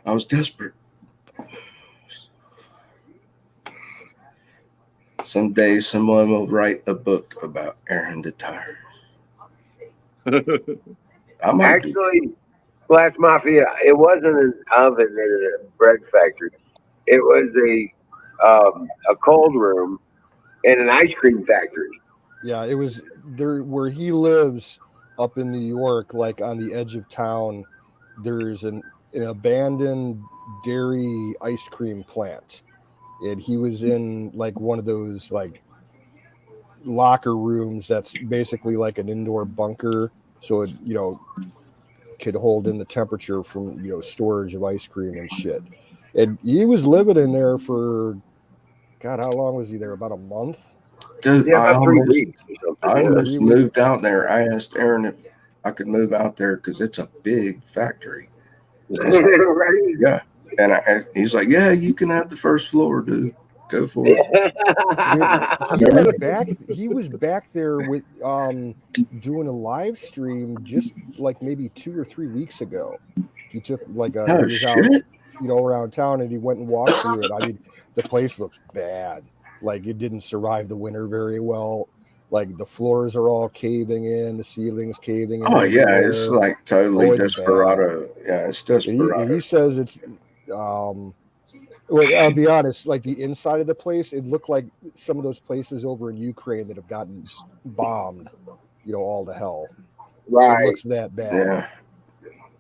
I was desperate. Someday someone will write a book about Aaron the Tire. I might do. Actually, Blast Mafia, it wasn't an oven in a bread factory. It was a cold room in an ice cream factory. Yeah, it was there where he lives up in New York, like on the edge of town. There's an abandoned dairy ice cream plant, and he was in like one of those like locker rooms that's basically like an indoor bunker, so it could hold in the temperature from storage of ice cream and shit. And he was living in there for God, how long was he there? About a month. Dude, Yeah, I about 3 almost, weeks or I something. almost 3 moved out there. I asked Aaron if I could move out there because it's a big factory. Right? Yeah. And he's like, yeah, you can have the first floor, dude. Go for it. He was back there with doing a live stream just like maybe 2 or 3 weeks ago. He took like Oh, he was out, shit. around town, and he went and walked through it. I mean, the place looks bad. Like it didn't survive the winter very well. Like the floors are all caving in, the ceilings caving in. Oh, yeah. everywhere. It's like totally it's desperado. Yeah, it's And desperado. he says it's well, I'll be honest, like the inside of the place, it looked like some of those places over in Ukraine that have gotten bombed, all to hell. It Right. looks that bad. Yeah.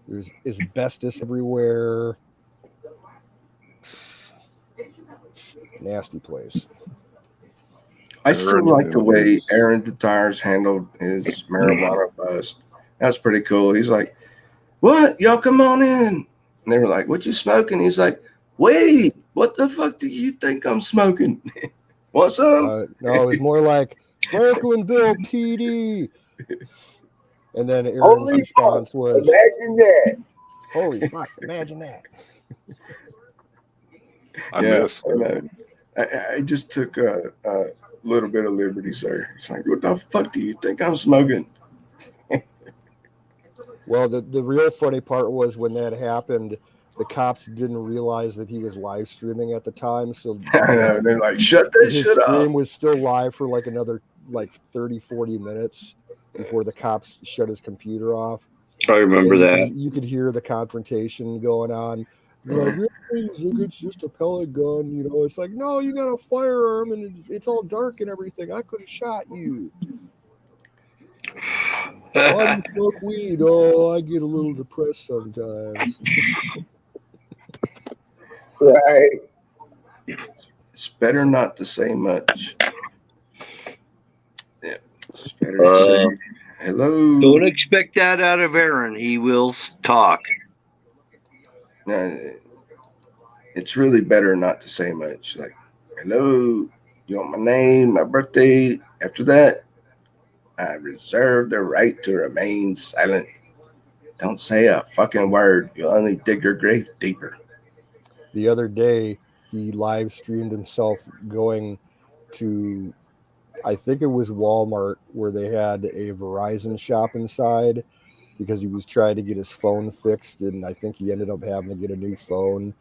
There's asbestos everywhere. Nasty place. I still Aaron like the way is- Aaron the Tires handled his marijuana bust. That's pretty cool. He's like, what? Y'all come on in. And they were like, what you smoking? He's like, weed. What the fuck do you think I'm smoking? Want some? No, it was more like Franklinville PD. And then Aaron's Holy response was, Imagine that. holy fuck, imagine that. I Yeah, missed I it. know. I just took a little bit of liberties there. It's like, what the fuck do you think I'm smoking? Well, the real funny part was when that happened, the cops didn't realize that he was live streaming at the time, so I know, they're like, shut this his shit stream up. was still live for like another 30-40 minutes before the cops shut his computer off. I remember And that. you could hear the confrontation going on. They're like, really? You think it's just a pellet gun? You know, it's like, no, you got a firearm and it's all dark and everything. I could have shot you. Why do you smoke weed? Oh, I get a little depressed sometimes. Right. It's better not to say much. Yeah, it's better to say hello. Don't expect that out of Aaron. He will talk. No, it's really better not to say much. Like, hello, you want my name, my birthday? After that, I reserve the right to remain silent. Don't say a fucking word. You'll only dig your grave deeper. The other day, he live streamed himself going to, I think it was Walmart, where they had a Verizon shop inside because he was trying to get his phone fixed, and I think he ended up having to get a new phone.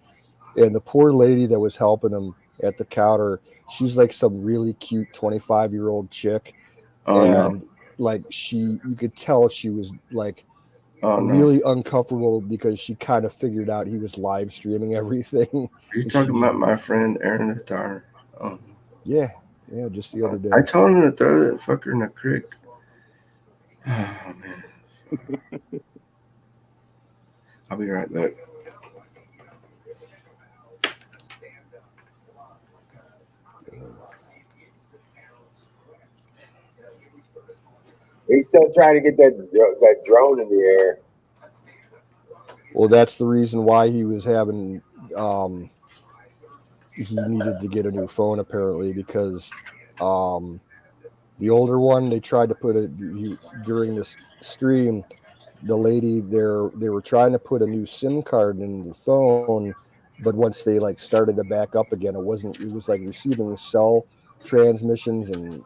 And the poor lady that was helping him at the counter, she's like some really cute 25-year-old chick. Oh, and no. like you could tell she was like Oh, no. really uncomfortable because she kind of figured out he was live streaming everything. Are you talking about my friend Aaron the Tar? Oh. Yeah, just the other day. I told him to throw that fucker in the creek. Oh, man. I'll be right back. He's still trying to get that drone in the air. Well, that's the reason why he was having he needed to get a new phone apparently, because the older one, they tried to put it during this stream. The lady there, they were trying to put a new SIM card in the phone, but once they like started to back up again, it was like receiving cell transmissions and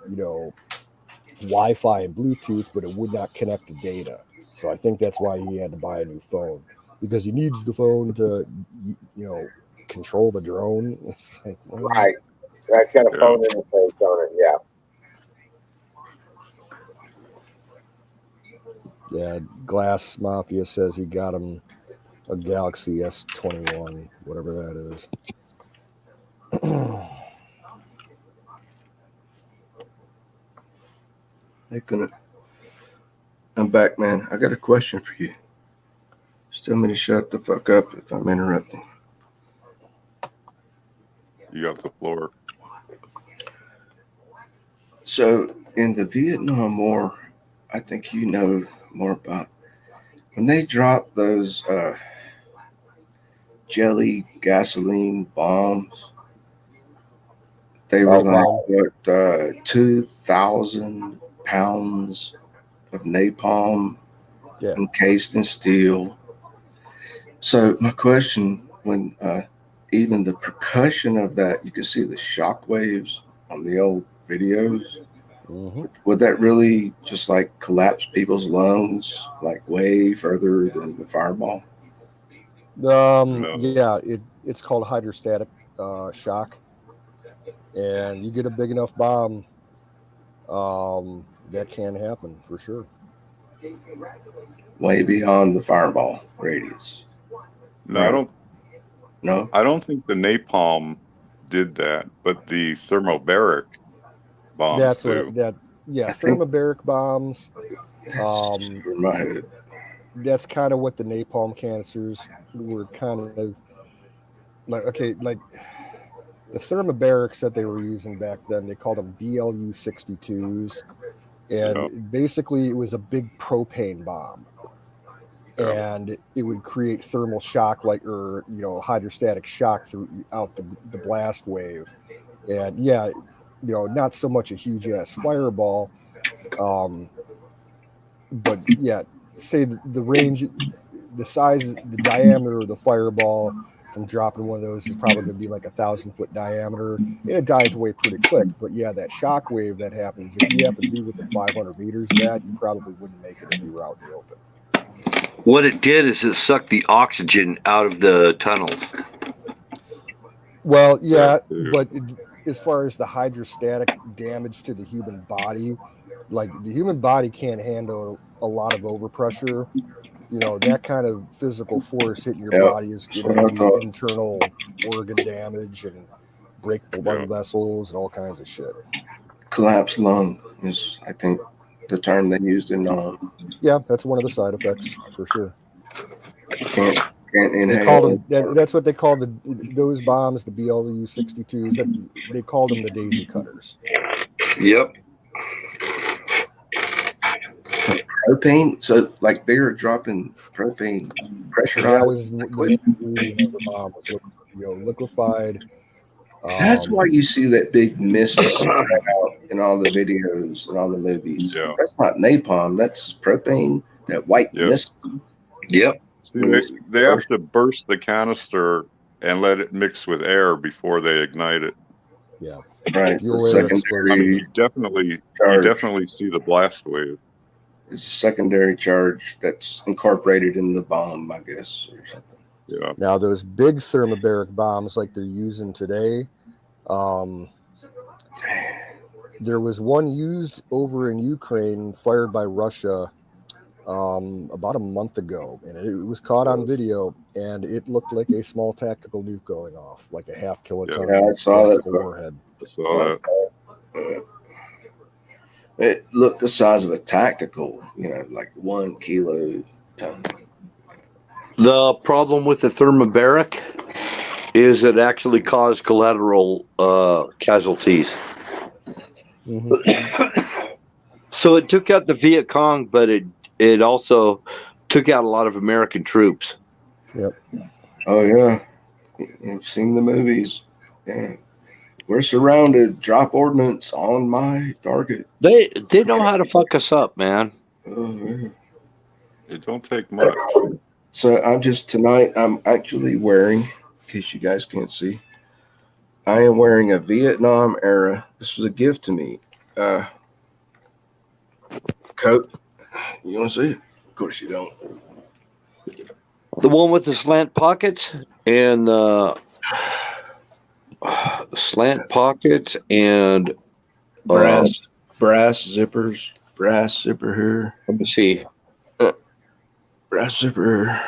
Wi-Fi and Bluetooth, but it would not connect to data. So I think that's why he had to buy a new phone, because he needs the phone to control the drone. It's like, well, Right. That's got a phone interface on it. Yeah. Yeah, Glass Mafia says he got him a Galaxy S21, whatever that is. I'm back, man. I got a question for you. Just tell me to shut the fuck up if I'm interrupting. You got the floor. So, in the Vietnam War, I think you know more about when they dropped those jelly gasoline bombs. They were like 2,000 pounds of napalm encased in steel. So my question, when even the percussion of that, you could see the shock waves on the old videos. Mm-hmm. Would that really just like collapse people's lungs like way further than the fireball? No. Yeah, it's called hydrostatic shock, and you get a big enough bomb, that can happen for sure. Way beyond the fireball radius. No, right? I don't think the napalm did that, but the thermobaric bombs That's do. Thermobaric bombs. In my head. That's kind of what the napalm canisters were kind of like. Okay, like the thermobarics that they were using back then, they called them BLU 62s, and basically it was a big propane bomb, and it would create thermal shock, hydrostatic shock throughout the blast wave, and not so much a huge ass fireball, but say the range, the size, the diameter of the fireball from dropping one of those is probably going to be like 1,000-foot diameter, and it dies away pretty quick. But that shock wave that happens, if you happen to be within 500 meters of that, you probably wouldn't make it if you were out in the open. What it did is it sucked the oxygen out of the tunnels. Well, yeah, That too. but as far as the hydrostatic damage to the human body, like the human body can't handle a lot of overpressure. You know, that kind of physical force hitting your Yep, body is that's going what I to do thought. internal organ damage and break blood Yeah. vessels and all kinds of shit. Collapsed lung is, I think, the term they used in Yeah, that's one of the side effects for sure. can't They inhale. called them that's what they called those bombs, the BLU 62s. That they called them the daisy cutters. Yep. Propane. So like they were dropping propane pressurized. That was the main ingredient of the bomb was liquefied. That's why you see that big mist spread out in all the videos and all the movies. Yeah. That's not napalm. That's propane. That white Yeah. mist. Yep. See, they have to burst the canister and let it mix with air before they ignite it. Yeah, Right. fuel So air explosion. You definitely see the blast wave. It's a secondary charge that's incorporated in the bomb, I guess, or something. Yeah. Now those big thermobaric bombs like they're using today, there was one used over in Ukraine fired by Russia about a month ago, and it was caught on video, and it looked like a small tactical nuke going off, like a half kiloton Yeah, I saw that. tactical warhead. I saw that. It looked the size of a tactical, like 1 kilo ton. The problem with the thermobaric is it actually caused collateral casualties. Mm-hmm. So it took out the Viet Cong, but it also took out a lot of American troops. Yep. Oh yeah, you've seen the movies. Yeah. We're surrounded. Drop ordnance on my target. They know how to fuck us up, man. Oh, yeah. It don't take much. So I'm actually wearing, in case you guys can't see, I am wearing a Vietnam era. This was a gift to me. Coat. You want to see it? Of course you don't. The one with the slant pockets and slant pockets and brass zippers, brass zipper here. Let me see. Brass zipper.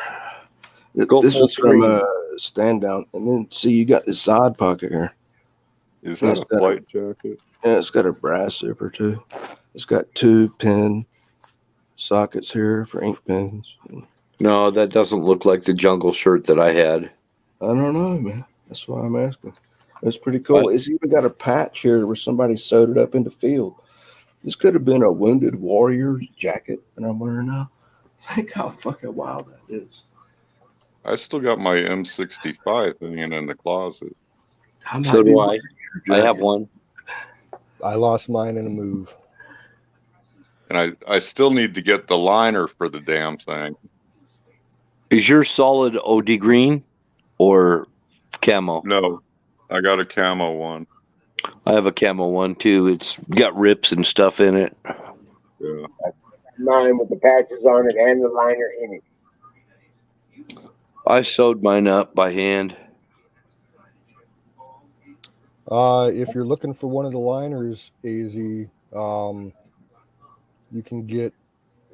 Go This full was from screen. stand down, and then see you got this side pocket here. Is that a flight jacket? Yeah, it's got a brass zipper too. It's got 2 pin sockets here for ink pens. No, that doesn't look like the jungle shirt that I had. I don't know, man. That's why I'm asking. It's pretty cool. What? It's even got a patch here where somebody sewed it up in the field. This could have been a wounded warrior's jacket that I'm wearing now. Think how fucking wild that is. I still got my M65 hanging in the closet. So do I. I have one. I lost mine in a move. And I still need to get the liner for the damn thing. Is your solid OD green or camo? No, I got a camo one. I have a camo one too. It's got rips and stuff in it. Yeah. Mine with the patches on it and the liner in it. I sewed mine up by hand. If you're looking for one of the liners, AZ, you can get.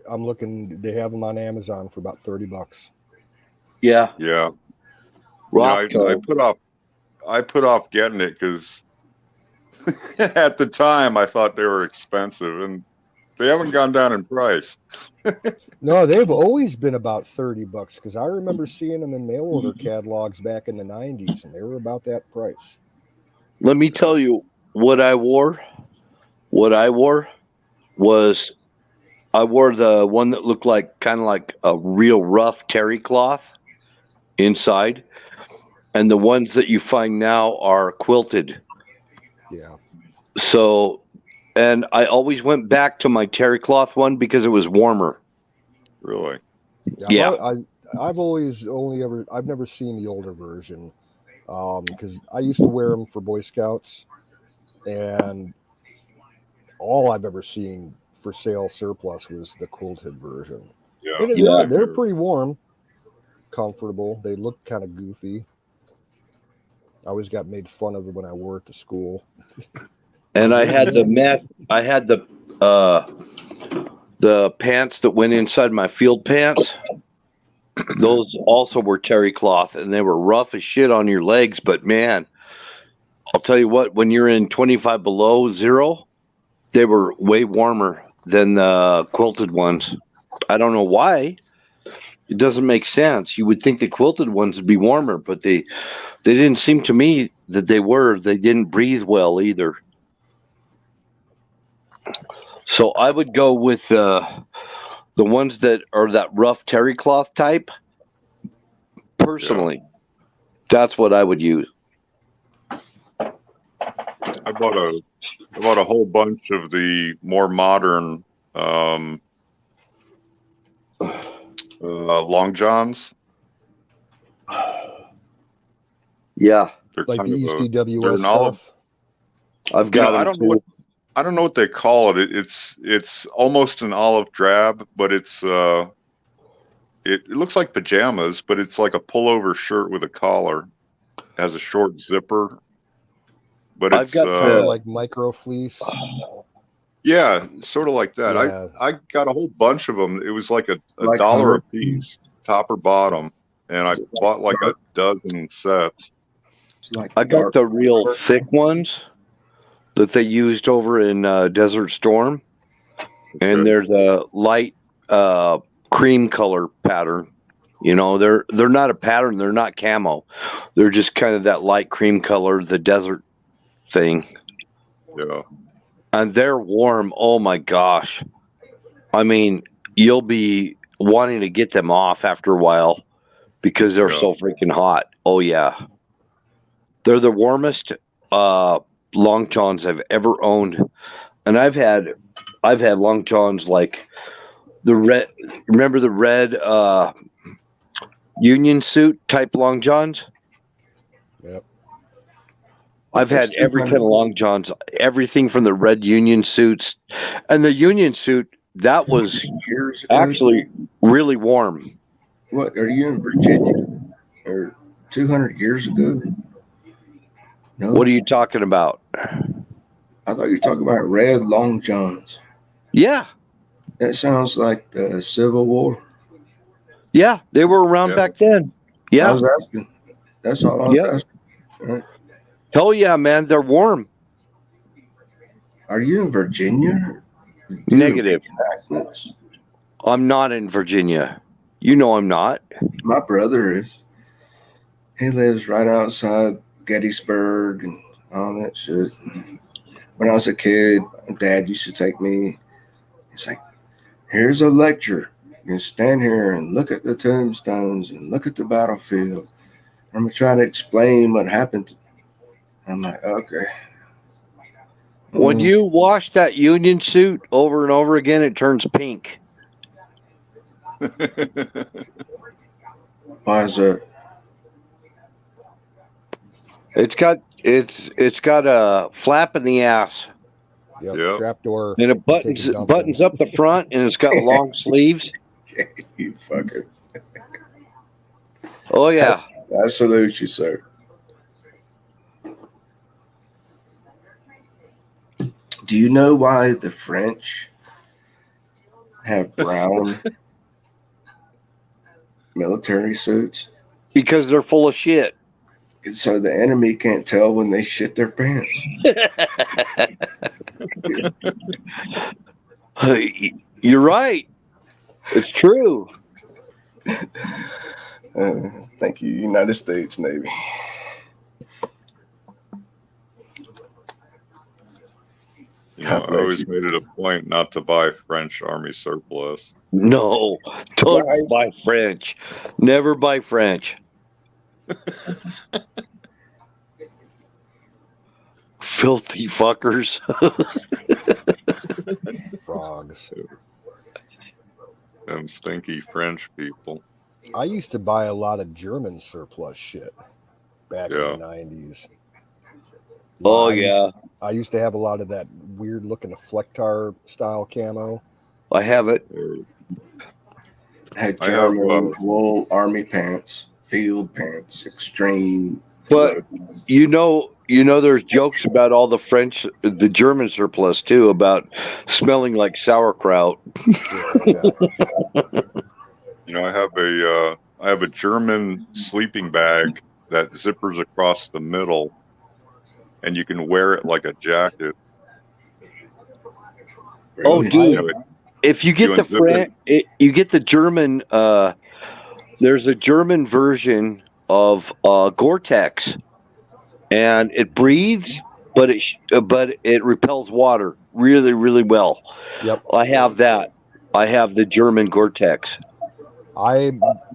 I'm looking. They have them on Amazon for about $30. Yeah. Yeah. Rothko. I put off getting it because at the time I thought they were expensive, and they haven't gone down in price. No, they've always been about $30 because I remember seeing them in mail order catalogs back in the 90s, and they were about that price. Let me tell you what I wore. What I wore was I wore the one that looked like kind of like a real rough terry cloth inside, and the ones that you find now are quilted. Yeah. So, and I always went back to my terry cloth one because it was warmer. Really? Yeah. I've never seen the older version because I used to wear them for Boy Scouts, and all I've ever seen for sale surplus was the quilted version. Yeah. They're pretty warm, comfortable. They look kind of goofy. I always got made fun of when I worked at school. And I had the pants that went inside my field pants. Those also were terry cloth, and they were rough as shit on your legs. But man, I'll tell you what, when you're in 25 below zero, they were way warmer than the quilted ones. I don't know why. It doesn't make sense. You would think the quilted ones would be warmer, but they didn't seem to me that they were. They didn't breathe well either. So I would go with the ones that are that rough terry cloth type. Personally, that's what I would use. I bought a whole bunch of the more modern long johns. Yeah, They're Like kind the of ECWS an olive. stuff. I've got. I don't know what they call it. It's almost an olive drab, but it looks like pajamas, but it's like a pullover shirt with a collar. It has a short zipper, but I've it's got Kind of like micro fleece. yeah, sort of like that. Yeah. I got a whole bunch of them. It was like a Like dollar a Hummer? piece, top or bottom, and I bought like a dozen sets. It's like I got the real thick ones that they used over in Desert Storm, and Okay. there's a light cream color pattern. You know, they're not a pattern. They're not camo. They're just kind of that light cream color, the desert thing. Yeah. And they're warm. Oh my gosh. I mean, you'll be wanting to get them off after a while because they're so freaking hot. Oh yeah. They're the warmest long johns I've ever owned. And I've had long johns like the red, remember the red union suit type long johns? Yep. I've had every kind of long johns, everything from the red union suits, and the union suit that was years ago? actually really warm. What are you in Virginia? Or 200 years ago? No. What are you talking about? I thought you were talking about red long johns. Yeah, That sounds like the Civil War. yeah, they were around back then. I Yeah, was asking. That's all I was Yeah. asking. All right. hell yeah, man, they're warm. Are you in Virginia? Negative. Accents. I'm not in Virginia. You know I'm not. My brother is. He lives right outside Gettysburg and all that shit. When I was a kid, Dad used to take me. He's like, "Here's a lecture. You can stand here and look at the tombstones and look at the battlefield. I'm gonna try to explain what happened." I'm like, "Okay." When you wash that union suit over and over again, it turns pink. Why is that? It's got a flap in the ass, Yep. Yep. Trapdoor. and it buttons up the front, and it's got long sleeves. You fucker. Oh yeah, I salute you, sir. Do you know why the French have brown military suits? because they're full of shit. So the enemy can't tell when they shit their pants. You're right. It's true. Thank you, United States Navy. You know, I always made it a point not to buy French Army surplus. No, don't buy French. Never buy French. Filthy fuckers. Frogs. Them stinky French people. I used to buy a lot of German surplus shit back in the 90s. Oh, I used to have a lot of that weird looking Flectar style camo. I have it. Had I have, German wool army pants, field pants, extreme. But you know, there's jokes about all the German surplus too, about smelling like sauerkraut. Yeah. I have a German sleeping bag that zippers across the middle, and you can wear it like a jacket. Oh, Really? dude! If you get you get the German. There's a German version of Gore-Tex, and it breathes, but it repels water really, really well. Yep. I have that. I have the German Gore-Tex. I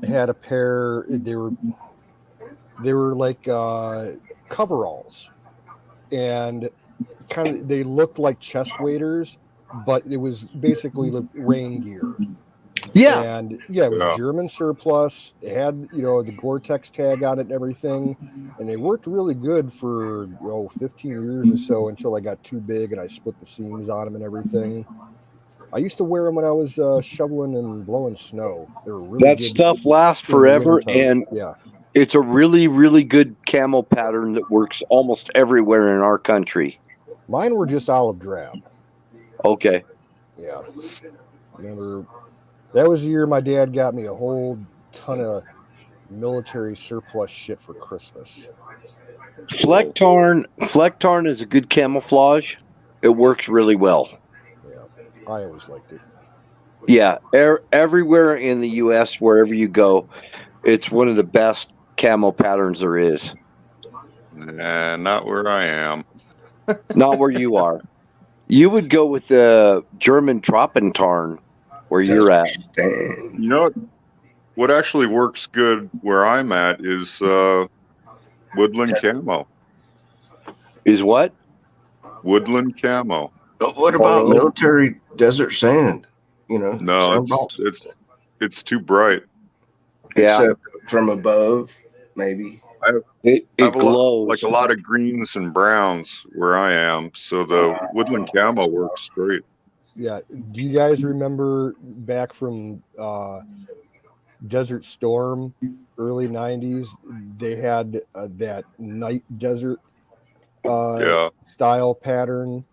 had a pair. They were like coveralls, and they looked like chest waders, but it was basically rain gear. Yeah. And yeah, it was Yeah. German surplus. It had, the Gore-Tex tag on it and everything. And they worked really good for, 15 years or so until I got too big and I split the seams on them and everything. I used to wear them when I was shoveling and blowing snow. They were really That good stuff lasts in the forever, wintertime. and it's a really, really good camo pattern that works almost everywhere in our country. Mine were just olive drab. Okay. Yeah. That was the year my dad got me a whole ton of military surplus shit for Christmas. Flecktarn is a good camouflage. It works really well. Yeah, I always liked it. Yeah, everywhere in the U.S., wherever you go, it's one of the best camo patterns there is. Nah, not where I am. Not where you are. You would go with the German Troppentarn where you're at. You know what actually works good where I'm at is woodland camo. Is what? Woodland camo. What about military desert sand? No, it's too bright. Except from above, maybe. It glows. Like a lot of greens and browns where I am, so the woodland camo works great. Yeah. Do you guys remember back from Desert Storm, early 90s? They had that night desert style pattern.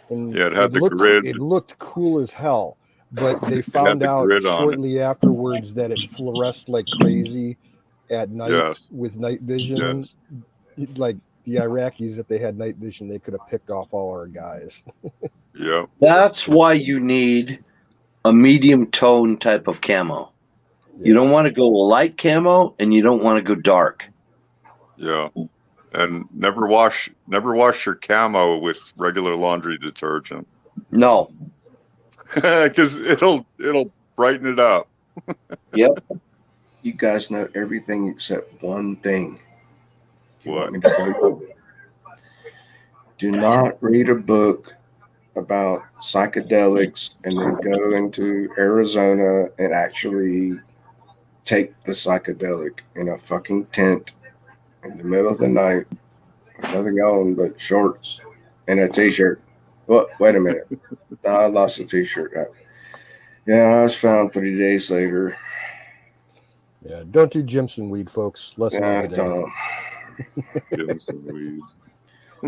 And it had the grid. It looked cool as hell. But they found out shortly afterwards that it fluoresced like crazy at night with night vision. Like the Iraqis, if they had night vision, they could have picked off all our guys. Yeah. That's why you need a medium tone type of camo. Yeah. You don't want to go light camo, and you don't want to go dark. Yeah. And never wash your camo with regular laundry detergent. No. Because it'll brighten it up. Yep. You guys know everything except one thing. What? Do not read a book about psychedelics and then go into Arizona and actually take the psychedelic in a fucking tent in the middle of the night with nothing on but shorts and a t-shirt. What? Wait a minute. I lost a t-shirt. Yeah, I was found 3 days later. Yeah, don't do Jimson weed, folks. Lesson of the day. Jimson weed.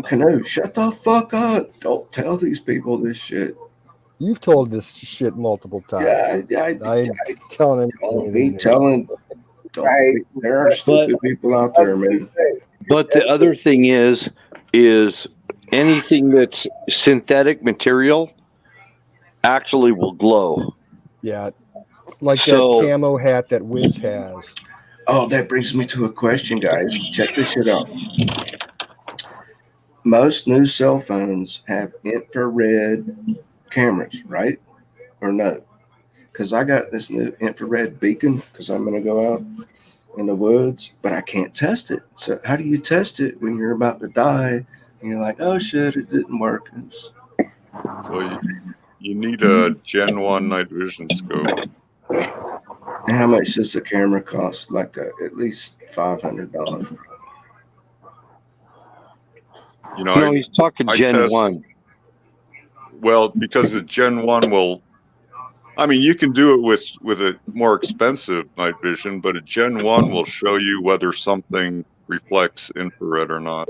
Canoe, shut the fuck up. Don't tell these people this shit. You've told this shit multiple times. Yeah, I'm telling him. Don't be telling. There are stupid people out there, man. But the other thing is anything that's synthetic material actually will glow. Yeah, like that camo hat that Wiz has. Oh, that brings me to a question, guys. Check this shit out. Most new cell phones have infrared cameras, right? Or no? Because I got this new infrared beacon because I'm going to go out in the woods, but I can't test it. So how do you test it when you're about to die and you're like, oh shit, it didn't work? Well, you need a Gen 1 night vision scope. And how much does the camera cost? Like that? At least $500. No, he's talking Gen 1. Well, because the Gen 1 will I mean, you can do it with a more expensive night vision, but a Gen 1 will show you whether something reflects infrared or not.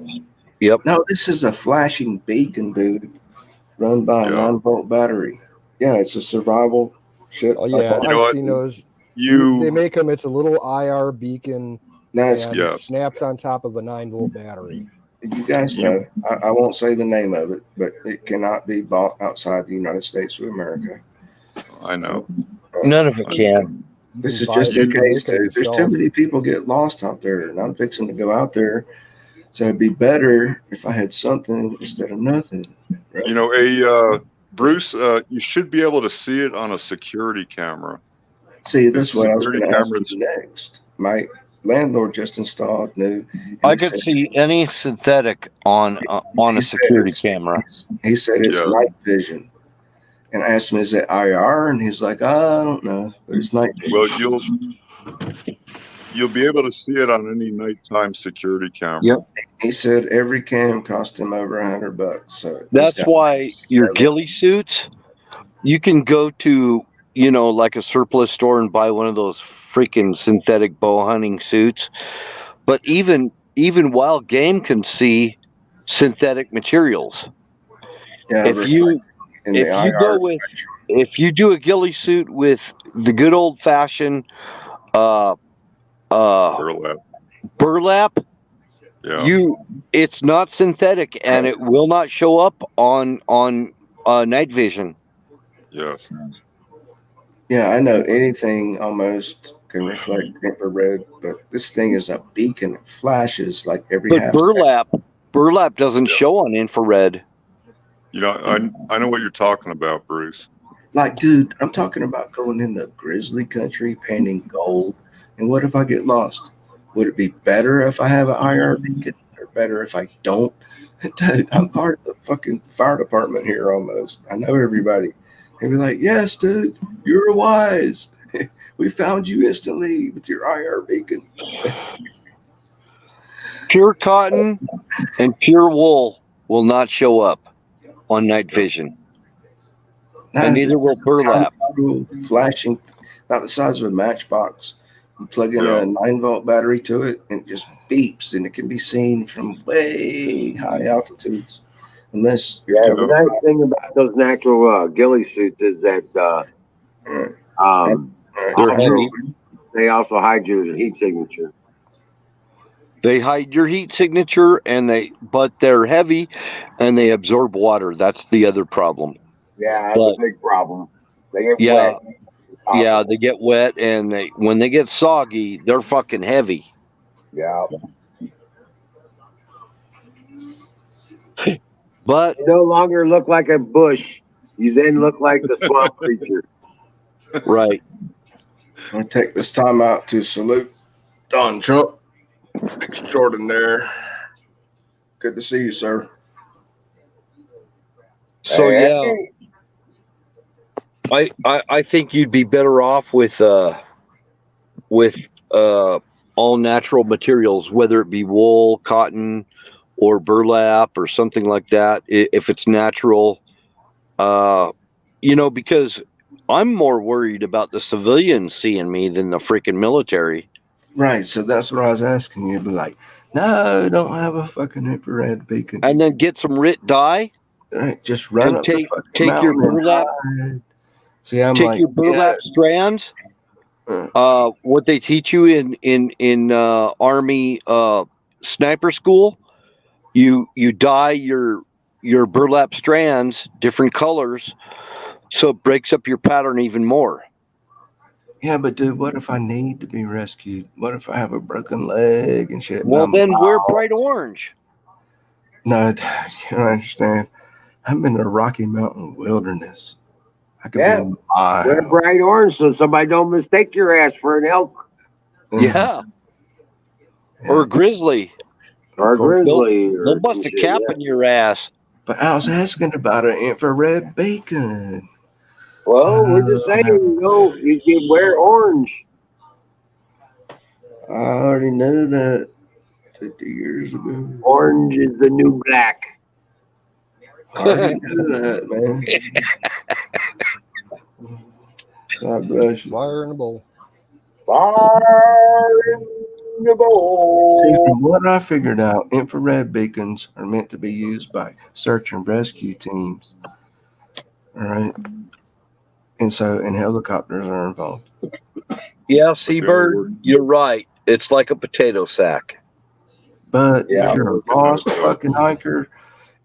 Yep. No, this is a flashing beacon, dude, run by a 9-volt battery. Yeah, it's a survival shit. Oh yeah, You know I've what? seen those. They You make them. It's a little IR beacon, That's and Yeah. it snaps on top of a 9-volt battery. you guys know. I won't say the name of it, but it cannot be bought outside the United States of America. I know. None of it can. You This can is buy just it- in you can case, make it dude. There's too yourself. many people get lost out there, and I'm fixing to go out there. So it'd be better if I had something instead of nothing. You know, Bruce, you should be able to see it on a security camera. See, this is what I was Security going to ask cameras. you next. My landlord just installed new. and I he could said- see any synthetic on a he said security it's- camera. He said it's Yeah. night vision. And I asked him, is it IR? And he's like, I don't know, but it's night vision. Well, you'll be able to see it on any nighttime security camera. Yep. He said every cam cost him over $100. So he's That's got why your 7. ghillie suits, you can go to, you know, like a surplus store and buy one of those freaking synthetic bow hunting suits. But even wild game can see synthetic materials. Yeah, If you in the if you IR go with if you do a ghillie suit with the good old fashioned Burlap. burlap, Yeah. it's not synthetic and it will not show up on night vision. Yes. Yeah, I know anything almost can reflect infrared, but this thing is a beacon. It flashes like every But half burlap doesn't show on infrared. You know, I know what you're talking about, Bruce. Like, dude, I'm talking about going into grizzly country, painting gold. And what if I get lost? Would it be better if I have an IR beacon or better if I don't? Dude, I'm part of the fucking fire department here almost. I know everybody. They'd be like, yes, dude, you're wise. We found you instantly with your IR beacon. Pure cotton and pure wool will not show up on night vision. And neither will burlap. Flashing, about the size of a matchbox. You plug in a 9-volt battery to it, and it just beeps, and it can be seen from way high altitudes. Unless you're Yeah, the nice thing about those natural ghillie suits is that They're heavy. they also hide your heat signature. They hide your heat signature, but they're heavy, and they absorb water. That's the other problem. Yeah, that's But- a big problem. They get Yeah. wet. Yeah, they get wet, and when they get soggy, they're fucking heavy. Yeah. But You no longer look like a bush. You then look like the swamp creature. right, I'm going to take this time out to salute Don Trump, extraordinaire. Good to see you, sir. so Hey, yeah, hey. I think you'd be better off with all natural materials, whether it be wool, cotton, or burlap or something like that. If it's natural, because I'm more worried about the civilians seeing me than the freaking military. Right, so that's what I was asking you. Be like, no, don't have a fucking infrared beacon. And then get some RIT dye. Right, just run and up take the fucking take your mountain and burlap. hide. See, I'm Take like, your burlap strands. What they teach you in Army sniper school, you dye your burlap strands different colors, so it breaks up your pattern even more. yeah, but dude, what if I need to be rescued? What if I have a broken leg and shit? and Well, I'm then wear out? bright orange. No, dude, you don't understand. I'm in the Rocky Mountain wilderness. I could Yeah. be wild. Wear bright orange so somebody don't mistake your ass for an elk Yeah, or a grizzly. or a Of course. grizzly. or They'll bust some a shit, cap yeah. in your ass. But I was asking about an infrared beacon. Well, we're just saying, you can wear orange. I already knew that 50 years ago. Orange is the new black. I already knew that, man. God bless you. Fire in a bowl. Fire in the bowl. See, from what I figured out, infrared beacons are meant to be used by search and rescue teams. All right. And helicopters are involved. Yeah, Seabird, you're right. It's like a potato sack. But Yeah. if you're a Looking at lost that. fucking hiker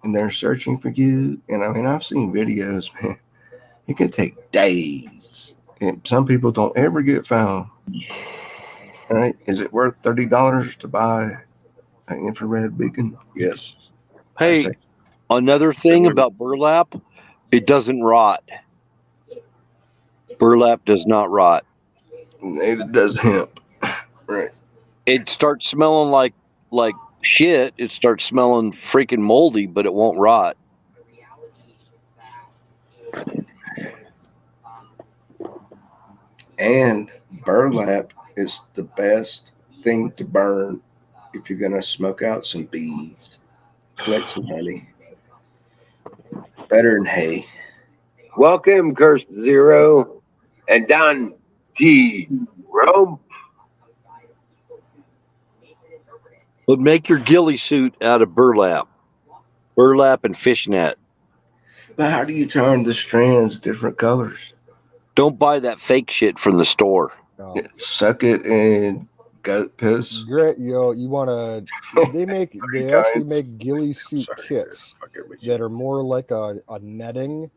and they're searching for you, and I mean, I've seen videos, man, it can take days. And some people don't ever get found. All right. Is it worth $30 to buy an infrared beacon? Yes. I Hey, say, another thing about burlap, it doesn't rot. Burlap does not rot. neither does hemp. Right. It starts smelling like shit. It starts smelling freaking moldy, but it won't rot. And burlap is the best thing to burn if you're going to smoke out some bees, collect some honey. Better than hay. Welcome, Cursed Zero and Don T. Rome. But make your ghillie suit out of burlap and fishnet. But how do you turn the strands different colors? Don't buy that fake shit from the store. No. Suck it in goat piss. Great, you want to? They actually make ghillie suit kits that are more like a netting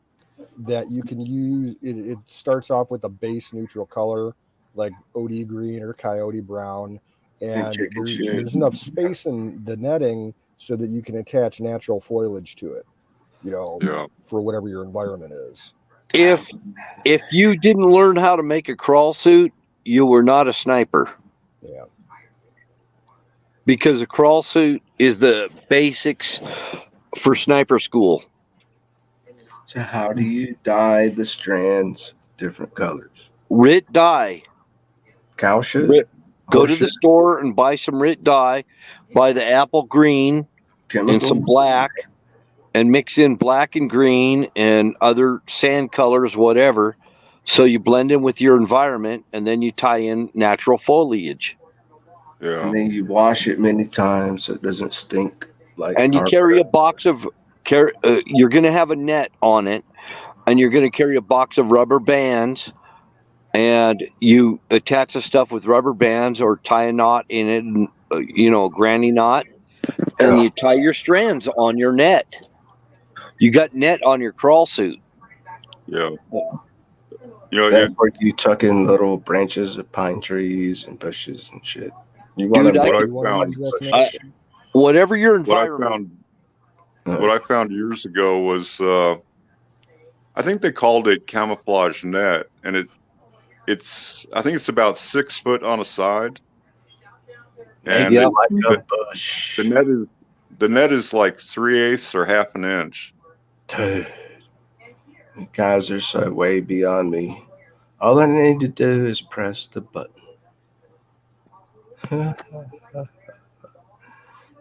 that you can use. It starts off with a base neutral color like OD green or coyote brown, and there's enough space in the netting so that you can attach natural foliage to it. For whatever your environment is. If you didn't learn how to make a crawl suit, you were not a sniper. Yeah. Because a crawl suit is the basics for sniper school. So how do you dye the strands different colors? RIT dye. Cow shit? Go to the store and buy some RIT dye. Buy the apple green and some black. And mix in black and green and other sand colors, whatever. So you blend in with your environment, and then you tie in natural foliage. Yeah. And then you wash it many times so it doesn't stink. And you carry a box of you're going to have a net on it, and you're going to carry a box of rubber bands, and you attach the stuff with rubber bands or tie a knot in it, a granny knot, and you tie your strands on your net. You got net on your crawl suit. Yeah. That's where you tuck in little branches of pine trees and bushes and shit. Dude, whatever your environment. What I found years ago was, I think they called it camouflage net, and I think it's about 6 foot on a side, and the net is like 3/8 or half an inch. Dude, you guys are so way beyond me. All I need to do is press the button.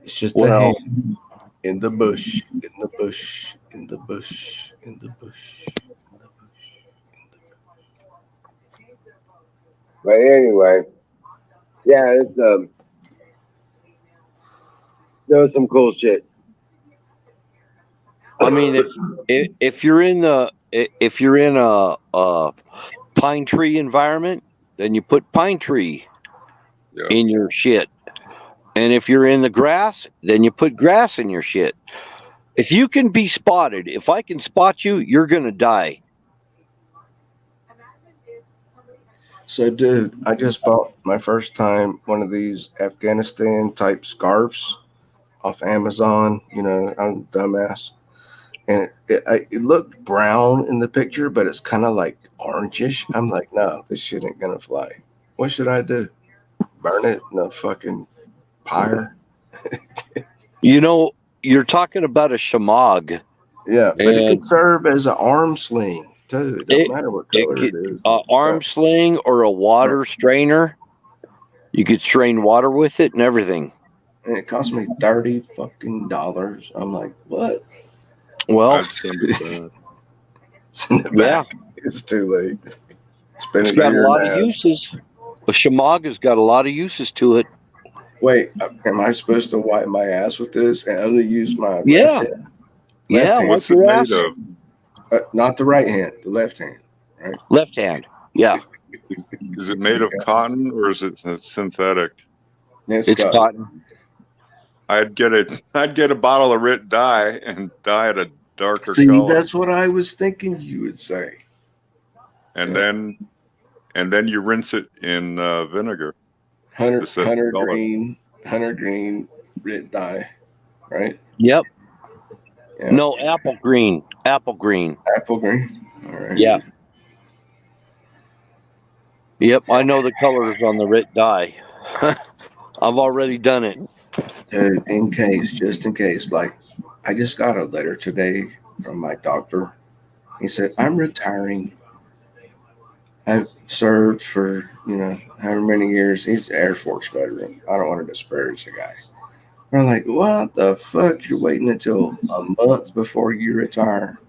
It's just a hand in the bush, in the bush, in the bush, in the bush, in the bush, in the bush. But anyway, yeah, it's there was some cool shit. I mean, if you're in a pine tree environment, then you put pine tree in your shit. And if you're in the grass, then you put grass in your shit. If you can be spotted, if I can spot you, you're gonna die. So, dude, I just bought my first time one of these Afghanistan type scarves off Amazon. I'm a dumbass. And it looked brown in the picture, but it's kind of like orangish. I'm like, no, this shit ain't gonna fly. What should I do? Burn it in a fucking pyre? You're talking about a shamag. Yeah, but it could serve as an arm sling too. It don't matter what color it is. Arm sling or a water strainer. You could strain water with it and everything. And it cost me $30 fucking. I'm like, what? Well, send it back. It's too late. It's been It's a got a year lot of now. uses. The Shamaga's got a lot of uses to it. Wait, am I supposed to wipe my ass with this and only use my left Yeah. hand? Yeah, Left hand. What's it made of? Not the right hand, the left hand, right? Left hand. Yeah. Is it made of cotton or is it synthetic? It's cotton. I'd get a bottle of Rit dye and dye it a darker See, color. that's what I was thinking you would say. And then you rinse it in vinegar. Hunter color. green Rit dye, right? Yep. Yeah. No, apple green. Apple green. Apple green. All right. Yeah. Yep, I know the colors on the Rit dye. I've already done it. Dude, just in case, like, I just got a letter today from my doctor. He said, I'm retiring. I've served for, however many years. He's an Air Force veteran. I don't want to disparage the guy. I'm like, what the fuck? You're waiting until a month before you retire.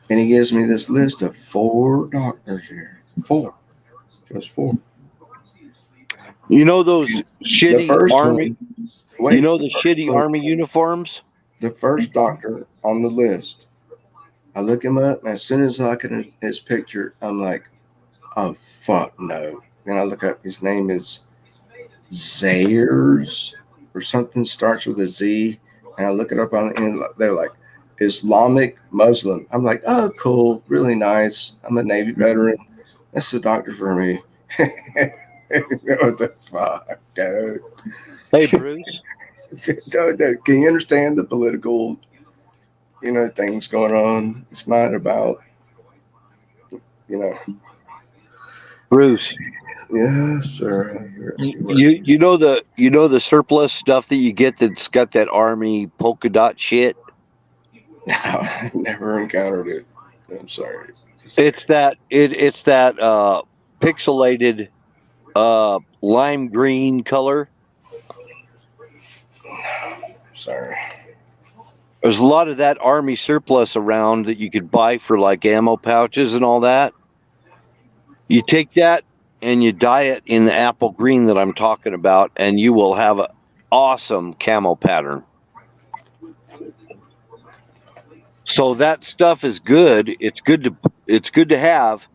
And he gives me this list of 4 doctors here. 4. Just 4. You know those shitty army? Wait, the shitty army uniforms? The first doctor on the list, I look him up, and as soon as I look at his picture, I'm like, oh, fuck no. And I look up, his name is Zayers or something, starts with a Z. And I look it up on the end, they're like, Islamic Muslim. I'm like, oh, cool, really nice. I'm a Navy veteran. That's the doctor for me. What the fuck, dude? Hey, Bruce. Dude, can you understand the political, things going on? It's not about, Bruce. Yes, sir. You know the surplus stuff that you get that's got that army polka dot shit? No, I never encountered it. I'm sorry. It's that pixelated lime green color. Sorry. There's a lot of that army surplus around that you could buy for like ammo pouches and all that. You take that and you dye it in the apple green that I'm talking about, and you will have an awesome camo pattern. So that stuff is good. It's good to have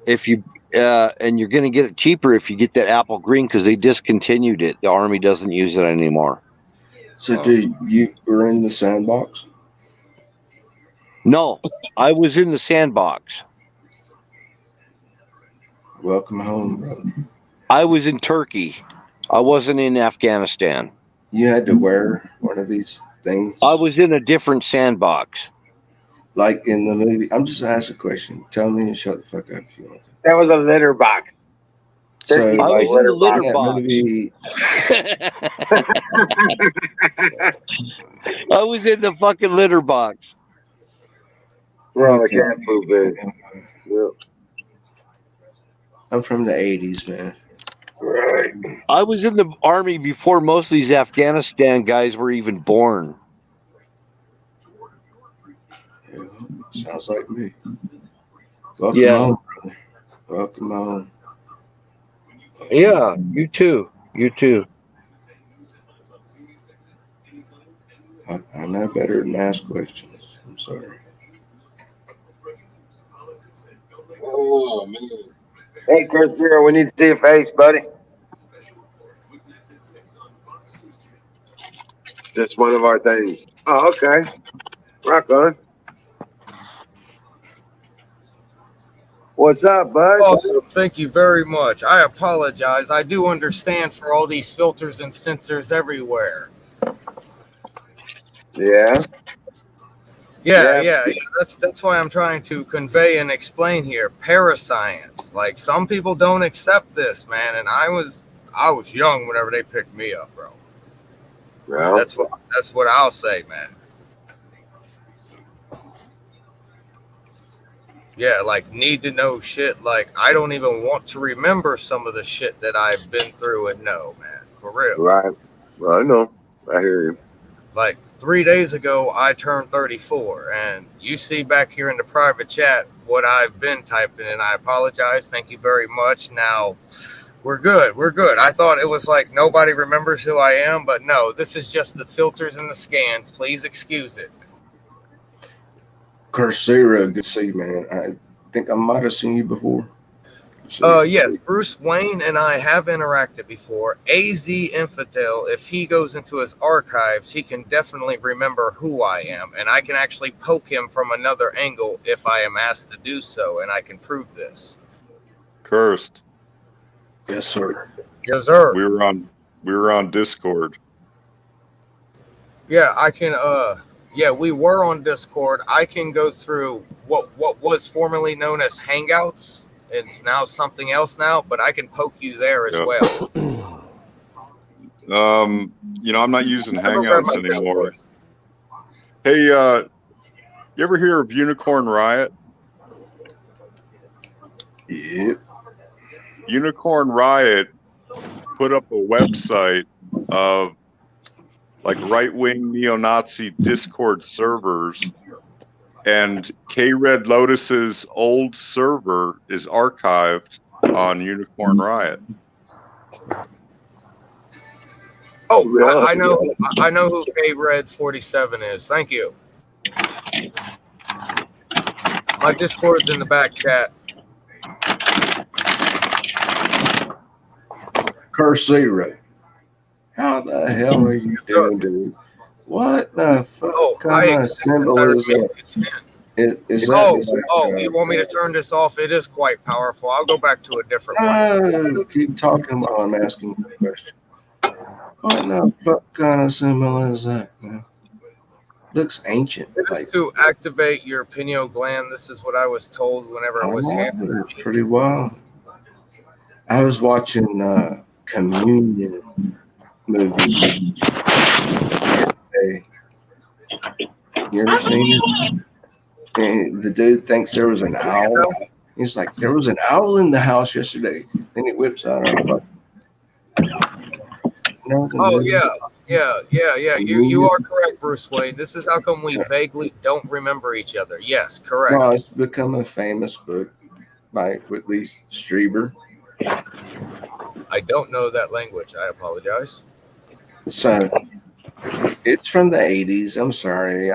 if you and you're going to get it cheaper if you get that apple green because they discontinued it. The army doesn't use it anymore. So, dude, you were in the sandbox? No, I was in the sandbox. Welcome home, brother. I was in Turkey. I wasn't in Afghanistan. You had to wear one of these things? I was in a different sandbox. Like in the movie. I'm just asking a question. Tell me and shut the fuck up if you want to. That was a litter box. So, I was in the litter box. Movie, I was in the fucking litter box. We're on a cat food bed. Yep. I'm from the 80s, man. Right. I was in the army before most of these Afghanistan guys were even born. Yeah, sounds like me. Welcome home, brother. Welcome home. Yeah, you too. You too. I know better than ask questions. I'm sorry. Oh, man. Hey, Chris Zero, we need to see your face, buddy. Just one of our things. Oh, okay. Rock on. What's up, bud? Awesome. Thank you very much. I apologize. I do understand for all these filters and sensors everywhere. Yeah. Yeah. That's why I'm trying to convey and explain here. Parascience. Like, some people don't accept this, man. And I was young whenever they picked me up, bro. Well, That's what I'll say, man. Yeah, like, need to know shit. Like, I don't even want to remember some of the shit that I've been through and know, man. For real. right. Well, I know. I hear you. Like, 3 days ago, I turned 34, and you see back here in the private chat, what I've been typing, and I apologize. Thank you very much. Now, we're good. We're good. I thought it was like nobody remembers who I am, but no, this is just the filters and the scans. Please excuse it. Coursera, good to see you, man. I think I might have seen you before. Yes, Bruce Wayne and I have interacted before. AZ Infidel, if he goes into his archives, he can definitely remember who I am, and I can actually poke him from another angle if I am asked to do so, and I can prove this. Cursed. Yes, sir. Yes, sir. We were on Discord. Yeah, I can. Yeah, we were on Discord. I can go through what was formerly known as Hangouts. It's now something else now, but I can poke you there as well. You know, I'm not using Hangouts anymore. Hey, you ever hear of Unicorn Riot? Yep. Unicorn Riot put up a website of like right-wing neo-Nazi Discord servers, and K-Red Lotus's old server is archived on Unicorn Riot. Oh, really? I know who K-Red 47 is. Thank you. My Discord's in the back chat. Coursera. How the hell are you doing, dude? What the fuck kind of symbol is that? You want me to turn this off? It is quite powerful. I'll go back to a different one. Keep talking while I'm asking you a question. What the fuck kind of symbol is that, man? Looks ancient. It is to activate your pineal gland. This is what I was told whenever it was handed to me. Pretty wild. I was watching Communion movie. Hey, you ever seen it? And the dude thinks there was an owl. He's like, there was an owl in the house yesterday. Then he whips out a fucking. Oh yeah. You are correct, Bruce Wayne. This is how come we vaguely don't remember each other. Yes, correct. Well, it's become a famous book by Whitley Strieber. I don't know that language. I apologize. So it's from the 80s. I'm sorry.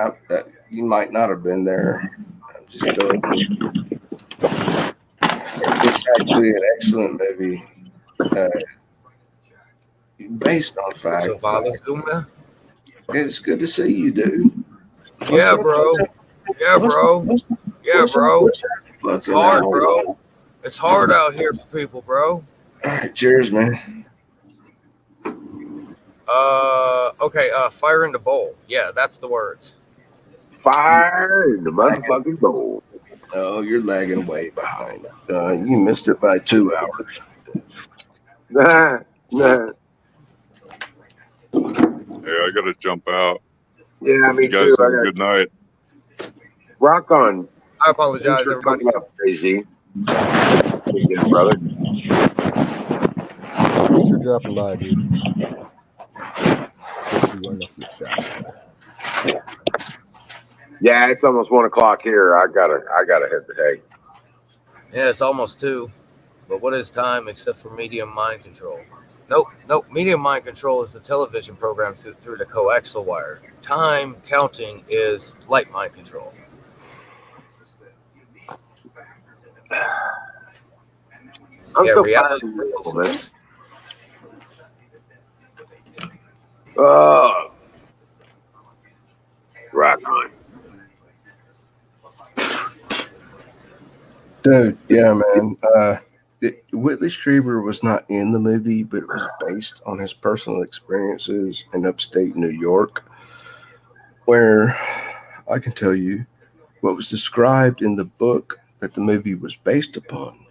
You might not have been there. I'm just feeling. It's actually an excellent movie. Based on fact. It's good to see you, dude. Yeah, bro. Yeah, bro. Yeah, bro. It's hard, bro. It's hard out here for people, bro. All right, cheers, man. Okay, fire in the bowl. Yeah, that's the words. Fire in the motherfucking bowl. Oh, you're lagging way behind. You missed it by 2 hours. Nah. Yeah, I gotta jump out. Yeah, me you guys too. Have a good night. Rock on. I apologize, everybody. Crazy. Yeah, brother. Thanks for dropping by, dude. Catch you on the flip side. Yeah, it's almost 1 o'clock here. I gotta hit the hay. Yeah, it's almost 2. But what is time except for medium mind control? Nope. Medium mind control is the television program through the coaxial wire. Time counting is light mind control. I'm yeah, so reality. Rock on. Dude, yeah, man. Whitley Strieber was not in the movie, but it was based on his personal experiences in upstate New York, where I can tell you what was described in the book that the movie was based upon.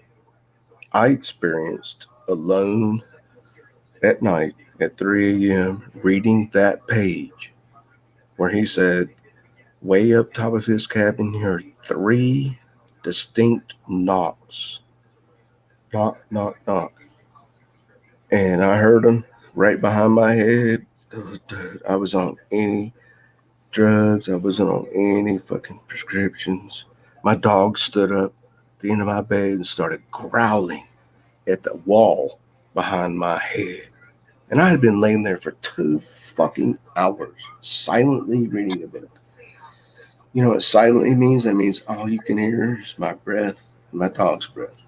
I experienced alone at night at 3 a.m. reading that page where he said, way up top of his cabin, he heard 3 distinct knocks. Knock, knock, knock. And I heard them right behind my head. Dude, I was on any drugs. I wasn't on any fucking prescriptions. My dog stood up at the end of my bed and started growling at the wall behind my head. And I had been laying there for 2 fucking hours, silently reading a book. You know what silently means? That means all you can hear is my breath, my dog's breath,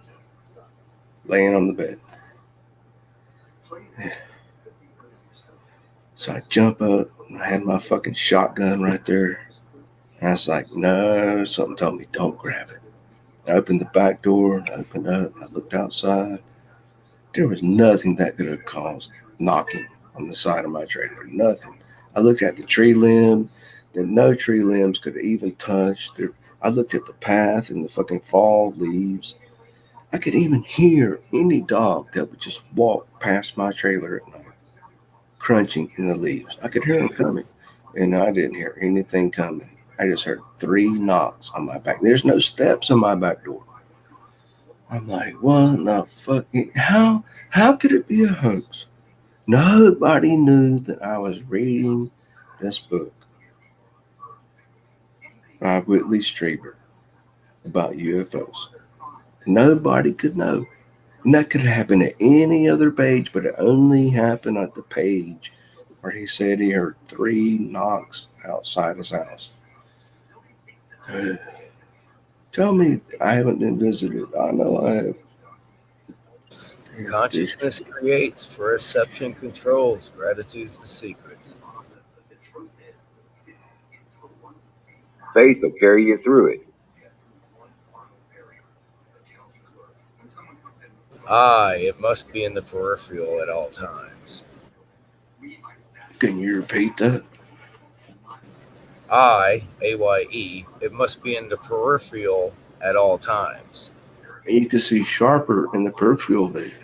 laying on the bed. So I jump up, and I had my fucking shotgun right there. And I was like, no, something told me, don't grab it. I opened the back door, and I opened up, and I looked outside. There was nothing that could have caused knocking on the side of my trailer. Nothing. I looked at the tree limb. There no tree limbs could have even touched. I looked at the path and the fucking fall leaves. I could even hear any dog that would just walk past my trailer at night, crunching in the leaves. I could hear them coming, and I didn't hear anything coming. I just heard 3 knocks on my back. There's no steps on my back door. I'm like, what the fuck? How could it be a hoax? Nobody knew that I was reading this book by Whitley Strieber about UFOs. Nobody could know. And that could happen at any other page, but it only happened at the page where he said he heard 3 knocks outside his house. Tell me I haven't been visited. I know I have. Consciousness creates, perception controls, gratitude's the secret. Faith will carry you through it. It must be in the peripheral at all times. Can you repeat that? AYE, it must be in the peripheral at all times. And you can see sharper in the peripheral vision.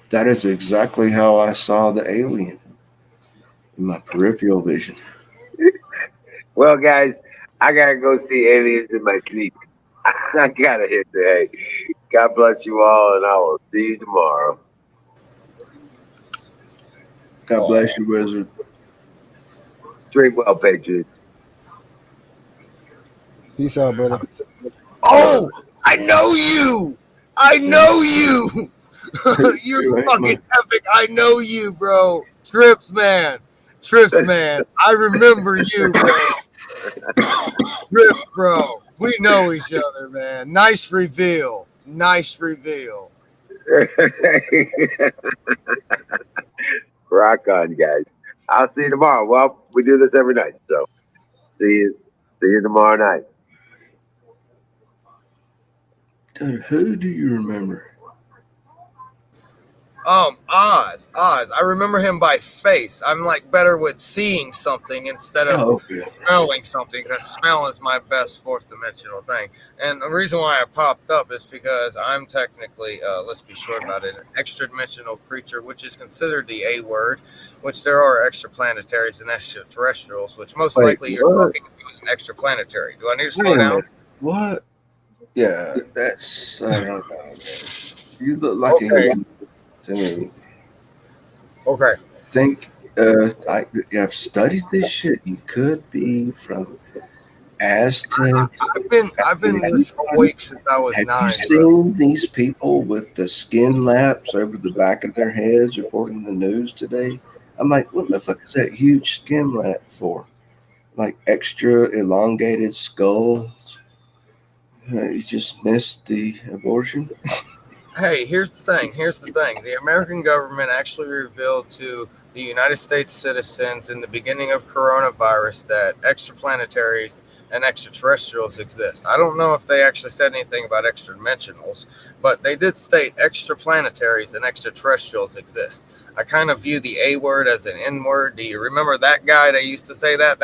That is exactly how I saw the alien, in my peripheral vision. Well, guys, I gotta go see aliens in my sleep. I gotta hit the hay. God bless you all, and I will see you tomorrow. God bless you, Wizard. Dream well, Patriots. Peace out, brother. Oh, I know you! I know you! You're fucking epic. I know you, bro. Trips, man. I remember you, bro. Trips, bro. We know each other, man. Nice reveal. Rock on, guys. I'll see you tomorrow. Well, we do this every night, so see you tomorrow night. Dude, who do you remember? Oz. I remember him by face. I'm like better with seeing something instead of smelling something, because smell is my best 4th dimensional thing. And the reason why I popped up is because I'm technically, let's be short about it, an extra dimensional creature, which is considered the A word, which there are extraplanetaries and extraterrestrials, which most likely you're talking about an extraplanetary. Do I need to slow down? What? Yeah, that's, I don't know, man. You look like a human to me. Okay. Think, I've studied this shit. You could be from Aztec. I've been this awake since I was 9. Have you seen these people with the skin laps over the back of their heads reporting the news today? I'm like, what the fuck is that huge skin lap for? Like extra elongated skulls? You just missed the abortion? Hey, here's the thing. The American government actually revealed to the United States citizens in the beginning of coronavirus that extraplanetaries and extraterrestrials exist. I don't know if they actually said anything about extradimensionals, but they did state extraplanetaries and extraterrestrials exist. I kind of view the A word as an N word. Do you remember that guy that used to say that?